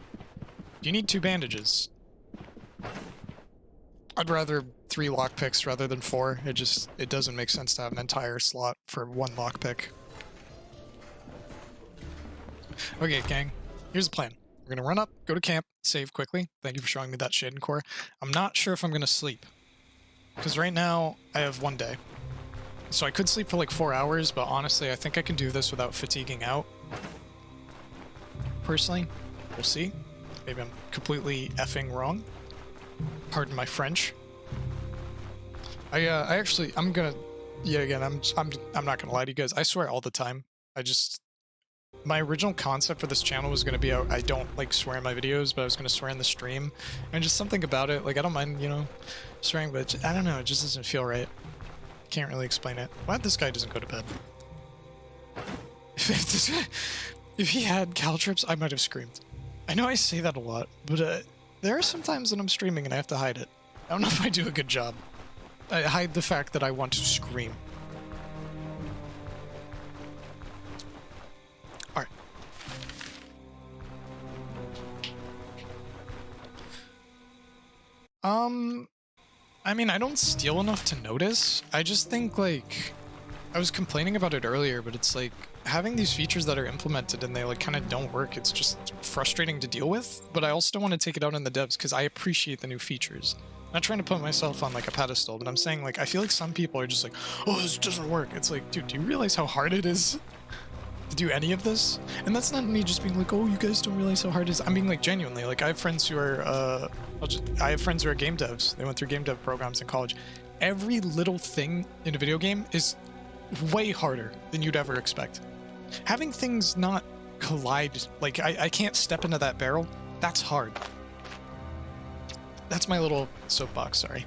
You need 2 bandages. I'd rather 3 lockpicks rather than 4. It doesn't make sense to have an entire slot for 1 lockpick. Okay, gang. Here's the plan. We're gonna run up, go to camp, save quickly. Thank you for showing me that Shaden core. I'm not sure if I'm gonna sleep. Because right now, I have 1 day. So I could sleep for like 4 hours, but honestly, I think I can do this without fatiguing out. Personally, we'll see. Maybe I'm completely effing wrong. Pardon my French. I'm gonna, yeah, again, I'm not gonna lie to you guys. I swear all the time. My original concept for this channel was gonna be I don't like swear in my videos, but I was gonna swear in the stream. And just something about it, like I don't mind, you know, swearing, but I don't know, it just doesn't feel right. Can't really explain it. Why this guy doesn't go to bed? If he had caltrips, I might have screamed. I know I say that a lot, but there are some times when I'm streaming and I have to hide it. I don't know if I do a good job. I hide the fact that I want to scream. Alright. I mean, I don't steal enough to notice. I just think, like, I was complaining about it earlier, but it's like, having these features that are implemented and they like kind of don't work, it's just frustrating to deal with, but I also don't want to take it out on the devs because I appreciate the new features. I'm not trying to put myself on like a pedestal, but I'm saying like, I feel like some people are just like, oh, this doesn't work. It's like, dude, do you realize how hard it is to do any of this? And that's not me just being like, oh, you guys don't realize how hard it is. I'm being like, genuinely, like I have friends who are, I have friends who are game devs. They went through game dev programs in college. Every little thing in a video game is way harder than you'd ever expect. Having things not collide, like I can't step into that barrel, that's hard. That's my little soapbox, sorry.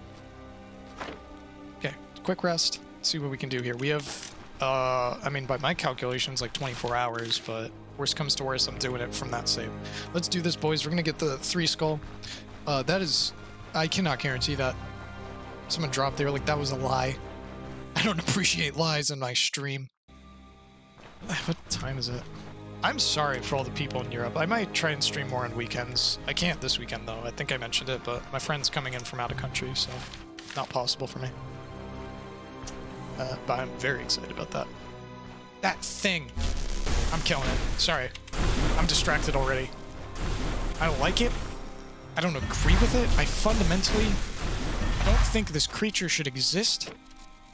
Okay, quick rest, see what we can do here. We have, I mean, by my calculations, like 24 hours, but worst comes to worst, I'm doing it from that save. Let's do this, boys. We're gonna get the 3 skull. That is, I cannot guarantee that. Someone dropped there like that was a lie. I don't appreciate lies in my stream. What time is it? I'm sorry for all the people in Europe. I might try and stream more on weekends. I can't this weekend though. I think I mentioned it, but my friend's coming in from out of country, so not possible for me. But I'm very excited about that. That thing! I'm killing it. Sorry. I'm distracted already. I don't like it. I don't agree with it. I fundamentally don't think this creature should exist.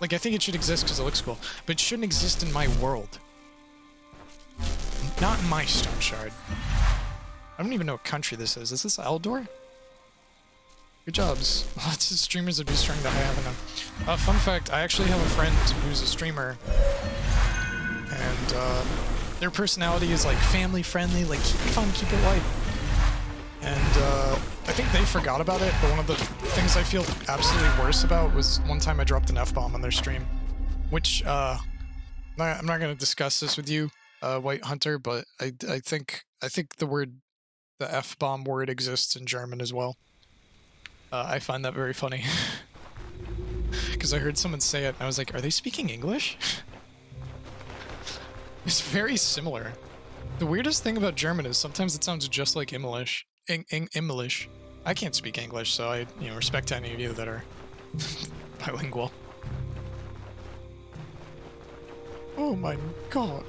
Like, I think it should exist because it looks cool, but it shouldn't exist in my world. Not in my Stoneshard. I don't even know what country this is. Is this Eldor? Good jobs. Lots of streamers would be trying to have them. Fun fact, I actually have a friend who's a streamer. And, their personality is, like, family-friendly, like, keep it fun, keep it light. And, I think they forgot about it, but one of the things I feel absolutely worse about was one time I dropped an F-bomb on their stream. Which, I'm not gonna discuss this with you, White Hunter, but I think the F-bomb word exists in German as well. I find that very funny. Because I heard someone say it, and I was like, are they speaking English? It's very similar. The weirdest thing about German is sometimes it sounds just like English. English. I can't speak English, so I respect any of you that are bilingual. Oh my god.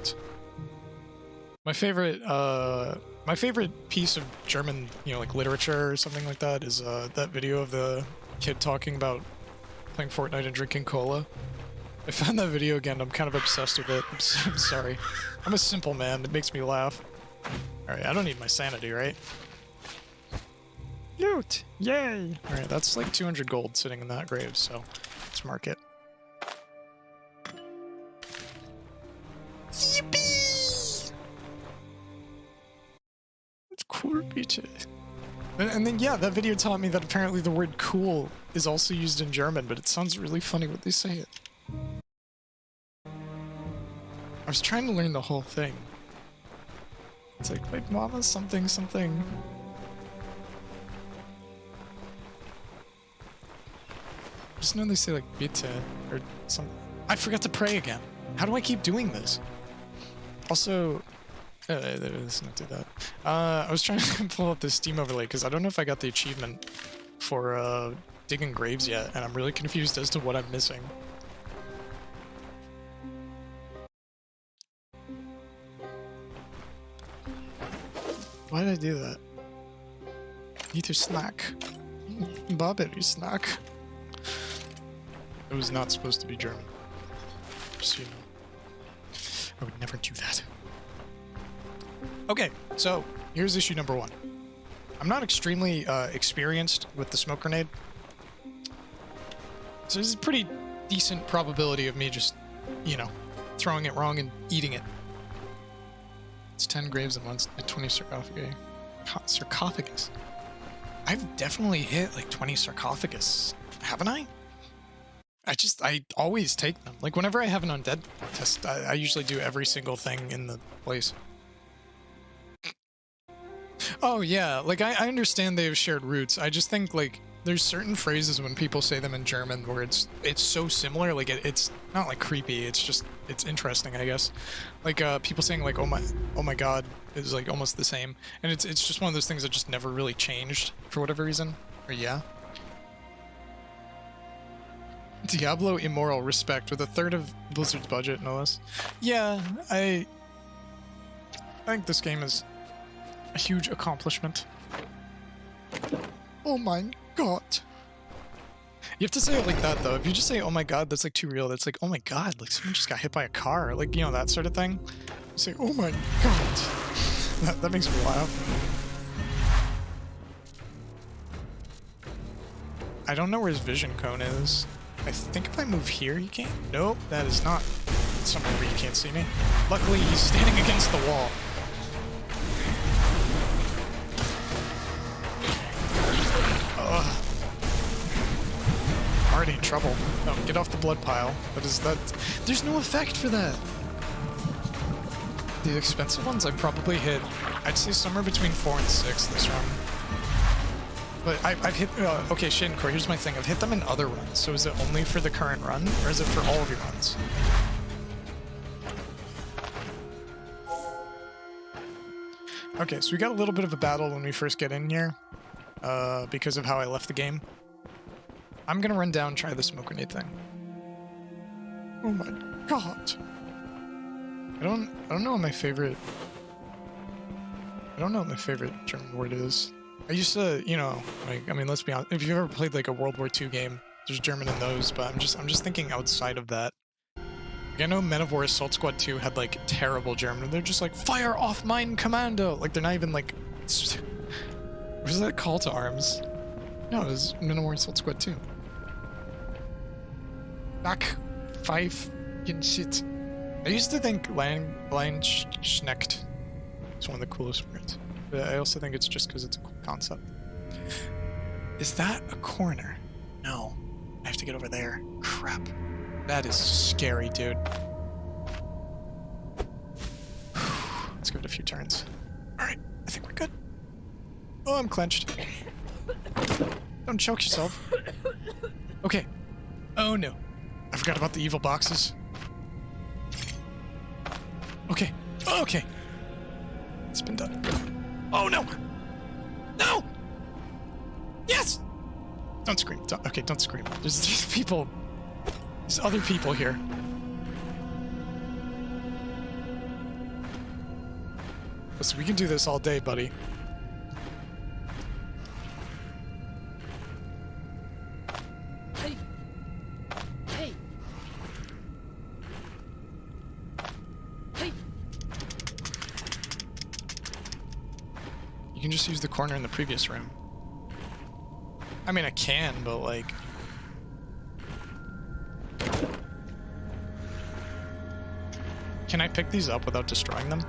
My favorite piece of German, like literature or something like that is that video of the kid talking about playing Fortnite and drinking cola. I found that video again, I'm kind of obsessed with it. I'm sorry. I'm a simple man, it makes me laugh. Alright, I don't need my sanity, right? Loot! Yay! Alright, that's like 200 gold sitting in that grave, so let's mark it. Yippee! It's cool, bitch. And then, yeah, that video taught me that apparently the word cool is also used in German, but it sounds really funny when they say it. I was trying to learn the whole thing. It's like mama something something. Just know they say like bitte or something. I forgot to pray again. How do I keep doing this? Also, let's not do that. I was trying to pull up the Steam overlay because I don't know if I got the achievement for digging graves yet, and I'm really confused as to what I'm missing. Why did I do that? Need to snack. Barberry snack. It was not supposed to be German. Just so you know. I would never do that. Okay, so here's issue number 1. I'm not extremely experienced with the smoke grenade. So there's a pretty decent probability of me just, throwing it wrong and eating it. It's 10 graves and 20 sarcophagi. Sarcophagus. I've definitely hit like 20 sarcophagus, haven't I? I always take them. Like whenever I have an undead test, I usually do every single thing in the place. Oh yeah, like I understand they have shared roots. I just think like there's certain phrases when people say them in German where it's so similar, like it's not like creepy, it's interesting, I guess. Like people saying like oh my god is like almost the same, and it's just one of those things that just never really changed for whatever reason. Or yeah. Diablo Immoral Respect with 1/3 of Blizzard's budget, no less. Yeah, I think this game is a huge accomplishment. Oh my god. You have to say it like that though. If you just say oh my god, that's like too real. That's like oh my god, like someone just got hit by a car, like that sort of thing. You say oh my god. that makes me laugh. I don't know where his vision cone is. I think if I move here he can't. Nope, that is not somewhere where you can't see me. Luckily he's standing against the wall. Ugh. I'm already in trouble. No, get off the blood pile. What is that? There's no effect for that. The expensive ones I probably hit, I'd say somewhere between 4 and 6 this run. But I've hit, okay, Shincore, here's my thing. I've hit them in other runs, so is it only for the current run, or is it for all of your runs? Okay, so we got a little bit of a battle when we first get in here, because of how I left the game. I'm gonna run down and try the smoke grenade thing. Oh my god. I don't know what my favorite... I don't know what my favorite German word is. I used to, you know, like, I mean, let's be honest, if you've ever played like a World War II game, there's German in those, but I'm just thinking outside of that. Like, I know Men of War Assault Squad 2 had like terrible German. They're just like, fire off mine commando! Like, they're not even like... What is that, call to arms? No, it was Men of War Assault Squad 2. Back 5 in shit. I used to think Schnecht is one of the coolest words. But I also think it's just because it's a cool concept. Is that a corner? No. I have to get over there. Crap. That is scary, dude. Let's give it a few turns. Alright, I think we're good. Oh, I'm clenched. Don't choke yourself. Okay. Oh no. I forgot about the evil boxes. Okay. Okay. It's been done. Oh no! No! Yes! Don't scream. Okay, don't scream. There's people. There's other people here. Listen, we can do this all day, buddy. Hey! Hey! Hey! You can just use the corner in the previous room. I mean, I can, but like... Can I pick these up without destroying them?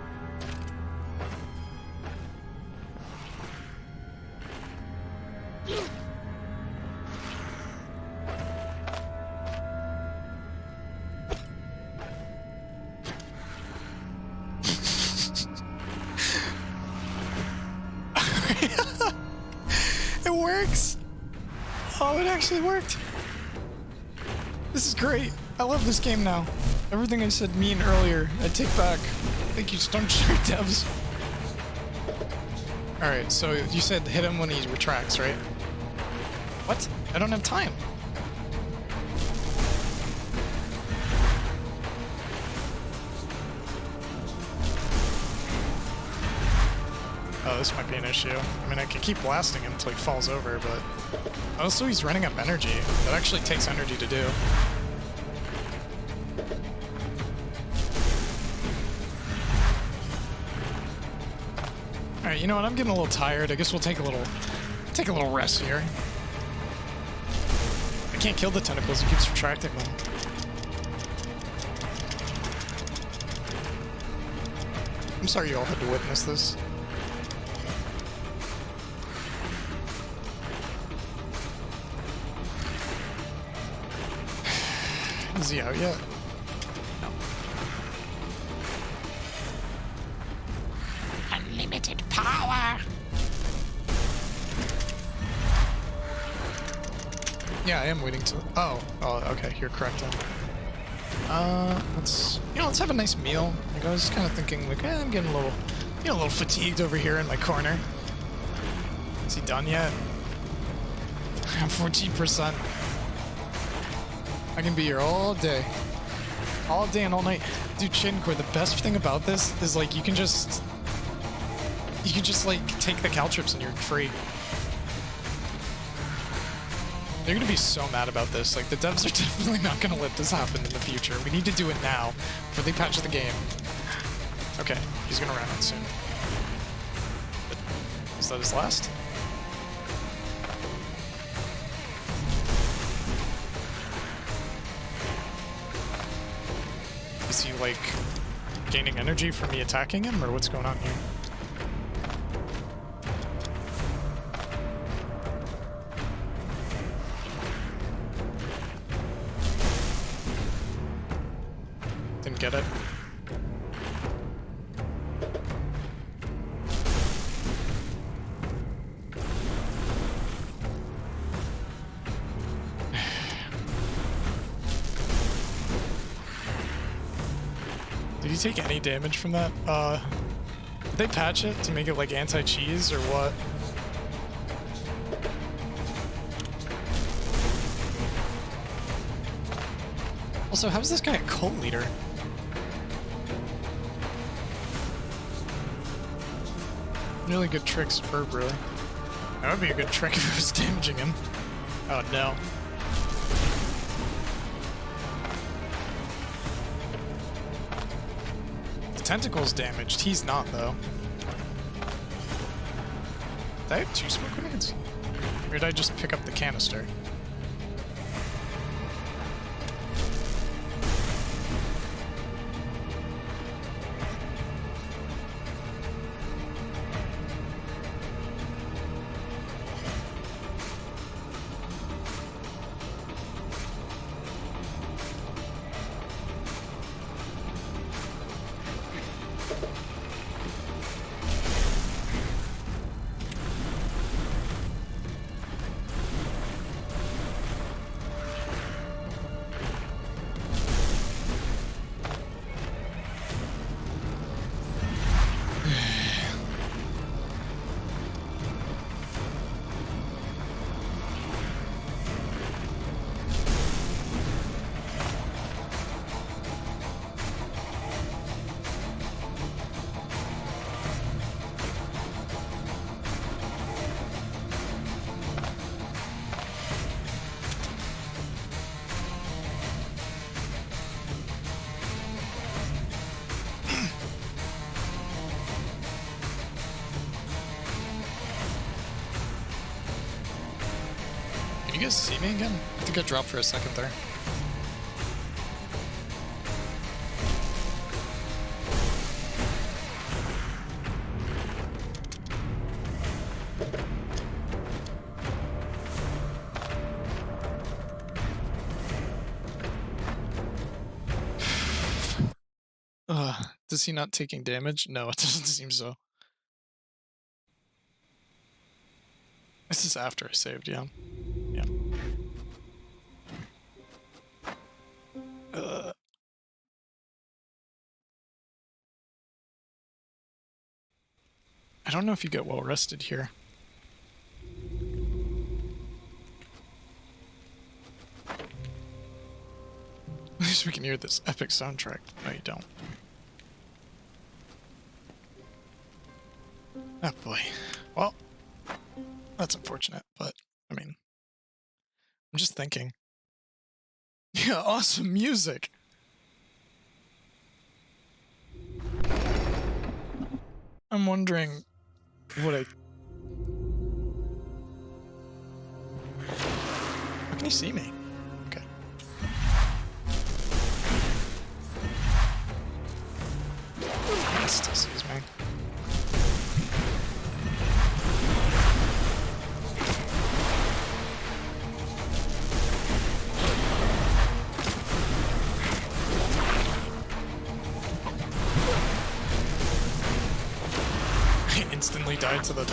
It works! Oh, it actually worked! This is great. I love this game now. Everything I said mean earlier, I take back. Thank you, Stoneshard devs. Alright, so you said hit him when he retracts, right? What? I don't have time. Oh, this might be an issue. I mean, I could keep blasting him until he falls over, but... Also, he's running up energy. That actually takes energy to do. Alright, you know what? I'm getting a little tired. I guess we'll take a little rest here. I can't kill the tentacles. He keeps retracting them. I'm sorry you all had to witness this. Is he out yet? No. Unlimited power. Yeah, I am waiting to... Oh, okay, you're correct then. Let's have a nice meal. Like, I was kind of thinking, like, I'm getting a little fatigued over here in my corner. Is he done yet? I'm 14%. I can be here all day. All day and all night. Dude, Shincore, the best thing about this is, like, you can just, like, take the caltrips and you're free. They're gonna be so mad about this. Like, the devs are definitely not gonna let this happen in the future. We need to do it now, before they patch the game. Okay, he's gonna run out soon. Is that his last? Is he, like, gaining energy from me attacking him, or what's going on here? Didn't get it. Did he take any damage from that? Did they patch it to make it like anti-cheese or what? Also, how's this guy a cult leader? Really good tricks, Burb, really. That would be a good trick if it was damaging him. Oh no. The tentacle's damaged, he's not though. Did I have 2 smoke grenades? Or did I just pick up the canister? Can you guys see me again? I think I dropped for a second there. Is he not taking damage? No, it doesn't seem so. This is after I saved, yeah. Yeah. I don't know if you get well rested here. At least we can hear this epic soundtrack. No, you don't. Oh boy. Well, that's unfortunate, but I mean, I'm just thinking. Yeah, awesome music. I'm wondering what I... How can you see me? Okay. He still sees me. Instantly died to the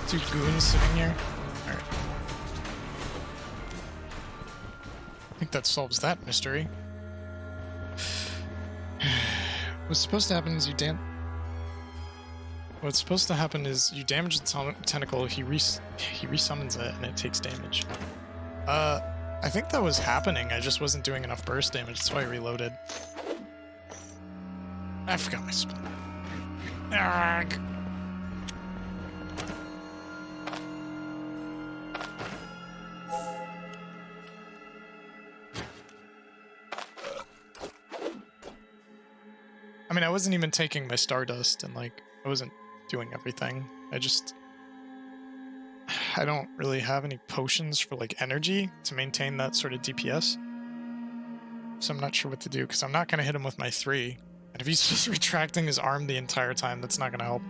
2 goons sitting here. Alright. I think that solves that mystery. What's supposed to happen is you damage the tentacle, he resummons it, and it takes damage. I think that was happening, I just wasn't doing enough burst damage, that's why I reloaded. I forgot my spell. Arrgh. I mean, I wasn't even taking my Stardust, and like, I wasn't doing everything. I don't really have any potions for like energy to maintain that sort of DPS. So I'm not sure what to do, because I'm not going to hit him with my 3. And if he's just retracting his arm the entire time, that's not gonna help.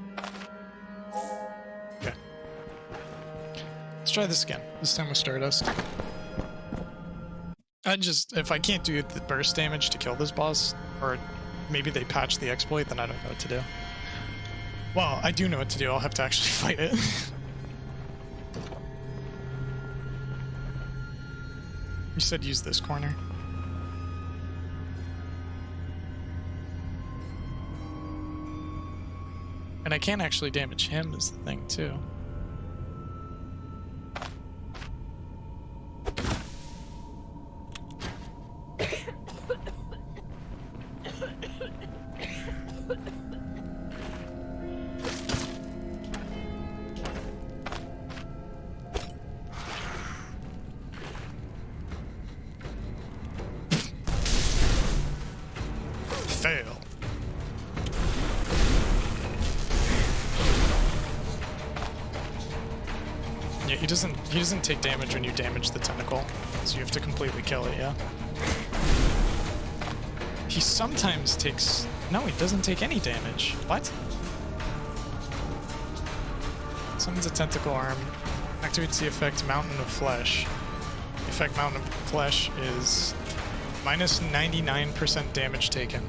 Okay. Let's try this again. This time with Stardust. If I can't do the burst damage to kill this boss, or maybe they patch the exploit, then I don't know what to do. Well, I do know what to do, I'll have to actually fight it. You said use this corner. And I can't actually damage him is the thing, too. Fail. Yeah, he doesn't take damage when you damage the tentacle, so you have to completely kill it, yeah? He sometimes takes... No, he doesn't take any damage. What? Summons a tentacle arm. Activates the effect Mountain of Flesh. The effect Mountain of Flesh is minus 99% damage taken.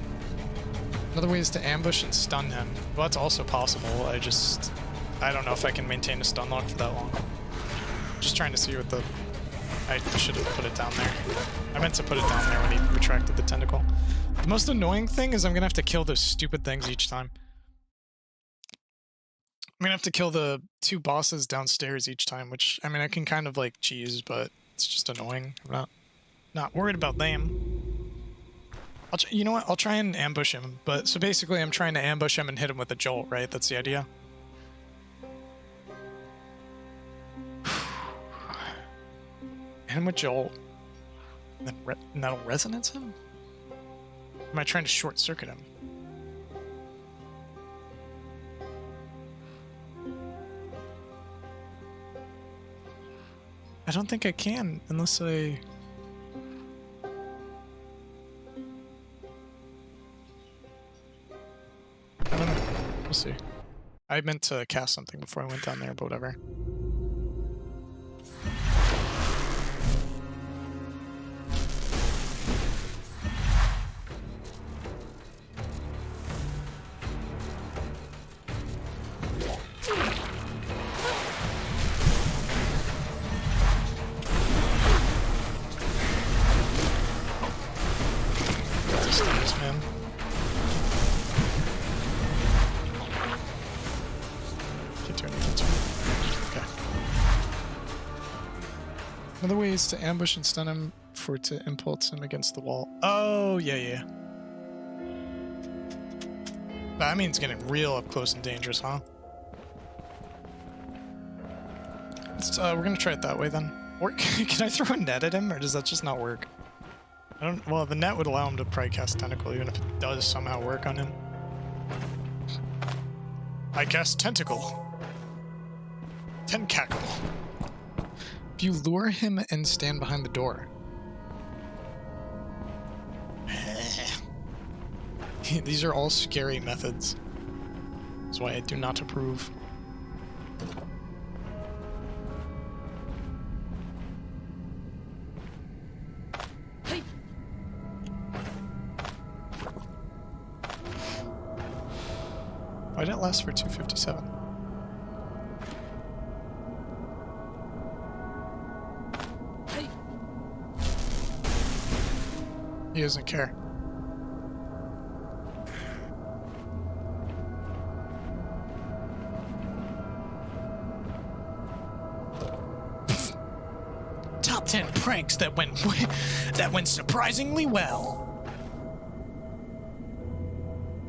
Another way is to ambush and stun him. Well, that's also possible. I don't know if I can maintain a stun lock for that long. Just trying to see what the... I should have put it down there. I meant to put it down there when he retracted the tentacle. The most annoying thing is I'm gonna have to kill those stupid things each time. I'm gonna have to kill the 2 bosses downstairs each time, which, I mean, I can kind of like cheese, but it's just annoying. I'm not worried about them. You know what? I'll try and ambush him. But so basically, I'm trying to ambush him and hit him with a jolt, right? That's the idea. Hit him with jolt, and that'll resonance him. Am I trying to short circuit him? I don't think I can unless I. I don't know. We'll see. I meant to cast something before I went down there, but whatever. Another way is to ambush and stun him to impulse him against the wall. Oh, yeah. That means getting real up close and dangerous, huh? We're gonna try it that way then. Or can I throw a net at him, or does that just not work? I don't. Well, the net would allow him to probably cast Tentacle, even if it does somehow work on him. I cast Tentacle. TENTACLE. If you lure him and stand behind the door. These are all scary methods. That's why I do not approve. Hey. Why did it last for 257? He doesn't care. Top 10 pranks that went surprisingly well.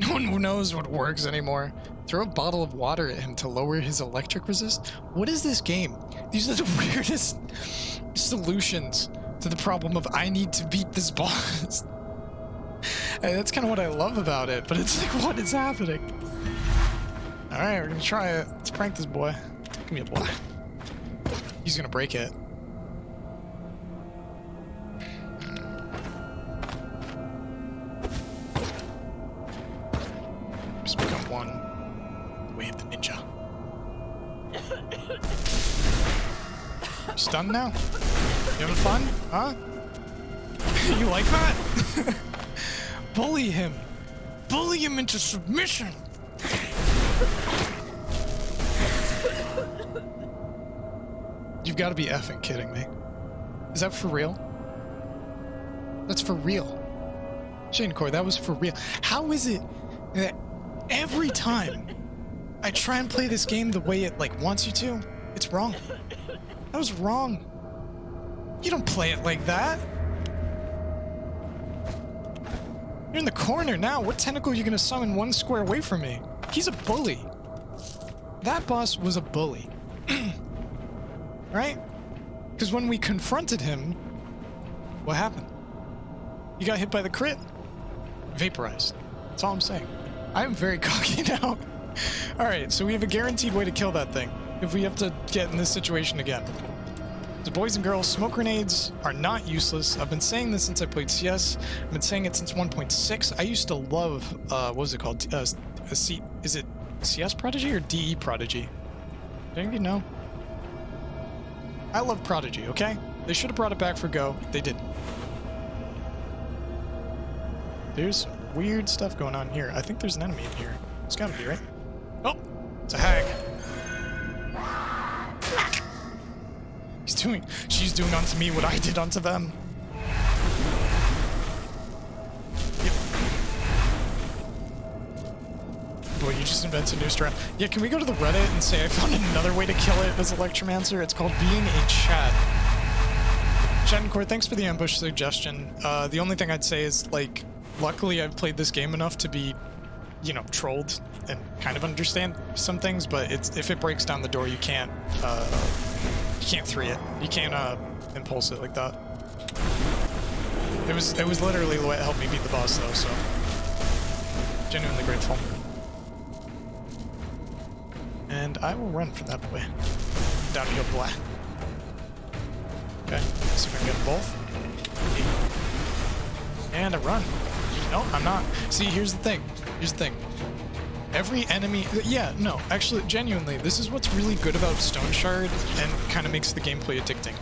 No one knows what works anymore. Throw a bottle of water at him to lower his electric resist. What is this game? These are the weirdest solutions to the problem of I need to beat this boss. Hey, that's kind of what I love about it, but it's like, what is happening? Alright, we're gonna try it. Let's prank this boy. Give me a boy. He's gonna break it. Just become one. The way of the ninja. You stunned now? You having fun? Huh? You like that? Bully him! Bully him into submission! You've got to be effing kidding me. Is that for real? That's for real. Shane Core, that was for real. How is it that every time I try and play this game the way it, like, wants you to. It's wrong. That was wrong. You don't play it like that. You're in the corner now. What tentacle are you gonna summon one square away from me? He's a bully. That boss was a bully. Right? Because when we confronted him, what happened? You got hit by the crit. Vaporized. That's all I'm saying. I'm very cocky now. Alright, so we have a guaranteed way to kill that thing if we have to get in this situation again. So boys and girls, smoke grenades are not useless. I've been saying this since I played CS. I've been saying it since 1.6. I used to love, what was it called? Is it CS Prodigy or DE Prodigy? Do any of you know? I love Prodigy, okay? They should have brought it back for Go. They didn't. There's some weird stuff going on here. I think there's an enemy in here. It's gotta be, right? Oh! It's a hag. She's doing unto me what I did unto them. Yep. Boy, you just invented a new strat. Yeah, can we go to the Reddit and say I found another way to kill it as Electromancer? It's called being a Chad. Shattencore, thanks for the ambush suggestion. The only thing I'd say is, like, luckily I've played this game enough to be, you know, trolled and kind of understand some things, but if it breaks down the door, you can't 3 it. You can't impulse it like that. It was literally what helped me beat the boss though, so genuinely grateful. And I will run for that boy. Downhill boy. Okay, let's see if I can get them both. And I run. No, I'm not. See, here's the thing. Here's the thing. Every enemy... Yeah, no, actually, genuinely, this is what's really good about Stoneshard and kind of makes the gameplay addicting.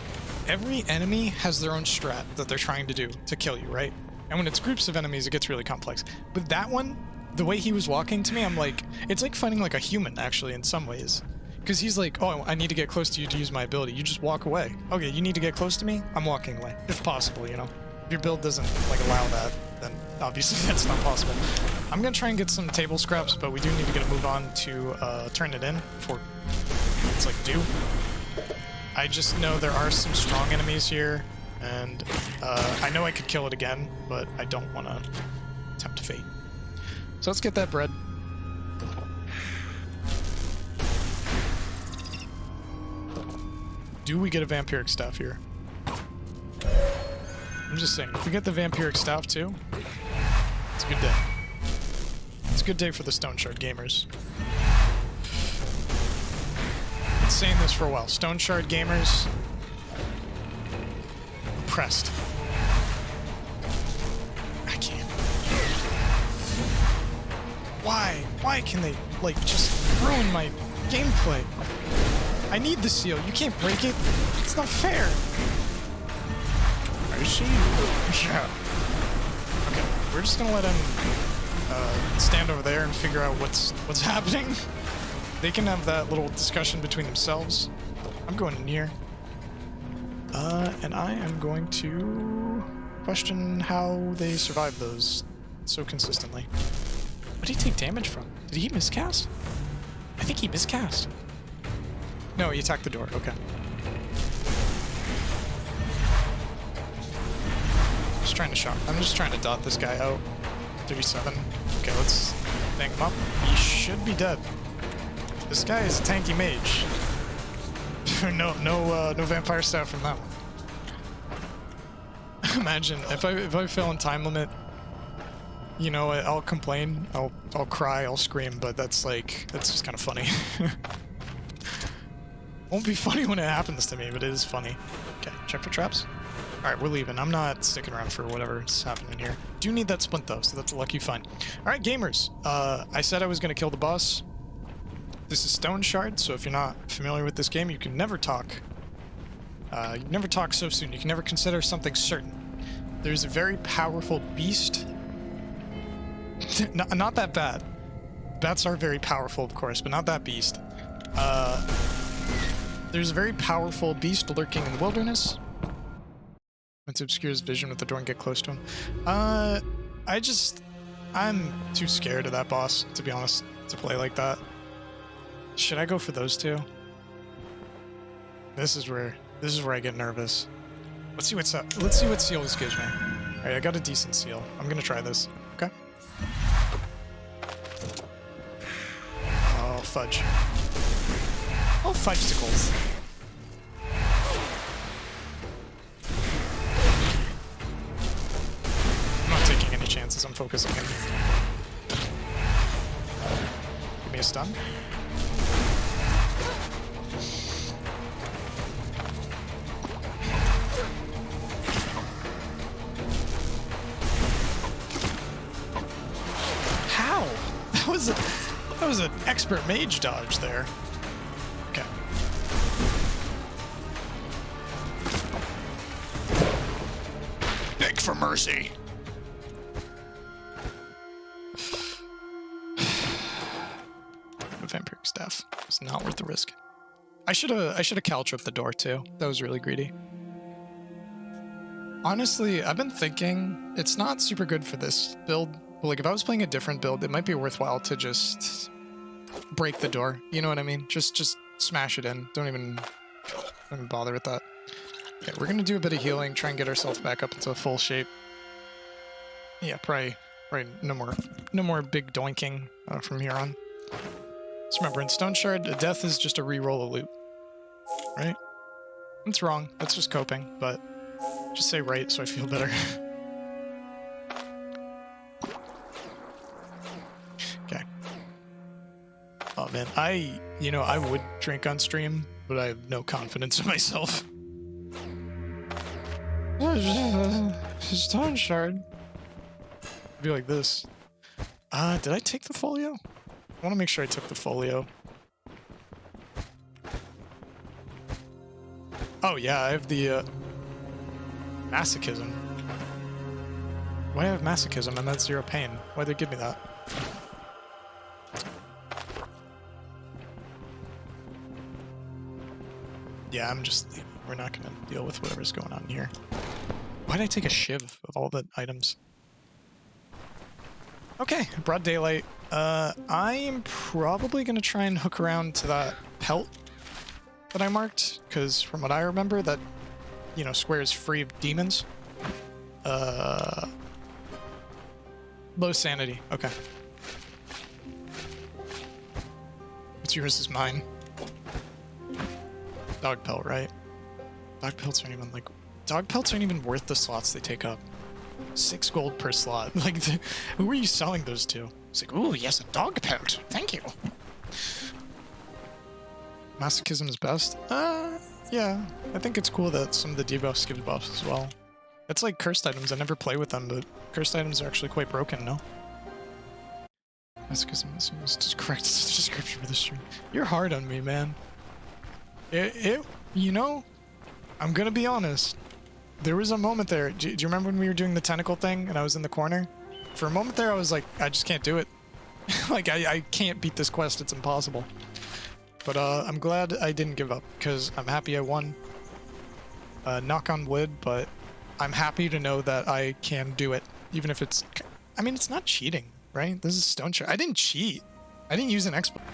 Every enemy has their own strat that they're trying to do to kill you, right? And when it's groups of enemies, it gets really complex. But that one, the way he was walking to me, I'm like... It's like fighting like a human, actually, in some ways. Because he's like, oh, I need to get close to you to use my ability. You just walk away. Okay, you need to get close to me? I'm walking away. If possible, you know? If your build doesn't, like, allow that, then obviously that's not possible. I'm gonna try and get some table scraps, but we do need to get a move on to turn it in before it's like due. I just know there are some strong enemies here, and I know I could kill it again, but I don't want to tempt fate. So let's get that bread. Do we get a vampiric staff here? I'm just saying, if we get the vampiric staff too, it's a good day. It's a good day for the Stoneshard gamers. Been saying this for a while. Stoneshard gamers, oppressed. I can't. Why? Why can they, like, just ruin my gameplay? I need the seal. You can't break it. It's not fair. I see you. Yeah. Okay, we're just gonna let him stand over there and figure out what's happening. They can have that little discussion between themselves. I'm going in here. And I am going to question how they survive those so consistently. What did he take damage from? Did he miscast? I think he miscast. No, he attacked the door. Okay. I'm just trying to dot this guy out. 37. Okay, let's bang him up. He should be dead. This guy is a tanky mage. no vampire staff from that one. Imagine if I fail in time limit. You know, I'll complain. I'll cry. I'll scream. But that's just kind of funny. Won't be funny when it happens to me, but it is funny. Okay, check for traps. Alright, we're leaving. I'm not sticking around for whatever's happening here. Do need that splint though, so that's a lucky find. Alright, gamers. I said I was going to kill the boss. This is Stoneshard, so if you're not familiar with this game, you can never talk. You can never talk so soon. You can never consider something certain. There's a very powerful beast. Not that bad. Bats are very powerful, of course, but not that beast. There's a very powerful beast lurking in the wilderness. Meant to obscure his vision with the door and get close to him. I'm too scared of that boss, to be honest, to play like that. Should I go for those two? This is where I get nervous. Let's see what's up. Let's see what seal this gives me. All right, I got a decent seal. I'm gonna try this. Okay. Oh fudge. Oh fudgesicles. I'm not taking any chances. I'm focusing in. Give me a stun. How? That was an expert mage dodge there. Okay. Beg for mercy. Vampiric staff. It's not worth the risk. I should have caltropped the door too. That was really greedy. Honestly, I've been thinking it's not super good for this build. But like if I was playing a different build, it might be worthwhile to just break the door. You know what I mean? Just smash it in. Don't even bother with that. Okay, we're gonna do a bit of healing, try and get ourselves back up into full shape. Yeah, probably no more big doinking from here on. Just remember, in Stoneshard, a death is just a re-roll of loot, right? That's wrong. That's just coping, but just say right so I feel better. Okay. Oh man, I would drink on stream, but I have no confidence in myself. Stoneshard. Be like this. Did I take the folio? I want to make sure I took the folio. Oh yeah, I have the masochism. Why do I have masochism and that's 0 pain? Why'd they give me that? Yeah, we're not gonna deal with whatever's going on here. Why'd I take a shiv of all the items? Okay, broad daylight. I am probably gonna try and hook around to that pelt that I marked, because from what I remember, that, square is free of demons. Low sanity. Okay. What's yours is mine. Dog pelt, right? Dog pelts aren't even worth the slots they take up. 6 gold per slot. Like, who are you selling those to? It's like, ooh, yes, a dog pelt. Thank you. Masochism is best? Yeah. I think it's cool that some of the debuffs give buffs as well. It's like cursed items. I never play with them, but cursed items are actually quite broken, no? Masochism is just correct description for the stream. You're hard on me, man. I'm gonna be honest. There was a moment there. Do you remember when we were doing the tentacle thing and I was in the corner? For a moment there, I was like, I just can't do it. Like, I can't beat this quest. It's impossible. But I'm glad I didn't give up, because I'm happy I won. Knock on wood, but I'm happy to know that I can do it. Even if it's... I mean, it's not cheating, right? This is Stoneshard. I didn't cheat. I didn't use an exploit.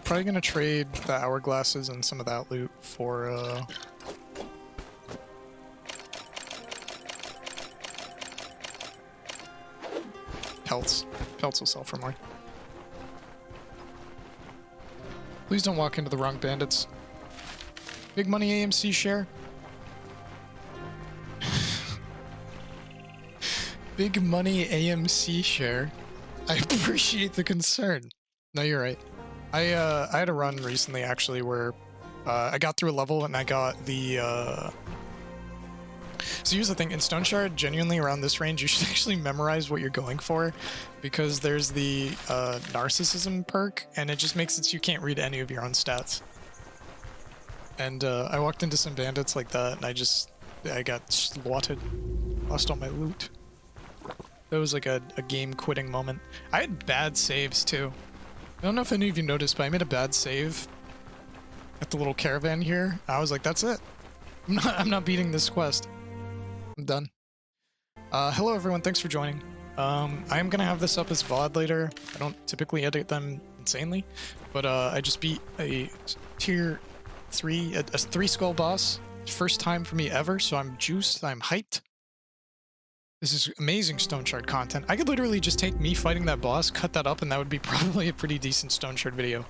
Probably gonna trade the hourglasses and some of that loot for, pelts. Pelts will sell for more. Please don't walk into the wrong bandits. Big money AMC share. Big money AMC share. I appreciate the concern. No, you're right. I had a run recently actually where I got through a level and I got the So here's the thing, in Stoneshard, genuinely around this range, you should actually memorize what you're going for, because there's the narcissism perk, and it just makes it so you can't read any of your own stats. And I walked into some bandits like that, and I got slaughtered. Lost all my loot. That was like a game quitting moment. I had bad saves too. I don't know if any of you noticed, but I made a bad save at the little caravan here, I was like, that's it. I'm not beating this quest. I'm done. Hello everyone, thanks for joining. I am gonna have this up as VOD later. I don't typically edit them insanely, but I just beat a tier 3, a 3 skull boss. First time for me ever, so I'm juiced, I'm hyped. This is amazing Stoneshard content. I could literally just take me fighting that boss, cut that up, and that would be probably a pretty decent Stoneshard video.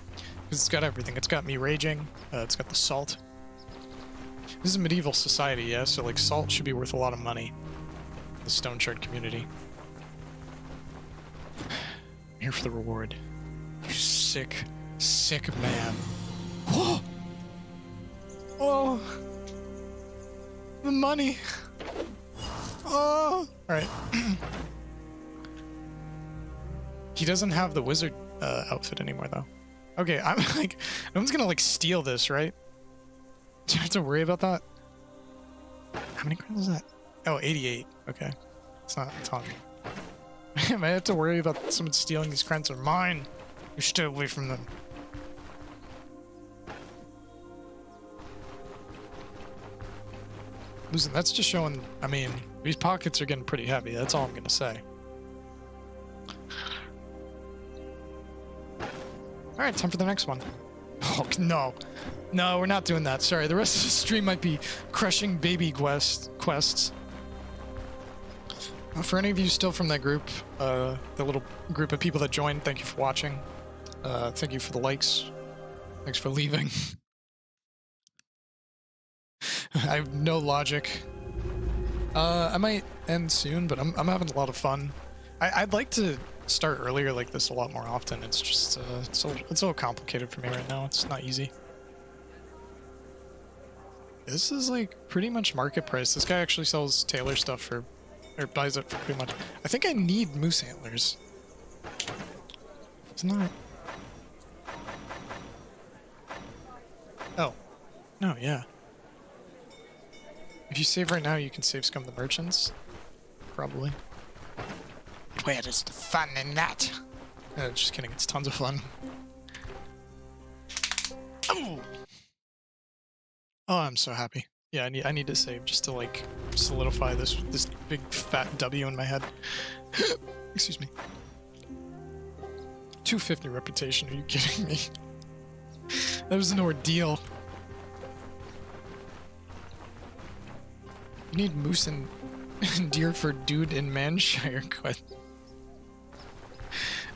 Because it's got everything. It's got me raging, it's got the salt. This is a medieval society, yeah, so like salt should be worth a lot of money. The Stoneshard community. I'm here for the reward. You sick, sick man. Oh! Oh! The money! Oh! Alright. He doesn't have the wizard outfit anymore, though. Okay, I'm like, no one's gonna like steal this, right? Do I have to worry about that? How many crowns is that? Oh, 88. Okay. It's not a ton. I might have to worry about someone stealing these crowns are mine. You stay away from them. Listen, that's just showing, I mean, these pockets are getting pretty heavy. That's all I'm gonna say. Alright, time for the next one. Oh, no. No, we're not doing that. Sorry, the rest of the stream might be crushing baby quests. For any of you still from that group, the little group of people that joined, thank you for watching. Thank you for the likes. Thanks for leaving. I have no logic. I might end soon, but I'm having a lot of fun. I'd like to start earlier like this a lot more often. It's just it's a little complicated for me right now. It's not easy. This is like pretty much market price. This guy actually sells tailor stuff for, or buys it for pretty much. I think I need moose antlers. It's not. Oh, no, yeah. If you save right now, you can save Scum the Merchants. Probably. Where is the fun in that? Just kidding, it's tons of fun. Oh! Oh, I'm so happy. Yeah, I need to save just to like solidify this big fat W in my head. Excuse me. 250 reputation, are you kidding me? That was an ordeal. You need moose and deer for dude in Manshire quest.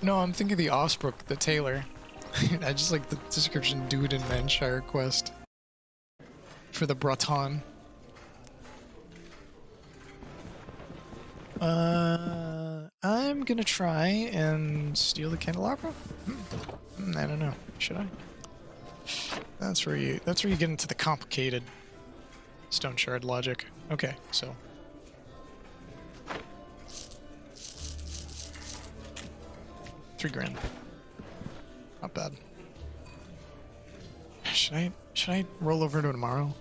No, I'm thinking the Osbrook, the tailor. I just like the description dude in Manshire quest. For the Breton. I'm gonna try and steal the candelabra? I don't know. Should I? That's where you get into the complicated Stoneshard logic. Okay, so $3,000. Not bad. Should I roll over to tomorrow?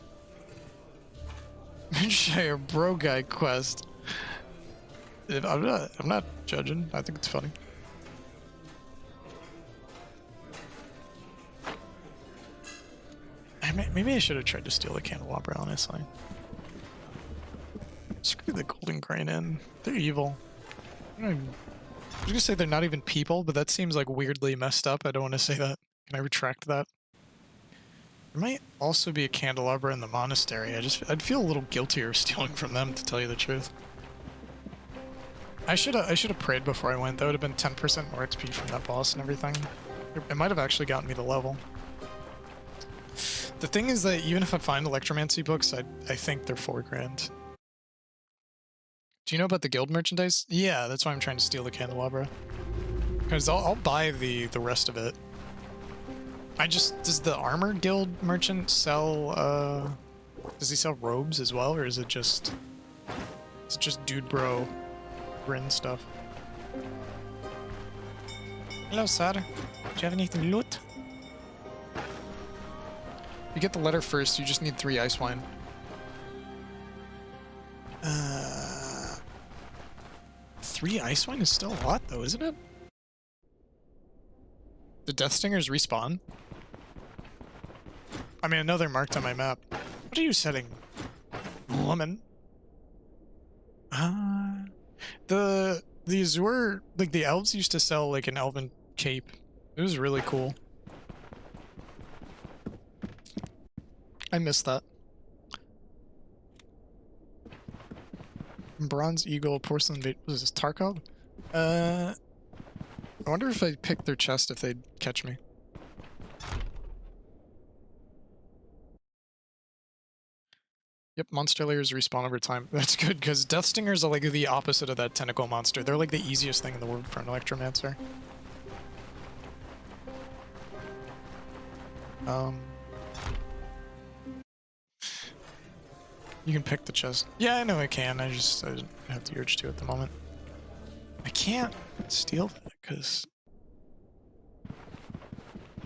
Manshire bro guy quest. I'm not judging. I think it's funny. Maybe I should have tried to steal the candelabra, honestly. Screw the golden grain in. They're evil. I was gonna say they're not even people, but that seems like weirdly messed up. I don't want to say that. Can I retract that? There might also be a candelabra in the monastery. I'd feel a little guiltier stealing from them, to tell you the truth. I should have prayed before I went. That would have been 10% more XP from that boss and everything. It might have actually gotten me the level. The thing is that even if I find electromancy books, I think they're $4,000. Do you know about the guild merchandise? Yeah, that's why I'm trying to steal the candelabra. Because I'll buy the rest of it. Does the armor guild merchant sell, does he sell robes as well, or is it just dude bro Bryn stuff? Hello, sir. Do you have anything to loot? You get the letter first, you just need 3 ice wine. 3 ice wine is still a lot though, isn't it? The Death Stingers respawn? I mean, I know they're marked on my map. What are you selling, woman? The Azure, like the elves used to sell like an elven cape. It was really cool. I missed that. Bronze Eagle, Porcelain, what is this, Tarkov? I wonder if I picked their chest if they'd catch me. Yep, monster layers respawn over time. That's good, because Death Stingers are like the opposite of that tentacle monster. They're like the easiest thing in the world for an Electromancer. You can pick the chest. Yeah, I know I can. I don't have the urge to at the moment. I can't steal that, because...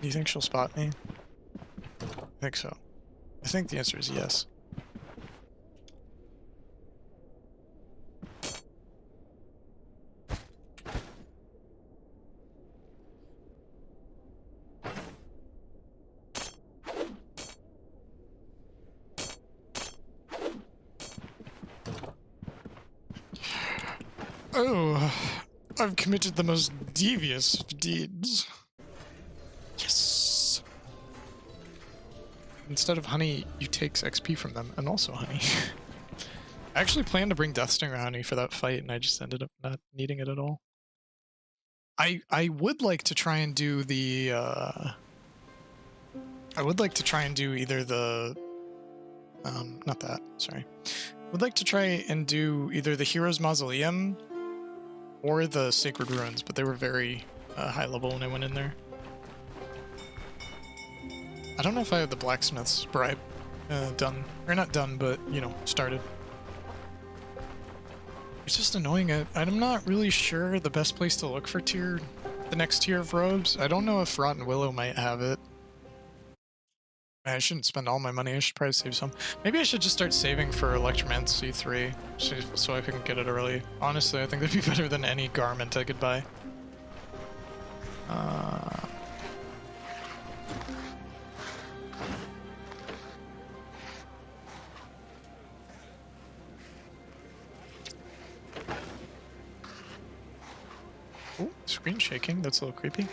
Do you think she'll spot me? I think so. I think the answer is yes. Oh, I've committed the most devious of deeds. Yes! Instead of honey, you take XP from them, and also honey. I actually planned to bring Deathstinger honey for that fight, and I just ended up not needing it at all. I would like to try and do the, I would like to try and do either the, not that, sorry. I would like to try and do either the Hero's Mausoleum or the Sacred Ruins, but they were very high level when I went in there. I don't know if I have the blacksmith's bribe done. Or not done, but, you know, started. It's just annoying. I'm not really sure the best place to look for the next tier of robes. I don't know if Rotten Willow might have it. I shouldn't spend all my money. I should probably save some. Maybe I should just start saving for Electromancy 3 so I can get it early. Honestly, I think that'd be better than any garment I could buy. Oh, screen shaking. That's a little creepy.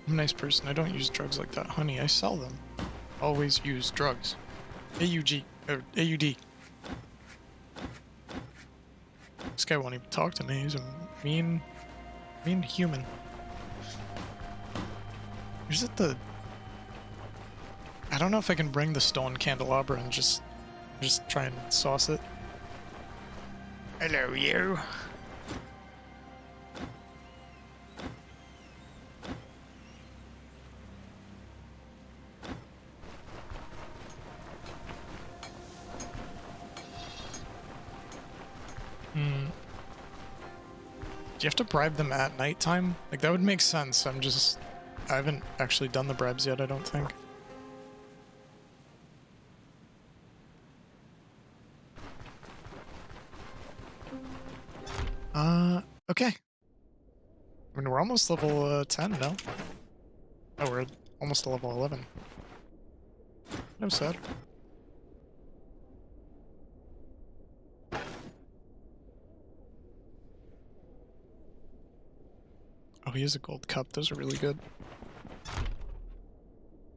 I'm a nice person. I don't use drugs like that. Honey, I sell them. Always use drugs. AUG. Or AUD. This guy won't even talk to me. He's a mean human. Is it the... I don't know if I can bring the stone candelabra and just try and sauce it. Hello, you. Do you have to bribe them at nighttime? Like, that would make sense. I haven't actually done the bribes yet, I don't think. Okay. I mean, we're almost level 10, no? Oh, we're almost to level 11. No sad. Oh, he has a gold cup. Those are really good.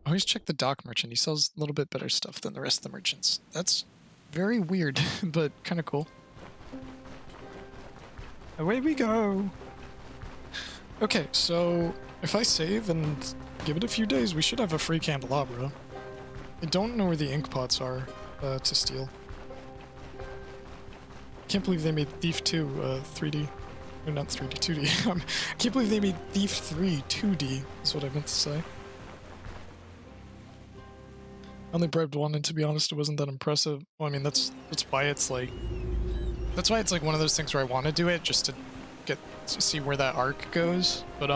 Always check the dock merchant. He sells a little bit better stuff than the rest of the merchants. That's very weird, but kind of cool. Away we go! Okay, so if I save and give it a few days, we should have a free candelabra. I don't know where the ink pots are to steal. Can't believe they made Thief 2 3D. Or not 3D, 2D. I can't believe they made Thief 3 2D, is what I meant to say. I only bribed one, and to be honest, it wasn't that impressive. Well, I mean, that's why it's like... That's why it's like one of those things where I want to do it, just to see where that arc goes. But,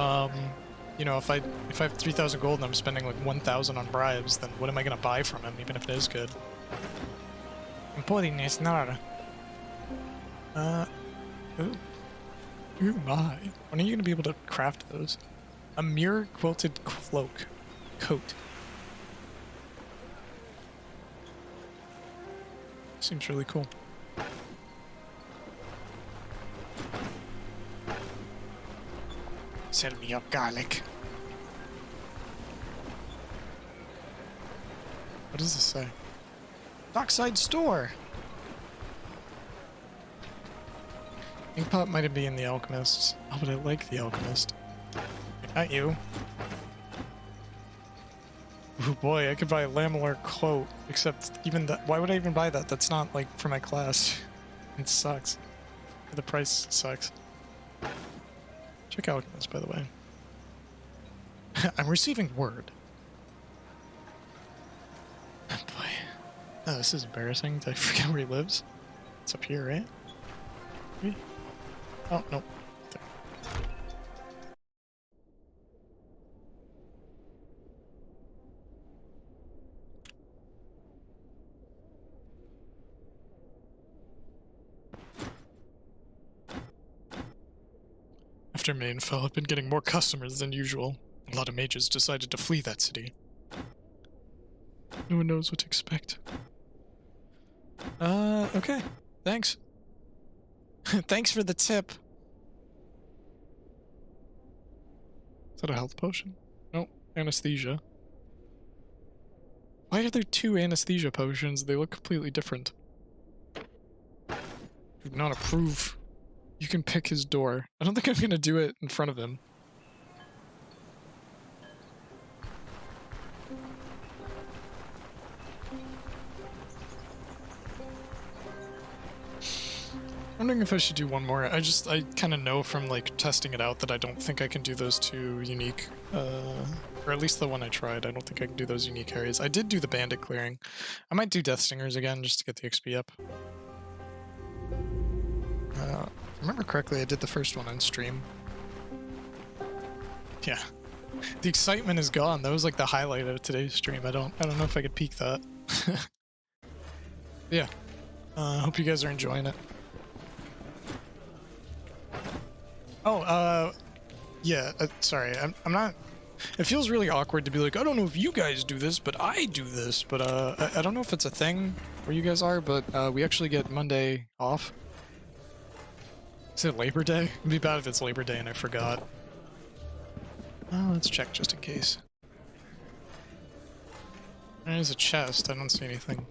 you know, if I have 3,000 gold and I'm spending like 1,000 on bribes, then what am I going to buy from him, even if it is good? Important is not. Ooh. Ooh my. When are you going to be able to craft those? A mirror quilted cloak. Coat. Seems really cool. Sell me your garlic. What does this say? Dockside store! Inkpot might be in the Alchemist. Oh, but I like the Alchemist. Not you. Oh boy, I could buy a lamellar quote, except even that. Why would I even buy that? That's not like for my class. It sucks. The price sucks. Check Alchemist, by the way. I'm receiving word. Oh boy. Oh, this is embarrassing. Did I forget where he lives? It's up here, right? Maybe? Oh, no. There. After Maine fell, I've been getting more customers than usual. A lot of mages decided to flee that city. No one knows what to expect. Okay. Thanks. Thanks for the tip. Is that a health potion? Nope. Anesthesia. Why are there two anesthesia potions? They look completely different. Do not approve. You can pick his door. I don't think I'm gonna do it in front of him. I'm wondering if I should do one more. I kind of know from like testing it out that I don't think I can do those two unique, or at least the one I tried. I don't think I can do those unique areas. I did do the bandit clearing. I might do Death Stingers again just to get the XP up. If I remember correctly, I did the first one on stream. Yeah, the excitement is gone. That was like the highlight of today's stream. I don't know if I could peak that. Yeah, hope you guys are enjoying it. Oh, yeah, sorry, I'm not, it feels really awkward to be like, I don't know if you guys do this, but I do this, but, I don't know if it's a thing where you guys are, but, we actually get Monday off. Is it Labor Day? It'd be bad if it's Labor Day and I forgot. Let's check just in case. There's a chest, I don't see anything.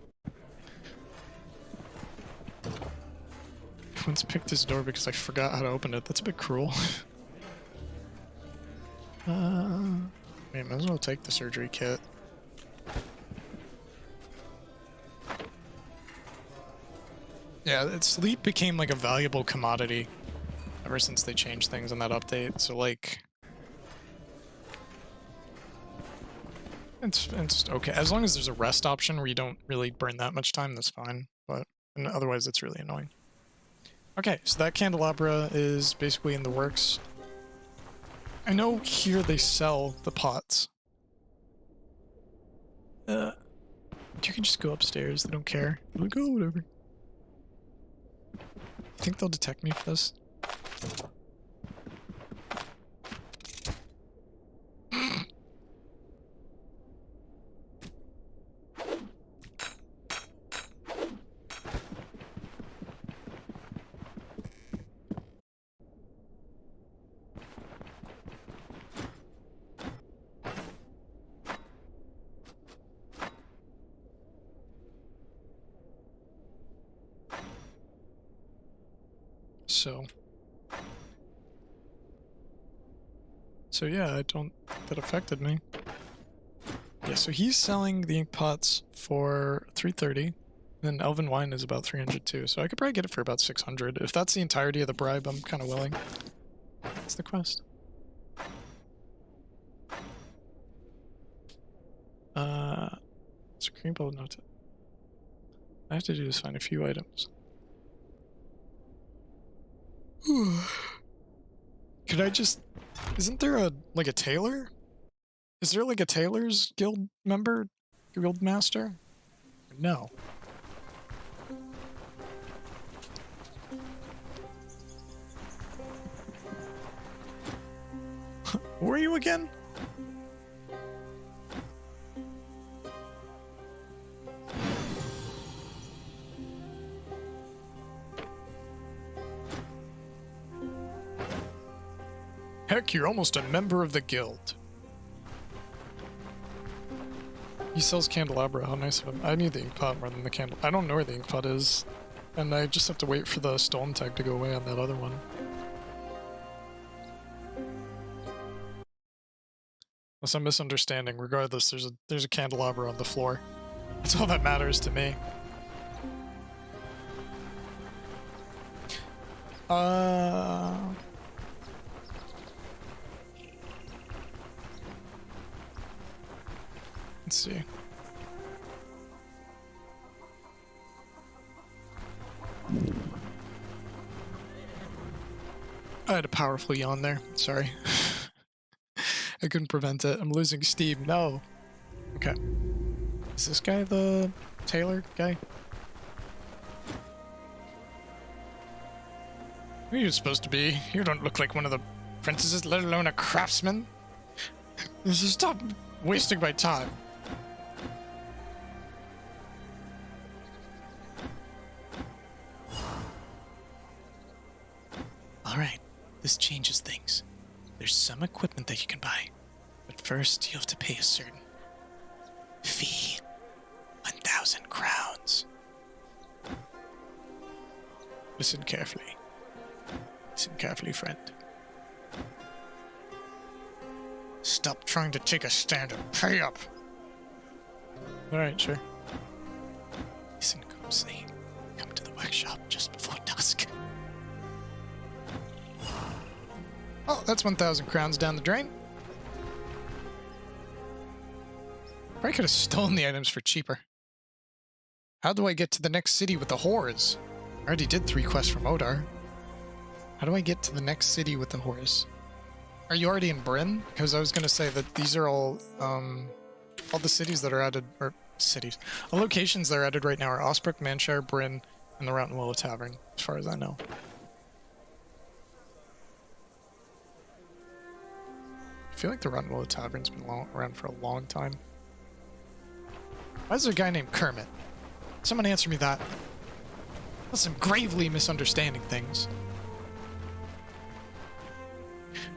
Once picked his door because I forgot how to open it. That's a bit cruel. Might as well take the surgery kit. Yeah, sleep became like a valuable commodity ever since they changed things in that update. So like, it's okay as long as there's a rest option where you don't really burn that much time. That's fine, but otherwise it's really annoying. Okay, so that candelabra is basically in the works. I know here they sell the pots. You can just go upstairs, they don't care. They're like, oh, whatever. I think they'll detect me for this. So yeah, I don't think that affected me. Yeah, so he's selling the ink pots for 330, and Elven wine is about 300 too, so I could probably get it for about 600. If that's the entirety of the bribe, I'm kind of willing. That's the quest. It's a cream bowl note. I have to do is find a few items. Could I just... Isn't there a tailor? Is there like a tailor's guild member? Guild master? No. Who are you again? Heck, you're almost a member of the guild. He sells candelabra, how nice of him. I need the ink pot more than the candle. I don't know where the ink pot is. And I just have to wait for the stone tag to go away on that other one. Unless I'm misunderstanding, regardless, there's a candelabra on the floor. That's all that matters to me. Let's see. I had a powerful yawn there. Sorry. I couldn't prevent it. I'm losing steam. No. Okay. Is this guy the tailor guy? Who are you supposed to be? You don't look like one of the princesses, let alone a craftsman. Just stop wasting my time. Alright, this changes things. There's some equipment that you can buy, but first you have to pay a certain fee. 1,000 crowns. Listen carefully. Listen carefully, friend. Stop trying to take a stand and pay up. Alright, sure. Listen closely. Come to the workshop just before dusk. Oh, that's 1,000 crowns down the drain. I could have stolen the items for cheaper. How do I get to the next city with the whores? I already did 3 quests from Odar. How do I get to the next city with the whores? Are you already in Bryn? Because I was going to say that these are all the cities that are added, or cities, all locations that are added right now are Osbrook, Manshire, Bryn, and the Route and Willow Tavern, as far as I know. I feel like the Route and Willow Tavern's been around for a long time. Why is there a guy named Kermit? Someone answer me that. Unless I'm gravely misunderstanding things.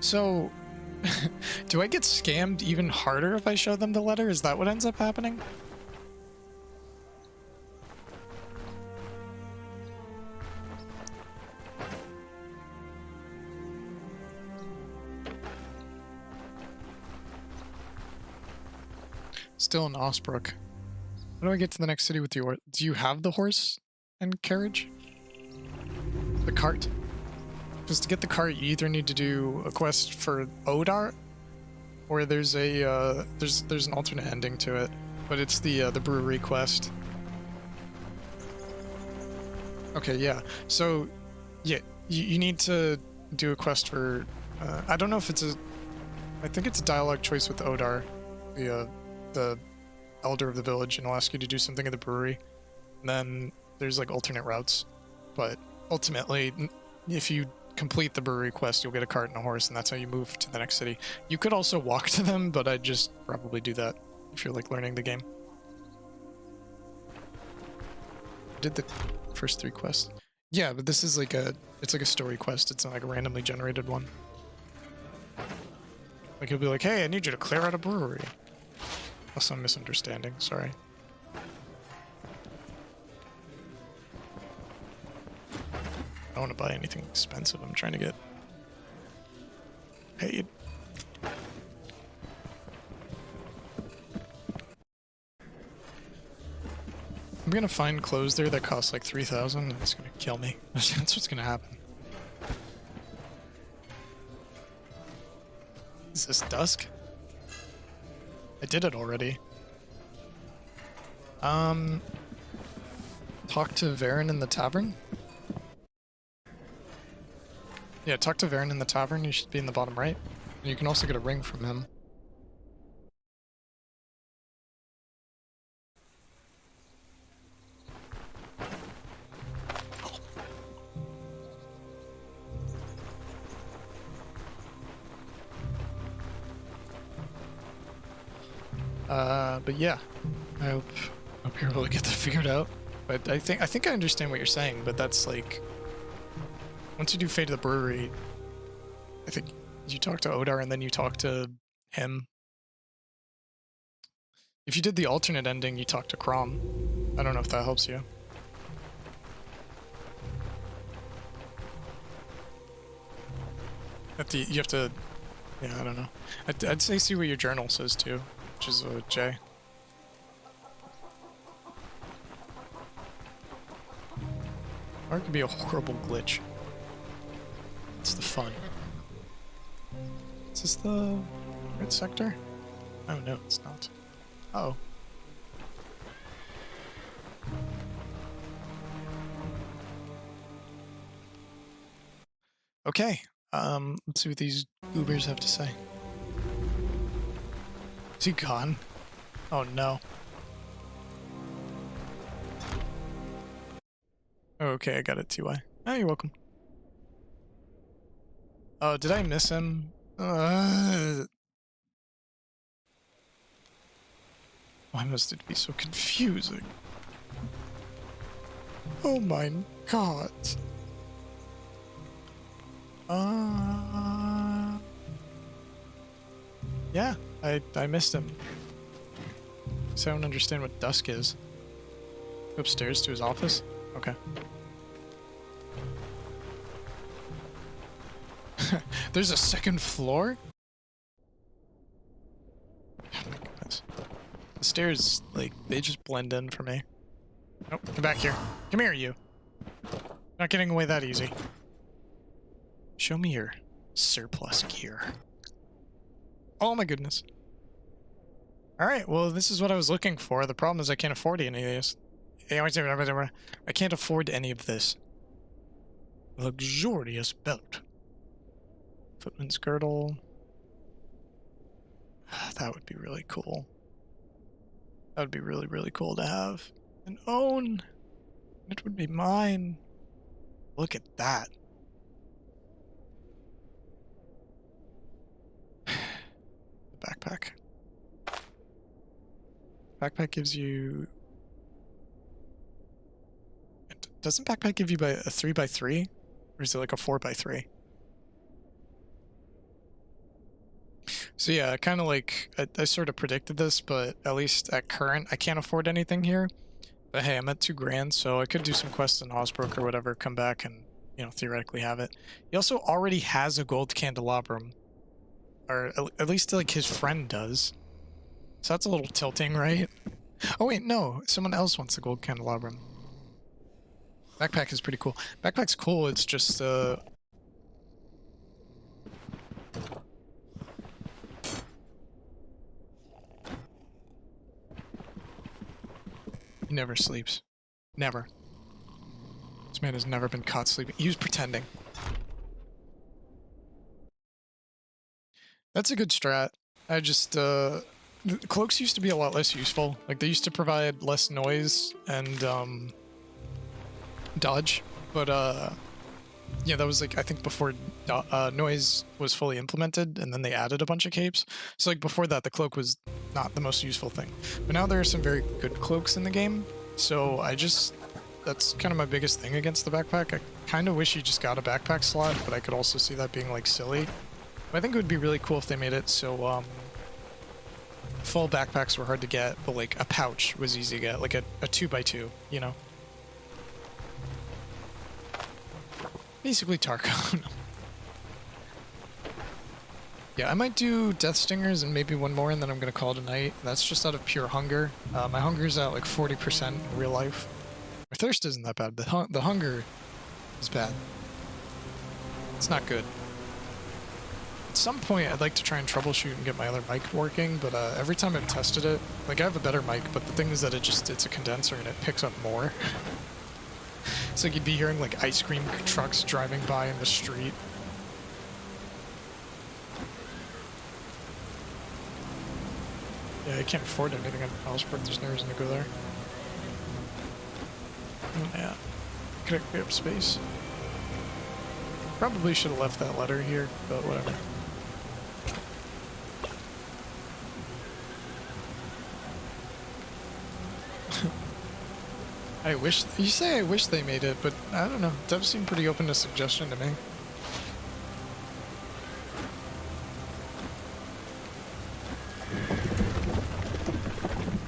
So, do I get scammed even harder if I show them the letter? Is that what ends up happening? Still in Osbrook. How do I get to the next city with the horse? Do you have the horse and carriage? The cart? Because to get the cart, you either need to do a quest for Odar, or there's a there's an alternate ending to it, but it's the brewery quest. Okay, yeah. So, yeah, you need to do a quest for. I don't know if it's a. I think it's a dialogue choice with Odar, the elder of the village, and he'll ask you to do something at the brewery. And then there's like alternate routes, but ultimately, if you complete the brewery quest, you'll get a cart and a horse, and that's how you move to the next city. You could also walk to them, but I'd just probably do that if you're like learning the game. I did the first 3 quests. Yeah, but this is like it's like a story quest. It's not like a randomly generated one. Like he'll be like, hey, I need you to clear out a brewery. Unless I'm misunderstanding, sorry. I don't want to buy anything expensive. I'm trying to get paid. I'm gonna find clothes there that cost like 3,000 and it's gonna kill me. That's what's gonna happen. Is this dusk? I did it already. Talk to Varen in the tavern? Yeah, talk to Varen in the tavern. You should be in the bottom right. And you can also get a ring from him. But yeah, I hope you're able to get that figured out. But I think I understand what you're saying, but that's like, once you do Fate of the Brewery, I think you talk to Odar and then you talk to him. If you did the alternate ending, you talk to Crom. I don't know if that helps you. You have to, yeah, I don't know. I'd say see what your journal says too, which is a J. Or it could be a horrible glitch. It's the fun. Is this the red sector? Oh no, it's not. Oh. Okay. Let's see what these goobers have to say. Is he gone? Oh no. Okay, I got it, TY. Oh, you're welcome. Oh, did I miss him? Why must it be so confusing? Oh my god. Yeah, I missed him. So I don't understand what dusk is. Go upstairs to his office? Okay. There's a second floor? Oh my goodness. The stairs, like, they just blend in for me. Nope, come back here. Come here, you. Not getting away that easy. Show me your surplus gear. Oh my goodness. Alright, well, this is what I was looking for. The problem is I can't afford any of these. I can't afford any of this. Luxurious belt. Footman's girdle. That would be really cool. That would be really, really cool to have and own. It would be mine. Look at that. The backpack. Backpack gives you... Doesn't backpack give you a 3x3? Or is it like a 4x3? So yeah, kind of like, I sort of predicted this, but at least at current, I can't afford anything here. But hey, I'm at $2 grand, so I could do some quests in Osbrook or whatever, come back and, you know, theoretically have it. He also already has a gold candelabrum. Or at least, like, his friend does. So that's a little tilting, right? Oh wait, no, someone else wants a gold candelabrum. Backpack is pretty cool. Backpack's cool, it's just, he never sleeps. Never. This man has never been caught sleeping. He was pretending. That's a good strat. I just, cloaks used to be a lot less useful. Like, they used to provide less noise and, dodge. But, yeah, that was, like, I think before noise was fully implemented, and then they added a bunch of capes. So, like, before that, the cloak was not the most useful thing. But now there are some very good cloaks in the game, so that's kind of my biggest thing against the backpack. I kind of wish you just got a backpack slot, but I could also see that being, like, silly. But I think it would be really cool if they made it so, full backpacks were hard to get, but, like, a pouch was easy to get, like a 2x2, you know? Basically Tarkon. Yeah, I might do Death Stingers and maybe one more, and then I'm gonna call it a night. That's just out of pure hunger. My hunger's at like 40% in real life. My thirst isn't that bad, but the hunger is bad. It's not good. At some point, I'd like to try and troubleshoot and get my other mic working, but every time I've tested it, like I have a better mic, but the thing is that it's a condenser and it picks up more. It's like you'd be hearing like ice cream trucks driving by in the street. Yeah, I can't afford anything on Osbrook, there's no reason to go there. Oh, yeah. Could I up space? Probably should have left that letter here, but whatever. I wish you say I wish they made it, but I don't know. Devs seem pretty open to suggestion to me.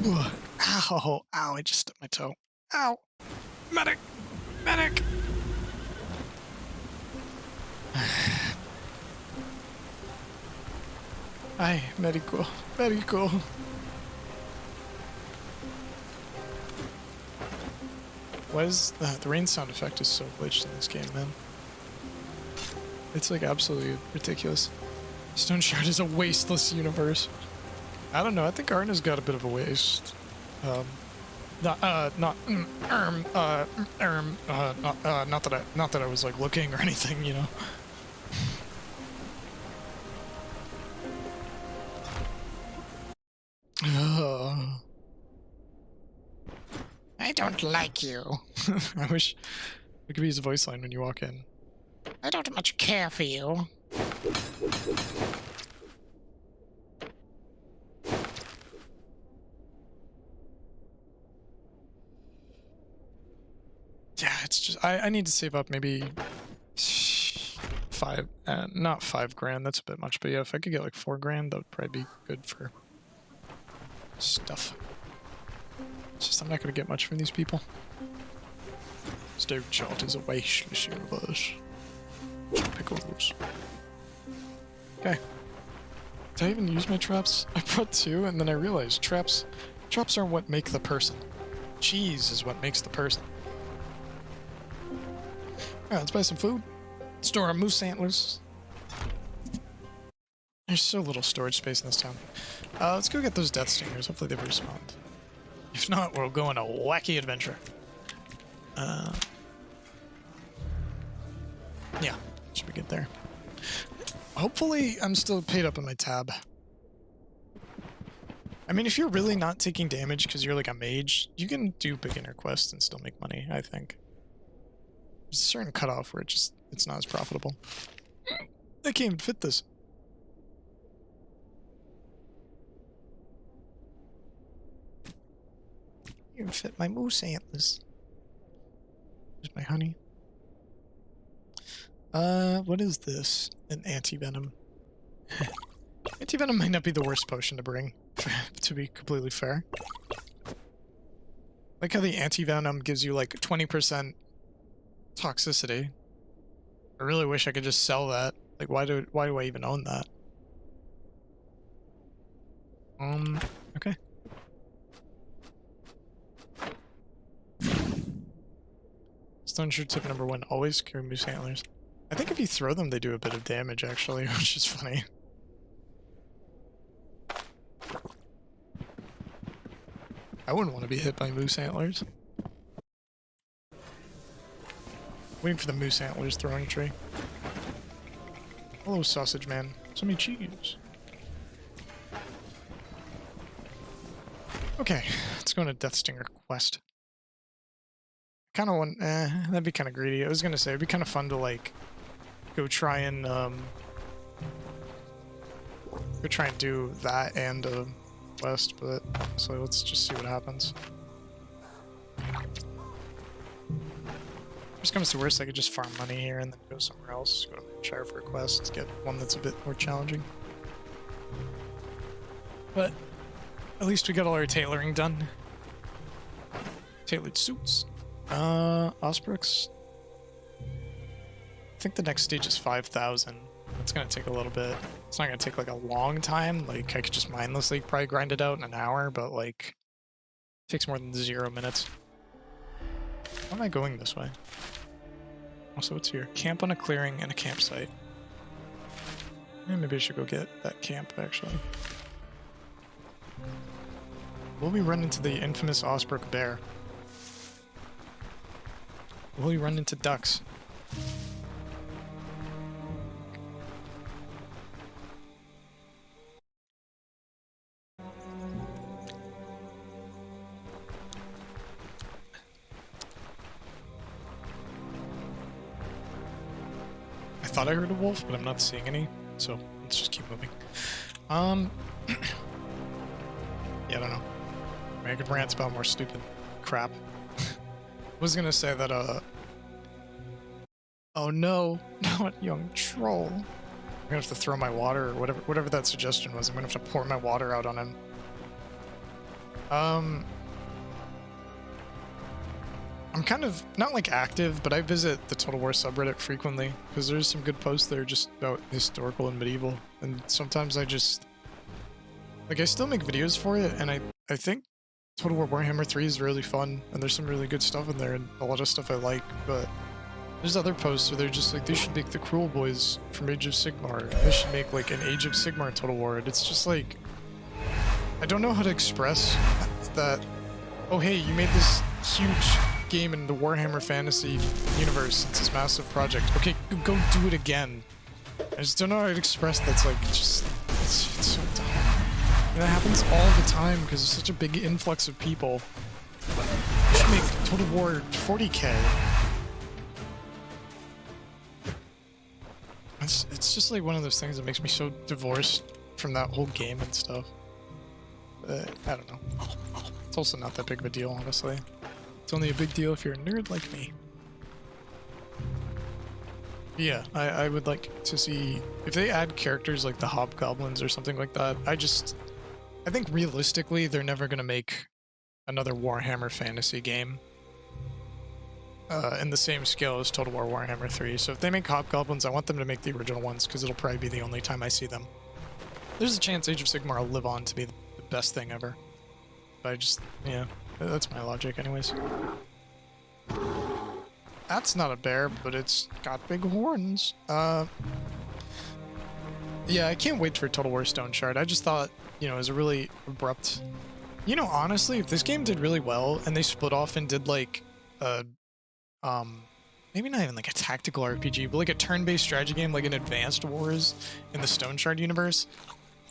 Ugh. Ow! Ow! I just stubbed my toe. Ow! Medic! Medic! Ay, medico. Medico. Why is the rain sound effect is so glitched in this game, man? It's like absolutely ridiculous. Stoneshard is a wasteless universe. I don't know. I think Arna's got a bit of a waste. Not that I was like looking or anything, you know. I don't like you. I wish we could be his voice line when you walk in. I don't much care for you. Yeah, it's just I need to save up maybe not 5 grand, that's a bit much, but yeah, if I could get like 4 grand, that would probably be good for stuff. It's just I'm not gonna get much from these people. Stoneshard is a wasteless universe. Pickles. Okay. Did I even use my traps? I brought 2 and then I realized traps are what make the person. Cheese is what makes the person. Alright, let's buy some food. Store our moose antlers. There's so little storage space in this town. Let's go get those death stingers. Hopefully they've respawned. If not, we'll go on a wacky adventure. Yeah, should be good there. Hopefully I'm still paid up on my tab. I mean, if you're really not taking damage because you're like a mage, you can do beginner quests and still make money, I think. There's a certain cutoff where it's not as profitable. I can't even fit this. You can fit my moose antlers. There's my honey. What is this? An anti-venom. Anti-venom might not be the worst potion to bring, to be completely fair. Like how the anti-venom gives you like 20% toxicity. I really wish I could just sell that. Like, why do I even own that? Okay. Stoneshard tip number 1, always carry moose antlers. I think if you throw them, they do a bit of damage, actually, which is funny. I wouldn't want to be hit by moose antlers. Waiting for the moose antlers throwing tree. Hello, sausage man. So many cheese. Okay, let's go on a Death Stinger quest. Kind of want, that'd be kind of greedy. I was gonna say it'd be kind of fun to like go try and do that and a quest, but so let's just see what happens. Worst comes to worst, I could just farm money here and then go somewhere else. Go to Shire for a quest, get one that's a bit more challenging. But at least we got all our tailoring done. Tailored suits. Osprix. I think the next stage is 5,000. It's gonna take a little bit. It's not gonna take like a long time. Like I could just mindlessly probably grind it out in an hour, but like it takes more than 0 minutes. Why am I going this way? Also, what's here? Camp on a clearing and a campsite. Maybe I should go get that camp actually. Will we run into the infamous Osprix bear? Will we run into ducks? I thought I heard a wolf, but I'm not seeing any, so let's just keep moving. Yeah, I don't know. I could rant about more stupid crap. was gonna say that, oh no, not young troll. I'm gonna have to throw my water, or whatever that suggestion was. I'm gonna have to pour my water out on him. I'm kind of, not like active, but I visit the Total War subreddit frequently, because there's some good posts there just about historical and medieval, and sometimes I just, like, I still make videos for it, and I think Total War Warhammer 3 is really fun, and there's some really good stuff in there, and a lot of stuff I like, but there's other posts where they're just like, they should make the Cruel Boys from Age of Sigmar, they should make like an Age of Sigmar Total War, and it's just like, I don't know how to express that, oh hey, you made this huge game in the Warhammer Fantasy universe, it's this massive project, okay, go do it again. I just don't know how to express that's like, just, it's so dumb. And that happens all the time because there's such a big influx of people. You should make Total War 40k. It's just like one of those things that makes me so divorced from that whole game and stuff. I don't know. It's also not that big of a deal, honestly. It's only a big deal if you're a nerd like me. Yeah, I would like to see if they add characters like the Hobgoblins or something like that. I think realistically they're never gonna make another Warhammer fantasy game in the same scale as Total War Warhammer 3. So if they make Hobgoblins, I want them to make the original ones because it'll probably be the only time I see them. There's a chance Age of Sigmar will live on to be the best thing ever. But I just, yeah, that's my logic anyways. That's not a bear, but it's got big horns. Yeah, I can't wait for Total War Stoneshard. I just thought, you know, it was a really abrupt... You know, honestly, if this game did really well and they split off and did like a, maybe not even like a tactical RPG, but like a turn-based strategy game, like an Advanced Wars in the Stoneshard universe,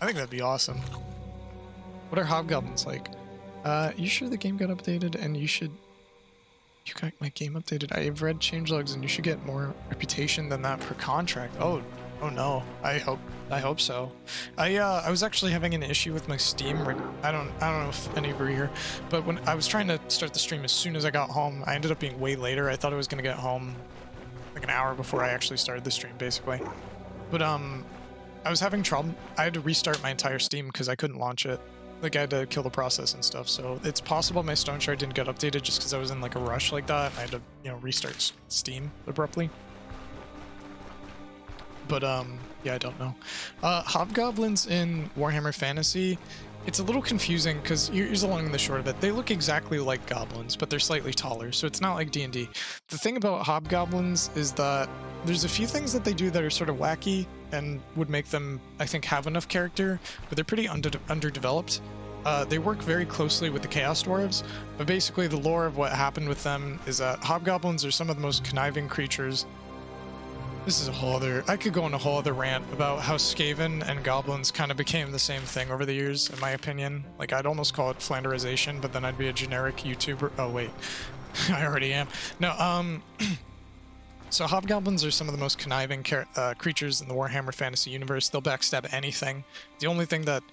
I think that'd be awesome. What are Hobgoblins like? You sure the game got updated? And you got my game updated. I've read changelogs and you should get more reputation than that per contract. Oh no. I hope so. I was actually having an issue with my Steam. I don't know if any of you are here, but when I was trying to start the stream as soon as I got home, I ended up being way later. I thought I was gonna get home like an hour before I actually started the stream, basically. But I was having trouble. I had to restart my entire Steam because I couldn't launch it. Like, I had to kill the process and stuff, so it's possible my Stoneshard didn't get updated just because I was in like a rush like that. I had to, you know, restart Steam abruptly. But yeah, I don't know. Hobgoblins in Warhammer Fantasy, it's a little confusing because here's the long and the short of it. They look exactly like goblins, but they're slightly taller, so it's not like D&D. The thing about Hobgoblins is that there's a few things that they do that are sort of wacky and would make them, I think, have enough character, but they're pretty underdeveloped. They work very closely with the Chaos Dwarves, but basically the lore of what happened with them is that Hobgoblins are some of the most conniving creatures. This is a whole other... I could go on a whole other rant about how Skaven and Goblins kind of became the same thing over the years, in my opinion. Like, I'd almost call it Flanderization, but then I'd be a generic YouTuber. Oh, wait. I already am. No, so Hobgoblins are some of the most conniving creatures in the Warhammer Fantasy universe. They'll backstab anything. The only thing that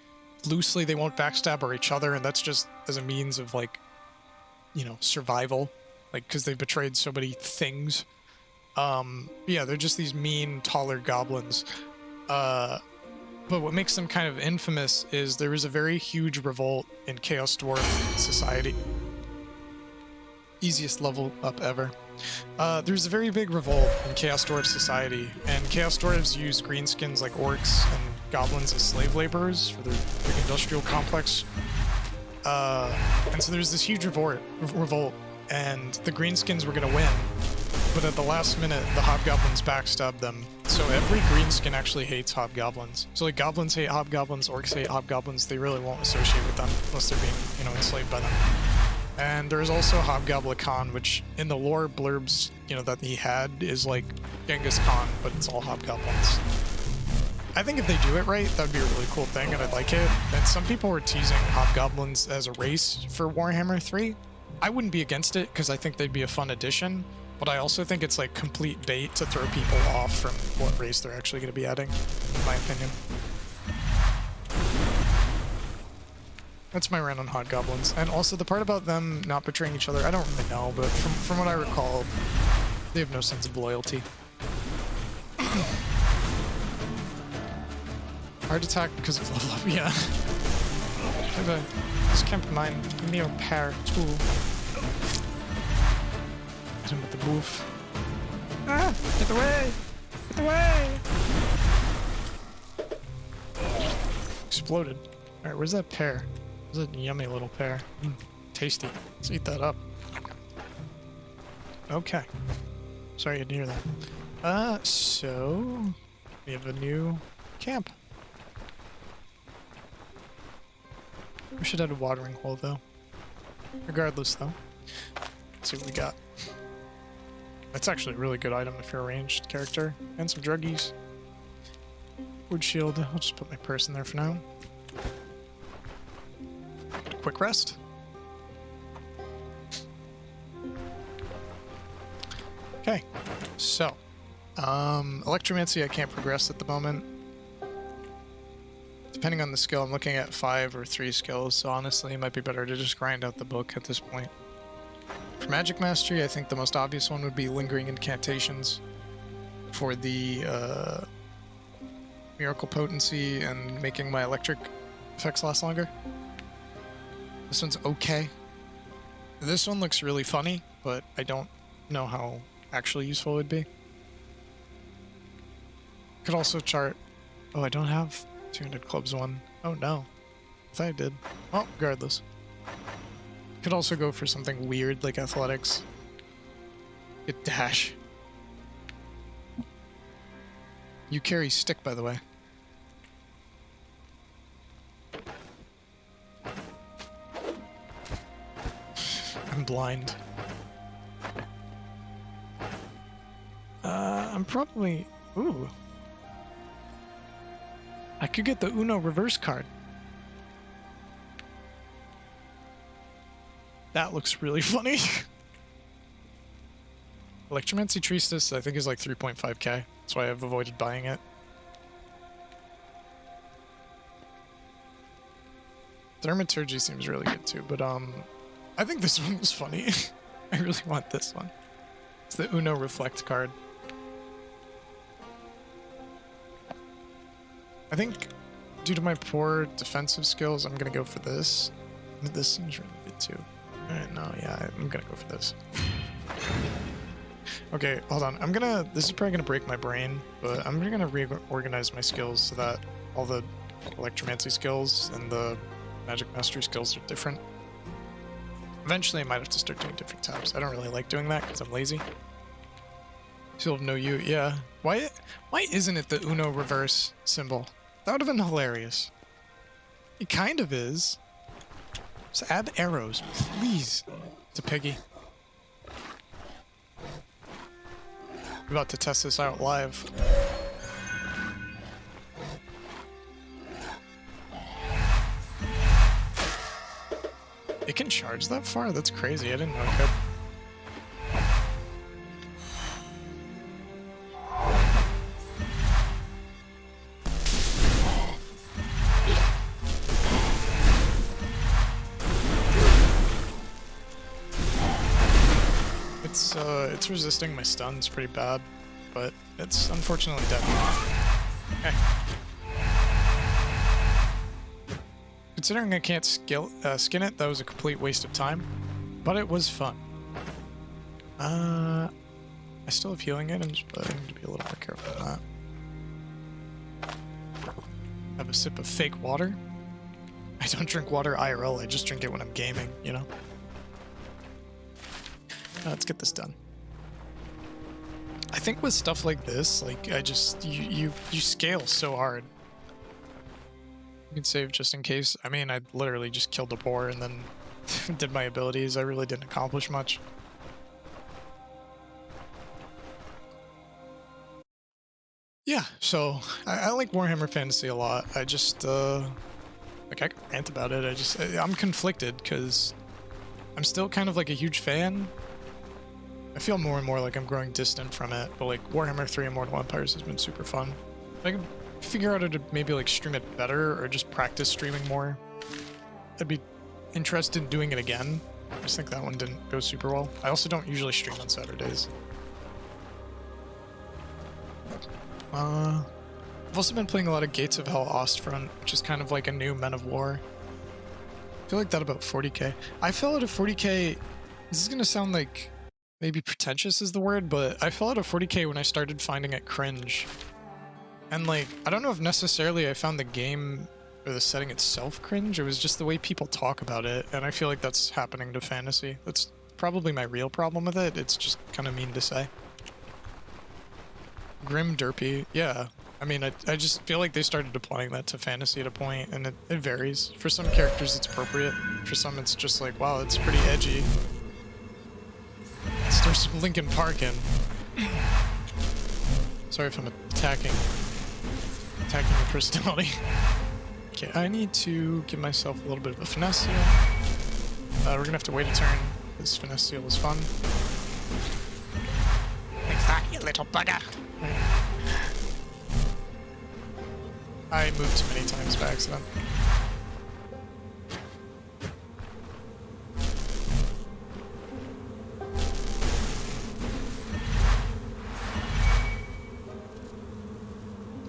loosely they won't backstab are each other, and that's just as a means of, like, you know, survival. Like, because they've betrayed so many things. Yeah, they're just these mean, taller goblins. But what makes them kind of infamous is there was a very huge revolt in Chaos Dwarf society. Easiest level up ever. There's a very big revolt in Chaos Dwarf society, and Chaos Dwarves use greenskins like orcs and goblins as slave laborers for their big industrial complex. And so there's this huge revolt, and the greenskins were gonna win. But at the last minute, the Hobgoblins backstabbed them. So every greenskin actually hates Hobgoblins. So like goblins hate Hobgoblins, orcs hate Hobgoblins. They really won't associate with them unless they're being, you know, enslaved by them. And there's also Hobgoblin Khan, which in the lore blurbs, you know, that he had is like Genghis Khan, but it's all Hobgoblins. I think if they do it right, that'd be a really cool thing, and I'd like it. And some people were teasing Hobgoblins as a race for Warhammer 3. I wouldn't be against it because I think they'd be a fun addition. But I also think it's like complete bait to throw people off from what race they're actually going to be adding, in my opinion. That's my rant on hobgoblins. And also the part about them not betraying each other, I don't really know, but from what I recall, they have no sense of loyalty. Hard attack because of level up, yeah. This camp of mine, give me a pair tool. Hit him with the wolf. Ah! Get away! Get away! Exploded. Alright, where's that pear? Where's that yummy little pear? Tasty. Let's eat that up. Okay. Sorry you didn't hear that. So we have a new camp. We should add a watering hole though. Regardless though. Let's see what we got. That's actually a really good item if you're a ranged character. And some druggies. Wood shield. I'll just put my purse in there for now. Quick rest. Okay. So. Electromancy I can't progress at the moment. Depending on the skill, I'm looking at 5 or 3 skills, so honestly it might be better to just grind out the book at this point. For Magic Mastery, I think the most obvious one would be Lingering Incantations for the Miracle Potency and making my electric effects last longer. This one's okay. This one looks really funny, but I don't know how actually useful it would be. Could also chart... Oh, I don't have 200 clubs one. Oh no. I thought I did. Oh, regardless. Could also go for something weird like athletics. Get dash. You carry stick, by the way. I'm blind. I'm probably... Ooh. I could get the Uno reverse card. That looks really funny. Electromancy Priestess, I think, is like 3.5k. That's why I've avoided buying it. Thaumaturgy seems really good too, but I think this one was funny. I really want this one. It's the Uno Reflect card. I think, due to my poor defensive skills, I'm gonna go for this. This seems really good too. Alright, no, yeah, I'm gonna go for this. Okay, hold on. This is probably gonna break my brain, but I'm gonna reorganize my skills so that all the Electromancy skills and the Magic Mastery skills are different. Eventually, I might have to start doing different tabs. I don't really like doing that because I'm lazy. Still have no U. Yeah. Why isn't it the Uno reverse symbol? That would have been hilarious. It kind of is. Just add arrows, please. It's a piggy. We're about to test this out live. It can charge that far? That's crazy. I didn't know it could. It's resisting my stuns pretty bad, but it's unfortunately dead. Okay. Considering I can't skin it, that was a complete waste of time, but it was fun. I still have healing items, but I need to be a little more careful on that. Have a sip of fake water. I don't drink water IRL, I just drink it when I'm gaming, you know? Let's get this done. I think with stuff like this, like, you scale so hard. You can save just in case. I mean, I literally just killed a boar and then did my abilities. I really didn't accomplish much. Yeah, so I like Warhammer Fantasy a lot. I just, like, I can rant about it. I'm conflicted because I'm still kind of like a huge fan. I feel more and more like I'm growing distant from it, but like Warhammer 3 Immortal Empires has been super fun. I can figure out how to maybe like stream it better or just practice streaming more. I'd be interested in doing it again. I just think that one didn't go super well. I also don't usually stream on Saturdays. I've also been playing a lot of Gates of Hell Ostfront, which is kind of like a new Men of War. I feel like that about 40k. I fell out of 40k. This is gonna sound like maybe pretentious is the word, but I fell out of 40k when I started finding it cringe. And like, I don't know if necessarily I found the game or the setting itself cringe. It was just the way people talk about it, and I feel like that's happening to fantasy. That's probably my real problem with it. It's just kind of mean to say. Grim Derpy, yeah. I mean, I just feel like they started applying that to fantasy at a point, and it varies. For some characters it's appropriate, for some it's just like, wow, it's pretty edgy. Let's throw some Linkin Park in. Sorry if I'm attacking your personality. Okay, I need to give myself a little bit of a finesse seal. We're gonna have to wait a turn. This finesse seal is fun. Like that, you little bugger. I moved too many times by accident.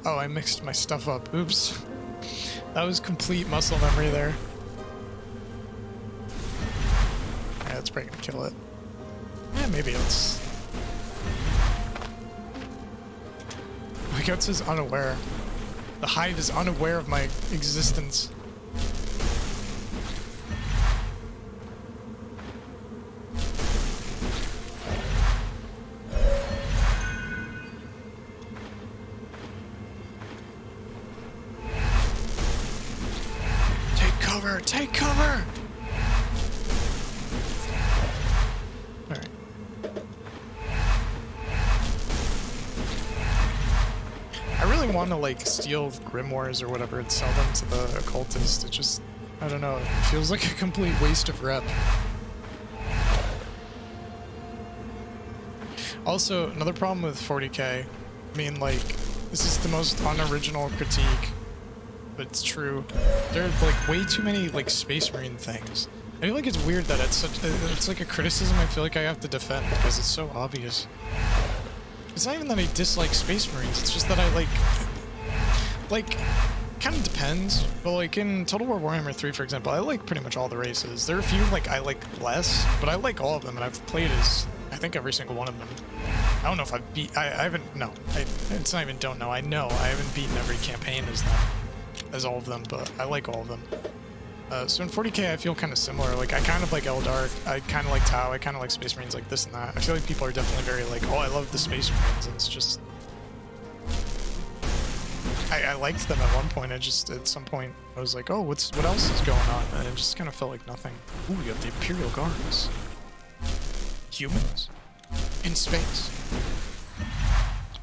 Oh, I mixed my stuff up. Oops. That was complete muscle memory there. Yeah, that's probably gonna kill it. Yeah, maybe it's... My guts is unaware. The hive is unaware of my existence. Take cover! Take cover! Alright. I really want to like steal grimoires or whatever and sell them to the occultist. It just, I don't know, it feels like a complete waste of rep. Also, another problem with 40k, I mean, like, this is the most unoriginal critique, but it's true. There are like way too many like Space Marine things. I feel like it's weird that it's like a criticism I feel like I have to defend because it's so obvious. It's not even that I dislike Space Marines, it's just that I like, kind of depends, but like in Total War Warhammer 3, for example, I like pretty much all the races. There are a few like I like less, but I like all of them, and I've played as, I think, every single one of them. I don't know if I've beat, I haven't, no, it's not even don't know, I know I haven't beaten every campaign as them, as all of them, but I like all of them. So in 40k I feel kind of similar. Like I kind of like Eldar, I kind of like Tau, I kind of like Space Marines, like this and that. I feel like people are definitely very like, oh, I love the Space Marines, and it's just... I liked them at one point, I just, at some point, I was like, oh, what else is going on? And it just kind of felt like nothing. Ooh, you have the Imperial Guards. Humans. In space.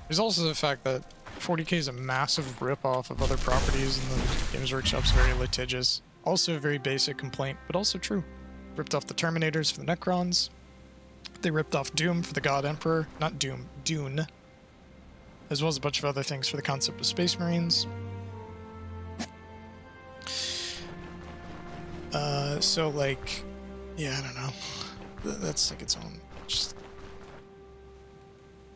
There's also the fact that 40k is a massive rip-off of other properties, and the Games Workshop's very litigious. Also a very basic complaint, but also true. Ripped off the Terminators for the Necrons. They ripped off Doom for the God Emperor. Not Doom, Dune. As well as a bunch of other things for the concept of Space Marines. So like, yeah, I don't know. That's like its own, just...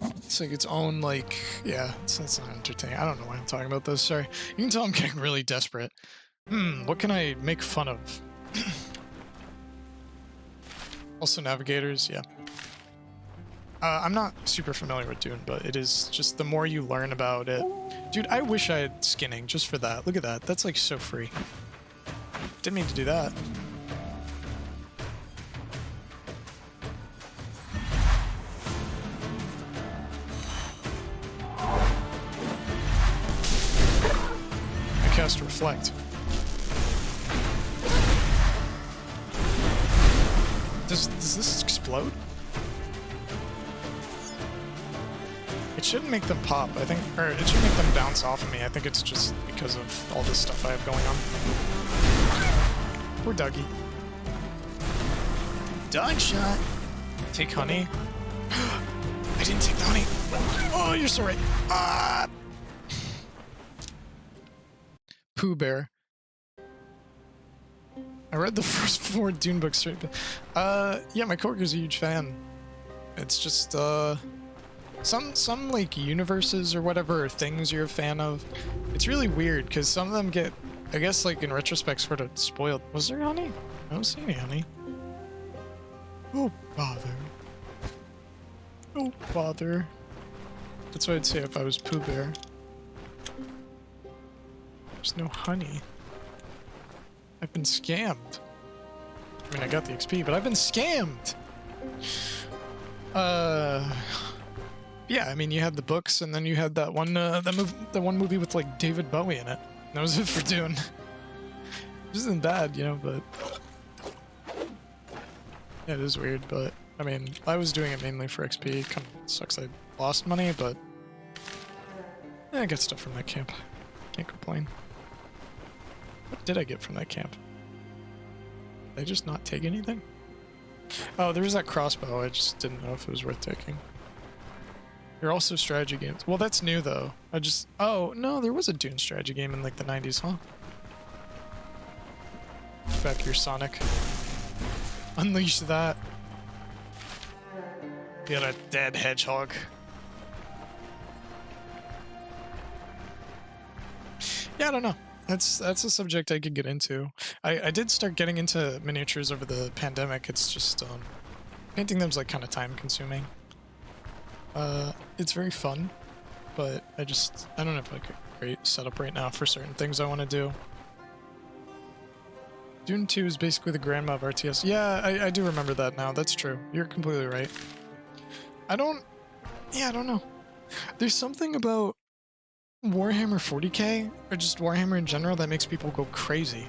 It's like its own, like, yeah, it's not entertaining. I don't know why I'm talking about this, sorry. You can tell I'm getting really desperate. What can I make fun of? Also Navigators, yeah. I'm not super familiar with Dune, but it is just the more you learn about it. Dude, I wish I had skinning just for that. Look at that. That's like so free. Didn't mean to do that. I cast Reflect. Does this explode? It shouldn't make them pop, I think, or it should make them bounce off of me. I think it's just because of all this stuff I have going on. Poor Dougie. Dog shot! Take honey. I didn't take the honey! Oh, you're so right! Ah! Pooh Bear. I I read the first 4 Dune books straight. Yeah, my coworker's a huge fan. It's just, some like universes or whatever, or things you're a fan of. It's really weird, because some of them get, I guess, like, in retrospect, sort of spoiled. Was there honey? I don't see any honey. Oh, bother. Oh, bother. That's what I'd say if I was Pooh Bear. There's no honey. I've been scammed. I mean, I got the XP, but I've been scammed! Yeah, I mean, you had the books, and then you had that one, that one movie with, like, David Bowie in it. That was it for Dune. Which isn't bad, you know, but... Yeah, it is weird, but... I mean, I was doing it mainly for XP. Kind of sucks I lost money, but... Yeah, I got stuff from that camp. Can't complain. What did I get from that camp? Did I just not take anything? Oh, there was that crossbow. I just didn't know if it was worth taking. There are also strategy games. Well, that's new, though. I just... Oh, no, there was a Dune strategy game in, like, the 90s, huh? Back your Sonic. Unleash that. Get a dead hedgehog. Yeah, I don't know. That's a subject I could get into. I did start getting into miniatures over the pandemic. It's just, painting them's, like, kind of time-consuming. It's very fun, but I don't have, like, a great setup right now for certain things I want to do. Dune 2 is basically the grandma of RTS. Yeah, I do remember that now. That's true. You're completely right. I don't know. There's something about Warhammer 40k, or just Warhammer in general, that makes people go crazy.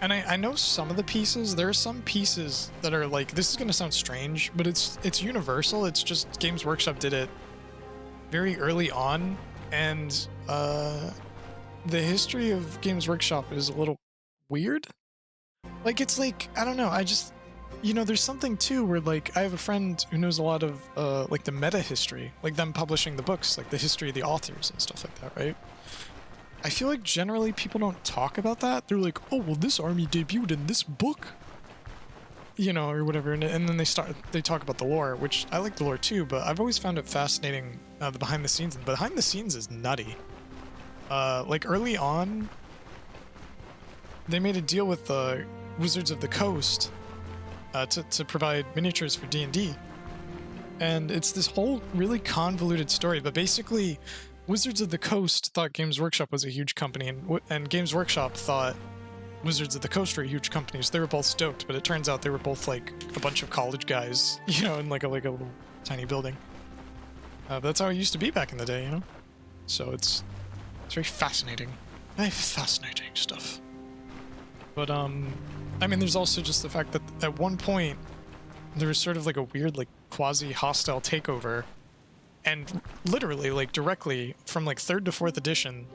And I know some of the pieces. There are some pieces that are like, this is going to sound strange, but it's universal. It's just Games Workshop did it very early on, and the history of Games Workshop is a little weird. Like, it's like, I don't know, I just, you know, there's something too where, like, I have a friend who knows a lot of, like, the meta history, like them publishing the books, like the history of the authors and stuff like that, right? I feel like generally people don't talk about that. They're like, oh, well, this army debuted in this book, you know, or whatever, and then they talk about the lore, which I like the lore too, but I've always found it fascinating, the behind the scenes. Behind the scenes is nutty. Like, early on, they made a deal with the Wizards of the Coast to provide miniatures for D&D. And it's this whole really convoluted story, but basically Wizards of the Coast thought Games Workshop was a huge company, and Games Workshop thought Wizards of the Coast were huge companies. They were both stoked, but it turns out they were both like a bunch of college guys, you know, in like a little tiny building. But that's how it used to be back in the day, you know? So it's very fascinating. Very fascinating stuff. But, I mean, there's also just the fact that at one point, there was sort of like a weird, like, quasi-hostile takeover, and literally, like, directly from, like, 3rd to 4th edition,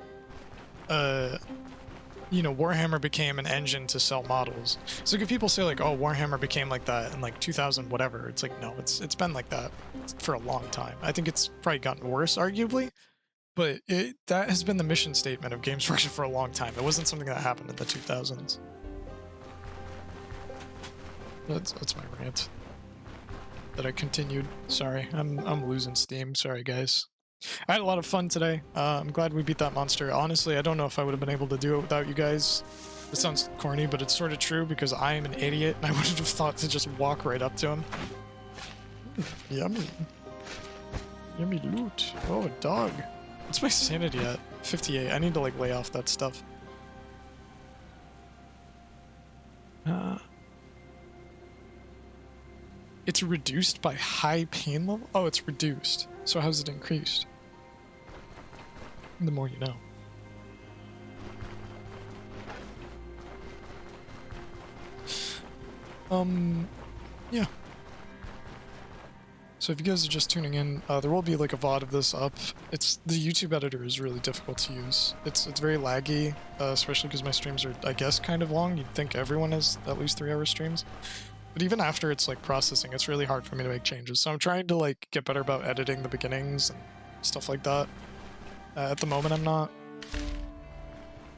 you know, Warhammer became an engine to sell models. So if people say, like, oh, Warhammer became like that in, like, 2000 whatever, it's like, no, it's been like that for a long time. I think it's probably gotten worse, arguably, but that has been the mission statement of Games Workshop for a long time. It wasn't something that happened in the 2000s. That's my rant. That I continued. Sorry, I'm losing steam. Sorry, guys. I had a lot of fun today. I'm glad we beat that monster. Honestly, I don't know if I would have been able to do it without you guys. It sounds corny, but it's sort of true because I am an idiot, and I would have thought to just walk right up to him. Yummy. Yummy loot. Oh, a dog. What's my sanity at? 58. I need to, like, lay off that stuff. It's reduced by high pain level? Oh, it's reduced. So how's it increased? The more you know. Yeah. So if you guys are just tuning in, there will be like a VOD of this up. The YouTube editor is really difficult to use. It's very laggy, especially because my streams are, I guess, kind of long. You'd think everyone has at least 3-hour streams. But even after it's like processing, it's really hard for me to make changes. So I'm trying to like get better about editing the beginnings and stuff like that. At the moment, I'm not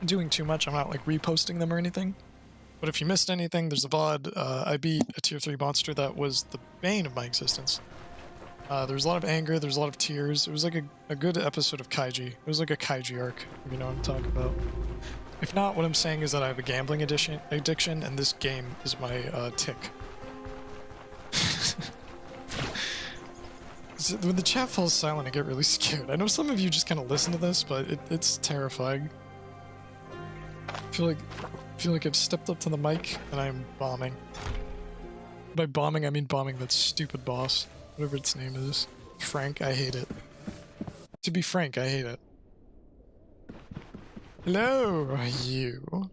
doing too much. I'm not like reposting them or anything. But if you missed anything, there's a VOD. I beat a tier 3 monster that was the bane of my existence. There was a lot of anger, there's a lot of tears. It was like a good episode of Kaiji. It was like a Kaiji arc, if you know what I'm talking about. If not, what I'm saying is that I have a gambling addiction, and this game is my tick. When the chat falls silent, I get really scared. I know some of you just kind of listen to this, but it's terrifying. I feel like I've stepped up to the mic and I'm bombing. By bombing, I mean bombing that stupid boss. Whatever its name is. Frank, I hate it. To be frank, I hate it. Hello, you.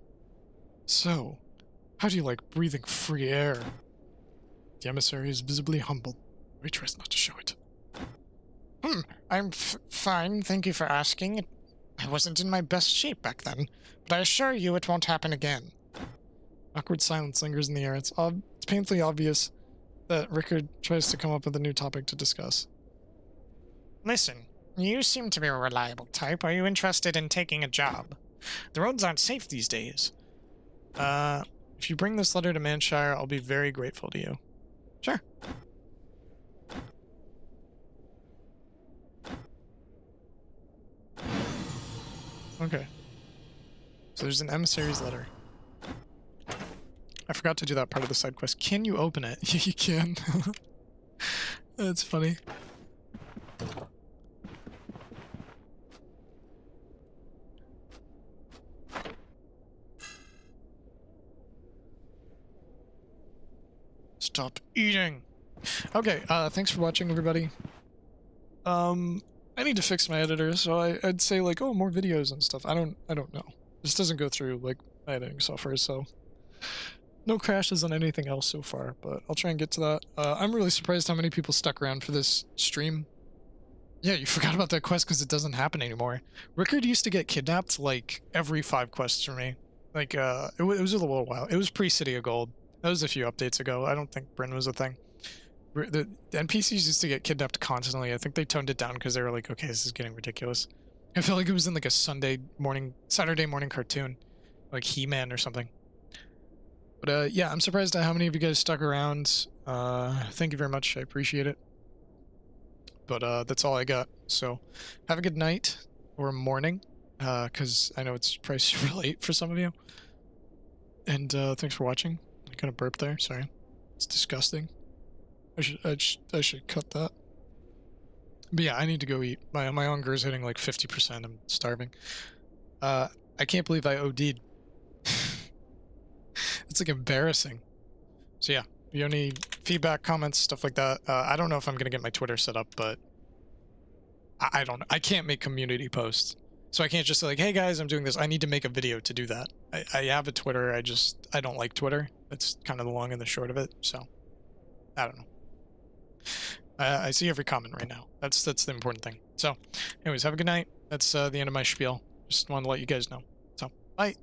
So, how do you like breathing free air? The emissary is visibly humbled. We tries not to show it. I'm fine, thank you for asking. I wasn't in my best shape back then, but I assure you it won't happen again. Awkward silence lingers in the air. It's painfully obvious that Rickard tries to come up with a new topic to discuss. Listen, you seem to be a reliable type. Are you interested in taking a job? The roads aren't safe these days. If you bring this letter to Manshire, I'll be very grateful to you. Sure. Okay. So there's an emissary's letter. I forgot to do that part of the side quest. Can you open it? You can. That's funny. Stop eating. Okay, thanks for watching, everybody. I need to fix my editor, so I'd say like, oh, more videos and stuff. I don't know. This doesn't go through like my editing software, so no crashes on anything else so far, but I'll try and get to that. I'm really surprised how many people stuck around for this stream. Yeah, you forgot about that quest because it doesn't happen anymore. Rickard used to get kidnapped like every 5 quests for me. Like, it was a little while. It was pre-City of Gold. That was a few updates ago. I don't think Bryn was a thing. The NPCs used to get kidnapped constantly. I think they toned it down because they were like, okay, this is getting ridiculous. I felt like it was in like a Saturday morning cartoon. Like He-Man or something. But yeah, I'm surprised at how many of you guys stuck around. Thank you very much. I appreciate it. But that's all I got. So have a good night or morning, because I know it's probably super late for some of you. And thanks for watching. I kind of burped there. Sorry. It's disgusting. I should cut that. But yeah, I need to go eat. My hunger is hitting like 50%. I'm starving. I can't believe I OD'd. It's like embarrassing. So yeah, if you have any feedback, comments, stuff like that. I don't know if I'm gonna get my Twitter set up, but I don't know. I can't make community posts. So I can't just say like, hey guys, I'm doing this. I need to make a video to do that. I have a Twitter, I don't like Twitter. That's kind of the long and the short of it, so I don't know. I see every comment right now. That's the important thing. So anyways, have a good night. That's the end of my spiel. Just wanted to let you guys know. So, bye.